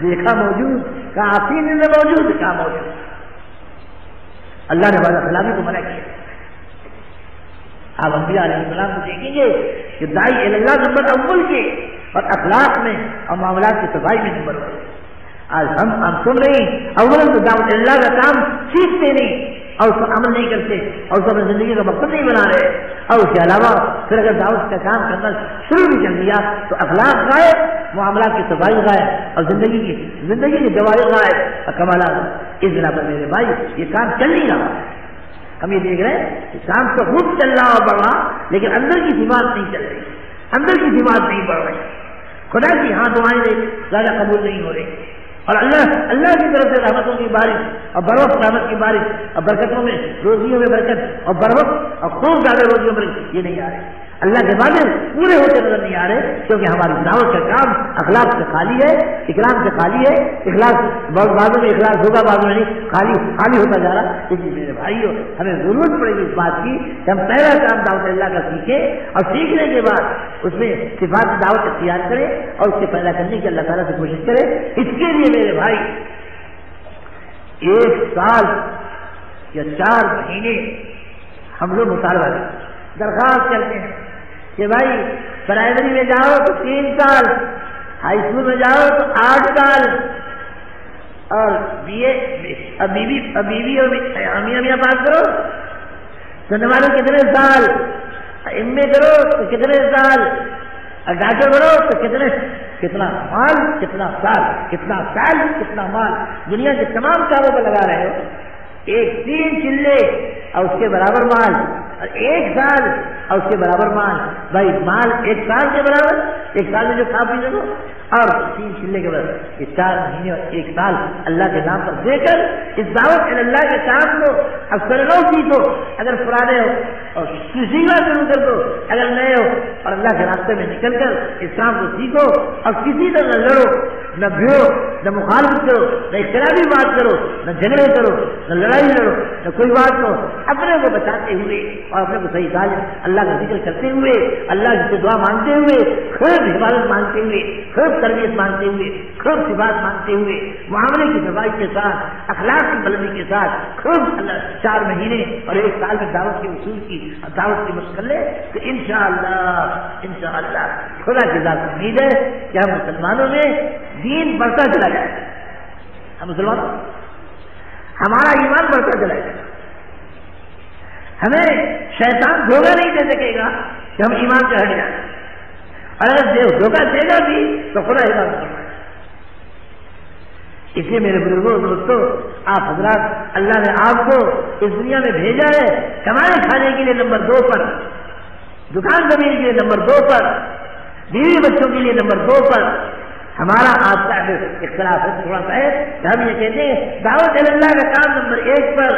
دیکھا موجود، کہا آپ 3 دن میں موجود، کہا موجود۔ اللہ نے وعدہ خلافی کو منع کیا۔ آپ انبیاء علیہ السلام کو دیکھیں گے کہ داعی اللہ نمبر اول کے اور اخلاق میں اور معاملات کی صفائی میں نمبر 1۔ آج ہم سن نہیں، اولا تو دعوت اللہ کا کام سیکھتے نہیں اور اس پر عمل نہیں کرتے اور اس کو اپنی زندگی کا مقصد نہیں بنا رہے، اور اس کے علاوہ پھر اگر دعوت کا کام کرنا شروع بھی کر دیا تو اخلاق غائب، معاملات کی صفائی غائب اور زندگی کی جواری غائب اور کمالات۔ اس بنا پر میرے بھائی یہ کام چل نہیں رہا، ہم یہ دیکھ رہے ہیں کہ کام تو خوب چل رہا اور بڑھ رہا لیکن اندر کی صفات نہیں چل رہی، اندر کی صفات نہیں بڑھ رہی، خدا کی ہاں دعائیں زیادہ قبول نہیں ہو رہی، اور اللہ کی طرف سے رحمتوں کی بارش اور بروقت رحمت کی بارش اور برکتوں میں روزیوں میں برکت اور بروقت اور خوب زیادہ روزیوں میں یہ نہیں آ رہے، اللہ کے وعدے پورے ہوتے نظر نہیں آ رہے، کیونکہ ہماری دعوت کا کام اخلاق سے خالی ہے، اکرام سے خالی ہے، اخلاص بعضوں میں اخلاص ہوگا بعضوں میں نہیں، خالی ہوتا جا رہا۔ لیکن میرے بھائیوں ہمیں ضرورت پڑے گی اس بات کی کہ ہم پہلا کام دعوت اللہ کا سیکھیں اور سیکھنے کے بعد اس میں صفات کی دعوت اختیار کریں اور اس کے پیدا کرنے کی اللہ تعالیٰ سے کوشش کریں۔ اس کے لیے میرے بھائی 1 سال یا 4 مہینے ہم لوگ مطالبہ درخواست کرتے ہیں کہ بھائی پرائمری میں جاؤ تو 3 سال، ہائی اسکول میں جاؤ تو 8 سال اور بی اے اب بیوی اور میاں بات کرو تو نماز کتنے سال، ایم اے کرو تو کتنے سال، اور ڈاکٹر بنو تو کتنا مال، کتنا سال کتنا مال، دنیا کے تمام کاموں پر لگا رہے ہو، ایک 3 چلے اور اس کے برابر مال، اور 1 سال اور اس کے برابر مال. بھائی مال 1 سال کے برابر، 1 سال میں جو کھا پی سکو، اور 3 چلے کے برابر، یہ 4 مہینے اور 1 سال اللہ کے نام پر دے کر اس دعوت اللہ کے کام کو اکثر لو سیکھو. اگر پرانے ہو اور سیکھنا شروع کر دو، اگر نئے ہو اور اللہ کے راستے میں نکل کر اس کام کو سیکھو، اور کسی طرح نہ لڑو، نہ بھیڑو، نہ مخالفت کرو، نہ اختلافی بات کرو، نہ جھگڑے کرو، نہ لڑائی لڑو، نہ کوئی بات کرو. اپنے کو بچاتے ہوئے اور اپنے کو صحیح سال اللہ کا ذکر کرتے ہوئے، اللہ سے دعا مانگتے ہوئے، خوب حفاظت مانگتے ہوئے، خوب تربیت مانگتے ہوئے، خوب صفات مانگتے ہوئے، معاملے کی صفائی کے ساتھ، اخلاق کی بلندی کے ساتھ، خوب اللہ 4 مہینے اور 1 سال میں دعوت کے اصول کی دعوت کی مشق کر لے تو انشاءاللہ خدا کی ذات امید ہے کہ ہم مسلمانوں میں دین بڑھتا چلا جائے گا. ہم مسلمانوں ہمارا ایمان بڑھتا چلا جائے گا. ہمیں شیطان دھوکہ نہیں دے سکے گا کہ ہم ایمان سے ہٹ جائیں، اور اگر دھوکہ دے گا بھی تو خدا حفاظت کرنا ہے. اس لیے میرے بزرگوں دوستوں، آپ حضرات، اللہ نے آپ کو اس دنیا میں بھیجا ہے کمانے کھانے کے لیے نمبر 2 پر، دکان زمین کے لیے نمبر 2 پر، بیوی بچوں کے لیے نمبر 2 پر. ہمارا آپ کا اختلاف ہے تھوڑا سا ہے کہ ہم یہ کہتے ہیں دعوت اللہ کا کام نمبر 1 پر،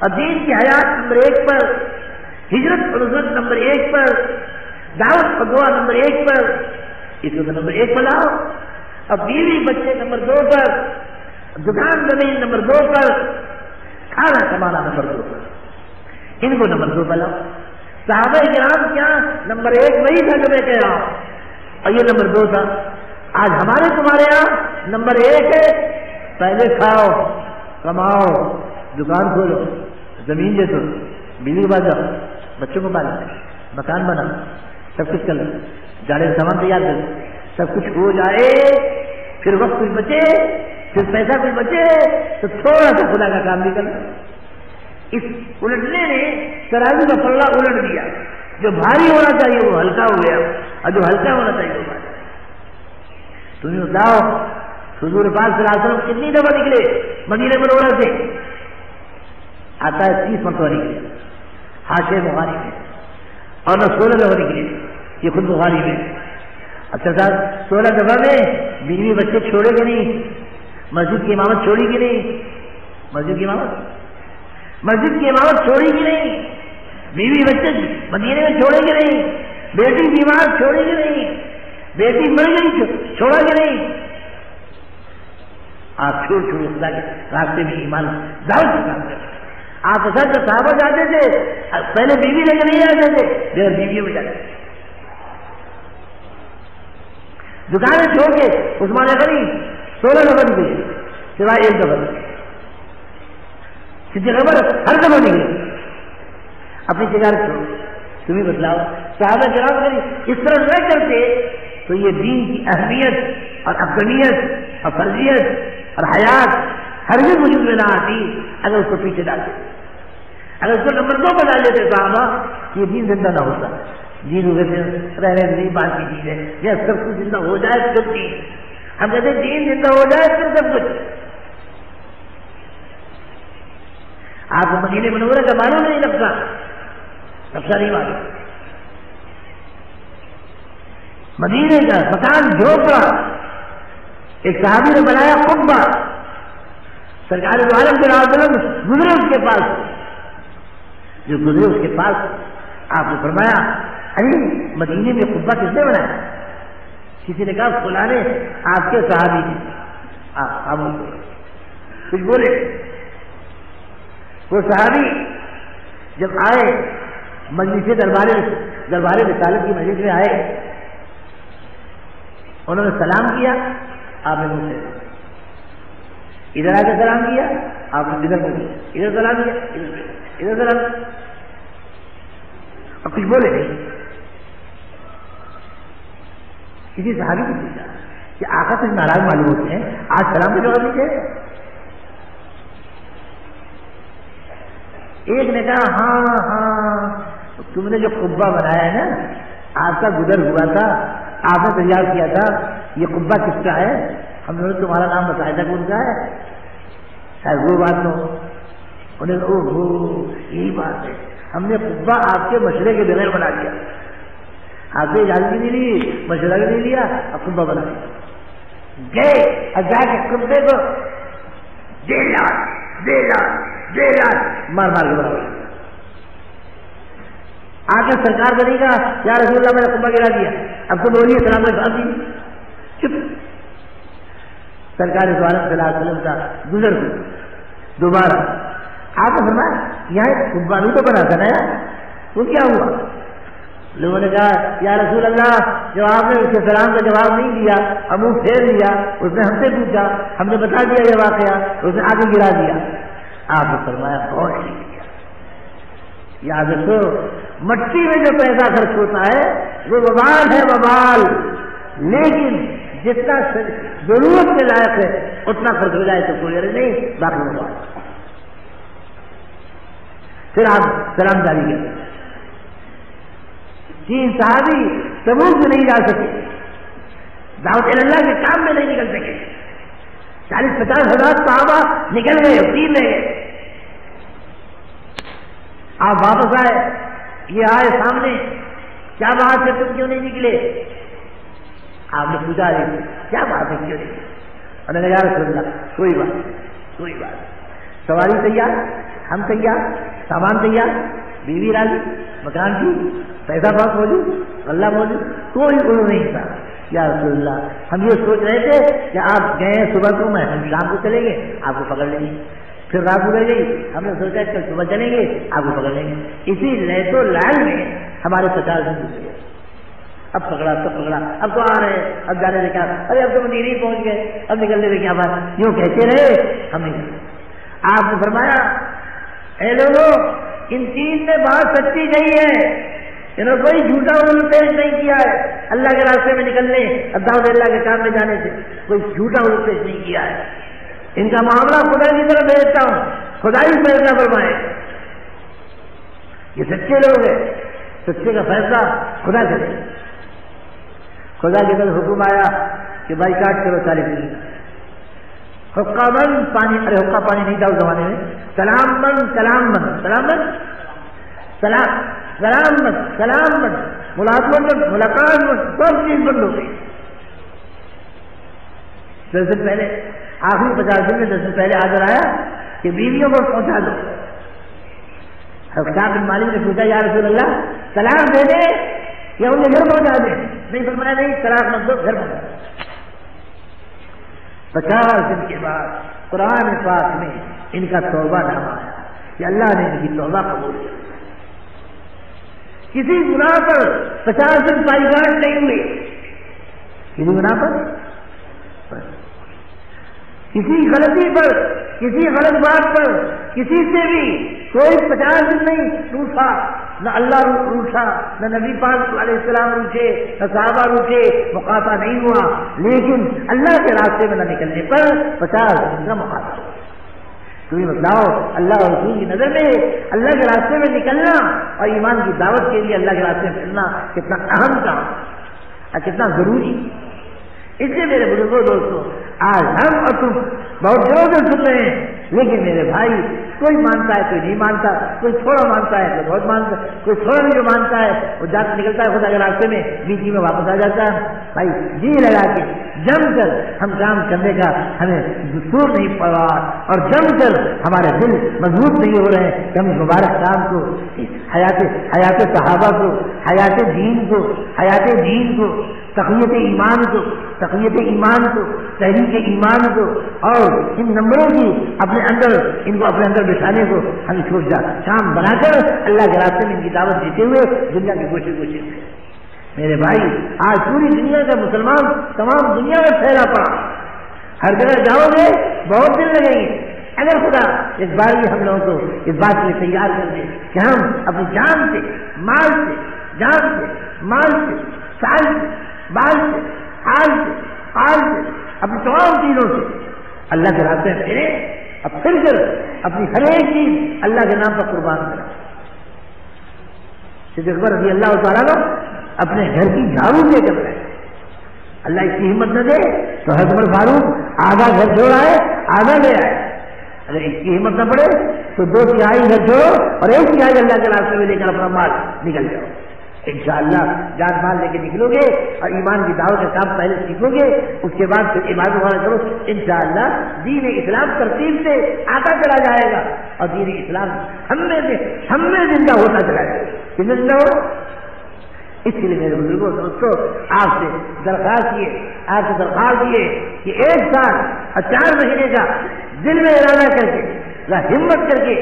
اور دین کی حیات نمبر 1 پر، ہجرت اور نصرت نمبر 1 پر، دعوت اور دعا نمبر 1 پر. اس کو نمبر 1 پر لاؤ، اور بیوی بچے نمبر 2 پر، دکان زمین نمبر 2 پر، کھانا کمانا نمبر 2 پر. ان کو نمبر 2 پر لاؤ. صحابہ کرام کیا نمبر 1 وہی تھا جو میں کہہ رہا ہوں، اور یہ نمبر 2 تھا. آج ہمارے تمہارے یہاں نمبر 1 ہے پہلے کھاؤ، کماؤ، دکان کھولو، زمین دے دو، بیوی بازو، بچوں کو پالو، مکان بنا، سب کچھ کر لو، جاڑے کا سامان تیار کر لو، سب کچھ ہو جائے، پھر وقت کچھ بچے، پھر پیسہ کچھ بچے تو تھوڑا سا خدا کا کام بھی کر لو. اس الٹنے نے ترازو کا پلڑا الٹ دیا. جو بھاری ہونا چاہیے وہ ہلکا ہو گیا، اور جو ہلکا ہونا چاہیے وہ بھاری. تمہیں بتاؤ حضور پاک صلی اللہ علیہ وسلم کتنی دفعہ نکلے مدینہ منورہ سے؟ آتا ہے 30 مرتبہ نکلے حاشیہ بخاری میں، اور نہ 16 دفعہ نکلے یہ خود بخاری میں. اچھا صاحب 16 دفعہ میں بیوی بچے چھوڑے گے نہیں، مسجد کی امامت چھوڑی کی نہیں، مسجد کی امامت چھوڑی کی نہیں، بیوی بچے مدینے میں چھوڑے گے نہیں، بیٹی بیمار چھوڑے گے نہیں، بیٹی مر گئی چھوڑا گے نہیں. آپ چھوڑ خدا کے راستے میں ایمان دعوت کا کام کرتے. آپ ایسا جب صحابہ جاتے تھے پہلے بیوی لے کے نہیں جاتے تھے، بغیر بیویوں میں جاتے تھے. دکانیں چھوڑ کے عثمان غنی 16 دفعہ نکلے سوائے 1 دفعہ. صدیق عمر ہر دفعہ نکلے اپنی تجارت چھوڑ. تمہیں بتلاؤ صحابہ کرام اگر اس طرح نہ کرتے تو یہ دین کی اہمیت اور افغانیت اور فرضیت اور حیات ہرگز وجود میں نہ آتی اگر اس کو پیچھے ڈالتے. اگر اس کو نمبر 2 پر ڈال دیتے صحابہ یہ دین زندہ نہ ہوتا. دین رہنے نہیں بات کی چیز ہے، یہ سب کچھ زندہ ہو جائے پھر دین. ہم کہتے ہیں دین زندہ ہو جائے پھر سب کچھ. آپ کو مدینے منورہ کا معلوم نہیں لگتا، نقشہ نہیں معلوم. مدینے کا مکان جھوپڑا ایک صحابی نے بنایا قبہ، سرکار دو عالم کے وسلم گزرے اس کے پاس، جو گزرے اس کے پاس آپ نے فرمایا ارے مدینے میں قبہ کس نے بنایا؟ کسی نے کہا فلاں نے آپ کے صحابی نے. آپ کچھ بولے. وہ صحابی جب آئے مجلس دربار رسالت کی مجلس میں آئے، انہوں نے سلام کیا، آپ نے مجھ سے ادھر آ کے سلام کیا، آپ نے ادھر مجھے ادھر سلام کیا، ادھر سلام کیا، اور کچھ بولے نہیں. کسی صحابی کو پوچھا کہ آقا سے ناراض معلوم ہوتے ہیں، آج سلام کا جواب دیجیے. ایک نے کہا ہاں ہاں تم نے جو قبہ بنایا ہے نا، آپ کا گزر ہوا تھا، آپ نے تیار کیا تھا، یہ قبہ کس کا ہے؟ ہم نے تمہارا نام بتایا تھا کون کا ہے؟ شاید وہ بات ہو. انہیں او ہو یہی بات ہے، ہم نے قبہ آپ کے مشورے کے بغیر بنا دیا، آپ نے اجازت بھی نہیں لی، مشورہ بھی نہیں لیا، اب قبہ بنا دیا. گئے اور جا کے قبے کو مار مار کے بنا دیا. آ کے سرکار بنے گا یا رسول اللہ میں نے قبہ گرا دیا، اب تو بولیے سلام میں پھانسی. چپ. سرکار صلی اللہ علیہ وسلم کا گزر دوبارہ آپ نے فرمایا یہاں قبہ بھی تو بنا تھا نا یار، وہ کیا ہوا؟ لوگوں نے کہا یا رسول اللہ جب آپ نے اس کے سلام کا جواب نہیں دیا اور منہ پھیر لیا، اس نے ہم سے پوچھا، ہم نے بتا دیا یہ واقعہ، اس نے آگے گرا دیا. آپ نے فرمایا بہت ٹھیک کیا. یاد رکھو مٹی میں جو پیسہ خرچ ہوتا ہے وہ وبال ہے، وبال، لیکن جتنا ضرورت کے لائق ہے اتنا خرچ ہو جائے تو کوئی عرض نہیں، باقی وبال. پھر آپ سلام جاری کریں. 3 صحابی تبوک سے نہیں جا سکے، دعوت اللہ کے کام میں نہیں نکل سکے. 40-50 ہزار صحابہ نکل گئے، 3 لے گئے. آپ واپس آئے، یہ آئے سامنے، کیا بات ہے تم کیوں نہیں نکلے؟ آپ نے پوچھا کیا بات ہے کیوں نہیں؟ انہوں نے کہا رسول اللہ کوئی بات، سواری تیار، ہم تیار، سامان تیار، بیوی راضی، مکان کی، پیسہ بہت موجود، اللہ موجود، کوئی عذر نہیں تھا. یا رسول اللہ ہم یہ سوچ رہے تھے کہ آپ گئے صبح کو، میں ہم شام کو چلیں گے، آپ کو پکڑ لیں گے. پھر رات گزر گئی، ہم نے سوچا کل صبح چلیں گے، آپ کو پکڑ لیں گے. اسی لہت و لال میں ہمارے 50 دن گزر گئے. اب پکڑا تب پکڑا، اب تو آ رہے ہیں، اب جانے سے کیا، ارے اب تو مدینہ ہی پہنچ گئے، اب نکلنے سے کیا بات، یوں کہتے رہے ہم نہیں کرتے. آپ نے فرمایا اے لوگوں ان 3 نے بات سچی کہی ہے، انہوں نے کوئی جھوٹا علم پیش نہیں کیا ہے. اللہ کے راستے میں نکلنے، دعوت اللہ کے کام میں جانے سے کوئی جھوٹا علم پیش نہیں کیا ہے. ان کا معاملہ خدا کی طرف بھیجتا ہوں، خدا ہی فیصلہ فرمائے. یہ سچے لوگ ہیں، سچے کا فیصلہ خدا کرے. خدا کی طرف حکم آیا کہ بائی کاٹ کرو 40 دن. حقہ بند پانی، ارے حقہ پانی نہیں تھا اس زمانے میں، سلام بند، سلام بند، سلام بند، سلام بند، سلام بند، ملاقات بند، ملاقات بند، سب چیز بند ہو گئی. 10 دن پہلے، آخری 50 دن میں 10 دن پہلے حاضر آیا کہ بیویوں کو پہنچا دو. حقاب بن مالک نے پوچھا یا رسول اللہ سلام دے دیں یا انہیں گھر پہنچا دیں؟ نہیں فرمایا نہیں، طلاق مت دو، گھر پہنچا. 50 دن کے بعد قرآن پاک میں ان کا توبہ نامہ آیا کہ اللہ نے ان کی توبہ قبول کی. کسی گناہ پر 50 دن پائیگاٹ نہیں ہوئے، کسی گناہ پر، کسی غلطی پر، کسی غلط بات پر کسی سے بھی کوئی 50 دن نہیں روٹھا، نہ اللہ روٹھا، نہ نبی پاک علیہ السلام روٹھے، نہ صحابہ روٹھے، مقاطع نہیں ہوا. لیکن اللہ کے راستے میں نہ نکلنے پر 50 دن کا مقاطع ہوا. تو یہ بتلاؤ اللہ اور رسول کی نظر میں اللہ کے راستے میں نکلنا اور ایمان کی دعوت کے لیے اللہ کے راستے میں چلنا کتنا اہم کام اور کتنا ضروری. اس لیے میرے بزرگوں دوستوں آج ہم اور تم بہت زور سے سن رہے ہیں، لیکن میرے بھائی کوئی مانتا ہے کوئی نہیں مانتا، کوئی تھوڑا مانتا ہے کوئی بہت مانتا ہے، کوئی تھوڑا بھی جو مانتا ہے وہ جا کے نکلتا ہے خدا کے راستے میں، بیچ میں واپس آ جاتا ہے. بھائی جی لگا کے جم کر ہم کام کرنے کا ہمیں دستور نہیں پڑا اور جم کر ہمارے دل مضبوط نہیں ہو رہے ہیں کہ ہم اس مبارک کام کو، حیات صحابہ کو، حیات دین کو، حیات دین کو، تقویت ایمان کو، تحریک ایمان کو اور ان نمبروں کی اپنے اندر بٹھانے کو ہم چھوڑ جا شام بنا کر اللہ کے راستے میں ان کی دعوت دیتے ہوئے دنیا کی کوشش. میرے بھائی آج پوری دنیا کا مسلمان تمام دنیا میں پھیلا پڑا، ہر جگہ جاؤ گے بہت دن لگیں گے. اگر خدا اس بار بھی ہم لوگوں کو اس بات کے لیے تیار کر دے کہ ہم اپنی جان سے، مال سے، جان سے، مال سے، سال سے، بال سے، حال سے، حال سے، اپنی تمام چیزوں سے اللہ کے راستے میں پھرے اب پھر اپنی ہر ایک چیز اللہ کے نام پر قربان کرا. صدیق اکبر رضی اللہ تعالیٰ کو اپنے گھر کی جھاڑو لے کر رہے. اللہ اس کی ہمت نہ دے تو حضرت عمر فاروق آدھا گھر چھوڑ آئے, آدھا لے آئے. اگر اس کی ہمت نہ پڑے تو 2/3 گھر چھوڑو اور 1/3 اللہ کے راستے میں لے کر اپنا مال نکل جاؤ. انشاءاللہ جان مال لے کے نکلو گے اور ایمان کی دعوت کا کام پہلے سیکھو گے, اس کے بعد پھر عبادت والا کرو. انشاءاللہ دین اسلام ترتیب سے آتا چلا جائے گا اور دین اسلام ہم میں زندہ ہوتا چلا جائے گا. کتنے زندہ ہو؟ اس کے لیے میرے بزرگوں دوستوں آپ سے درخواست کیے کہ 1 سال اور 4 مہینے کا دل میں ارادہ کر کے ہمت کر کے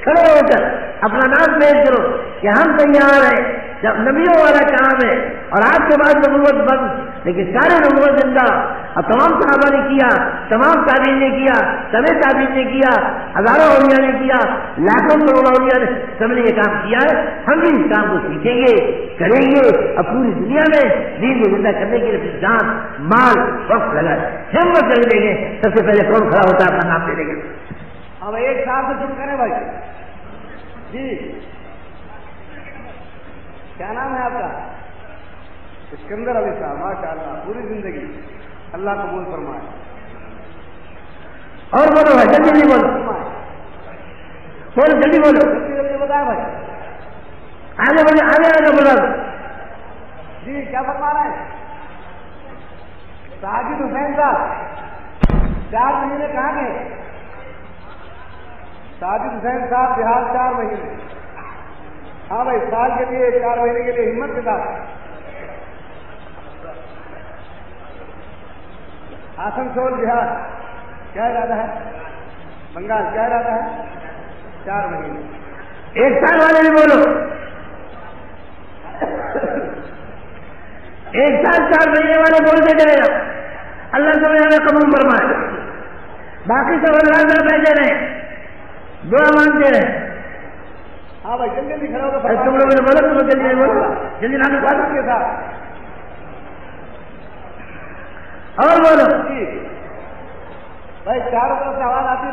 کھڑے ہو کر اپنا نام پیش کرو کہ ہم تیار ہیں. جب نبیوں والا کام ہے اور آپ کے بعد نبوت بند, لیکن سارے نبوت زندہ اور تمام صحابہ نے کیا, تمام تابعین نے کیا, تبع تابعین نے کیا, ہزاروں اولیاء نے کیا, لاکھوں کروڑوں اولیاء نے سب نے یہ کام کیا ہے. ہم بھی اس کام کو سیکھیں گے, کریں گے اور پوری دنیا میں دین کو زندہ کرنے کے لیے جان مال وقت لگائے ہمت کر دیں گے. سب سے پہلے کون کھڑا ہوتا ہے اپنا نام دے دیں گے. اب ایک ساتھ سے چپ کریں بھائی جی. کیا نام ہے آپ کا؟ اسکندر علی صاحب. ماشاء اللہ, پوری زندگی اللہ قبول فرمائے. اور بولو بھائی, جلدی بولو, جلدی بولو, جلدی بتائیں بھائی. آگے بولو, آگے بولو جی. کیا فرما رہے ہیں؟ ساجد حسین صاحب 4 مہینے کہاں گئے؟ ساجد حسین صاحب بہار 4 مہینے. ہاں بھائی, سال کے لیے 4 مہینے کے لیے ہمت کے ساتھ. آسنسول بہار کیا ارادہ ہے؟ بنگال کیا ارادہ ہے؟ 4 مہینے. 1 سال والے بھی بولو. 1 سال 4 مہینے والے بولتے چلے جاؤ. اللہ سب قبول فرمائے. باقی سب اللہ سے بیٹھے رہے, دعا مانگتے رہے. ہاں بھائی, جلدی کھڑا ہوگا. تم لوگوں نے بولو, تم جلدی بولو, جلدی نام کے ساتھ اور بولو. بھائی چاروں طرف سے آواز آتی ہے.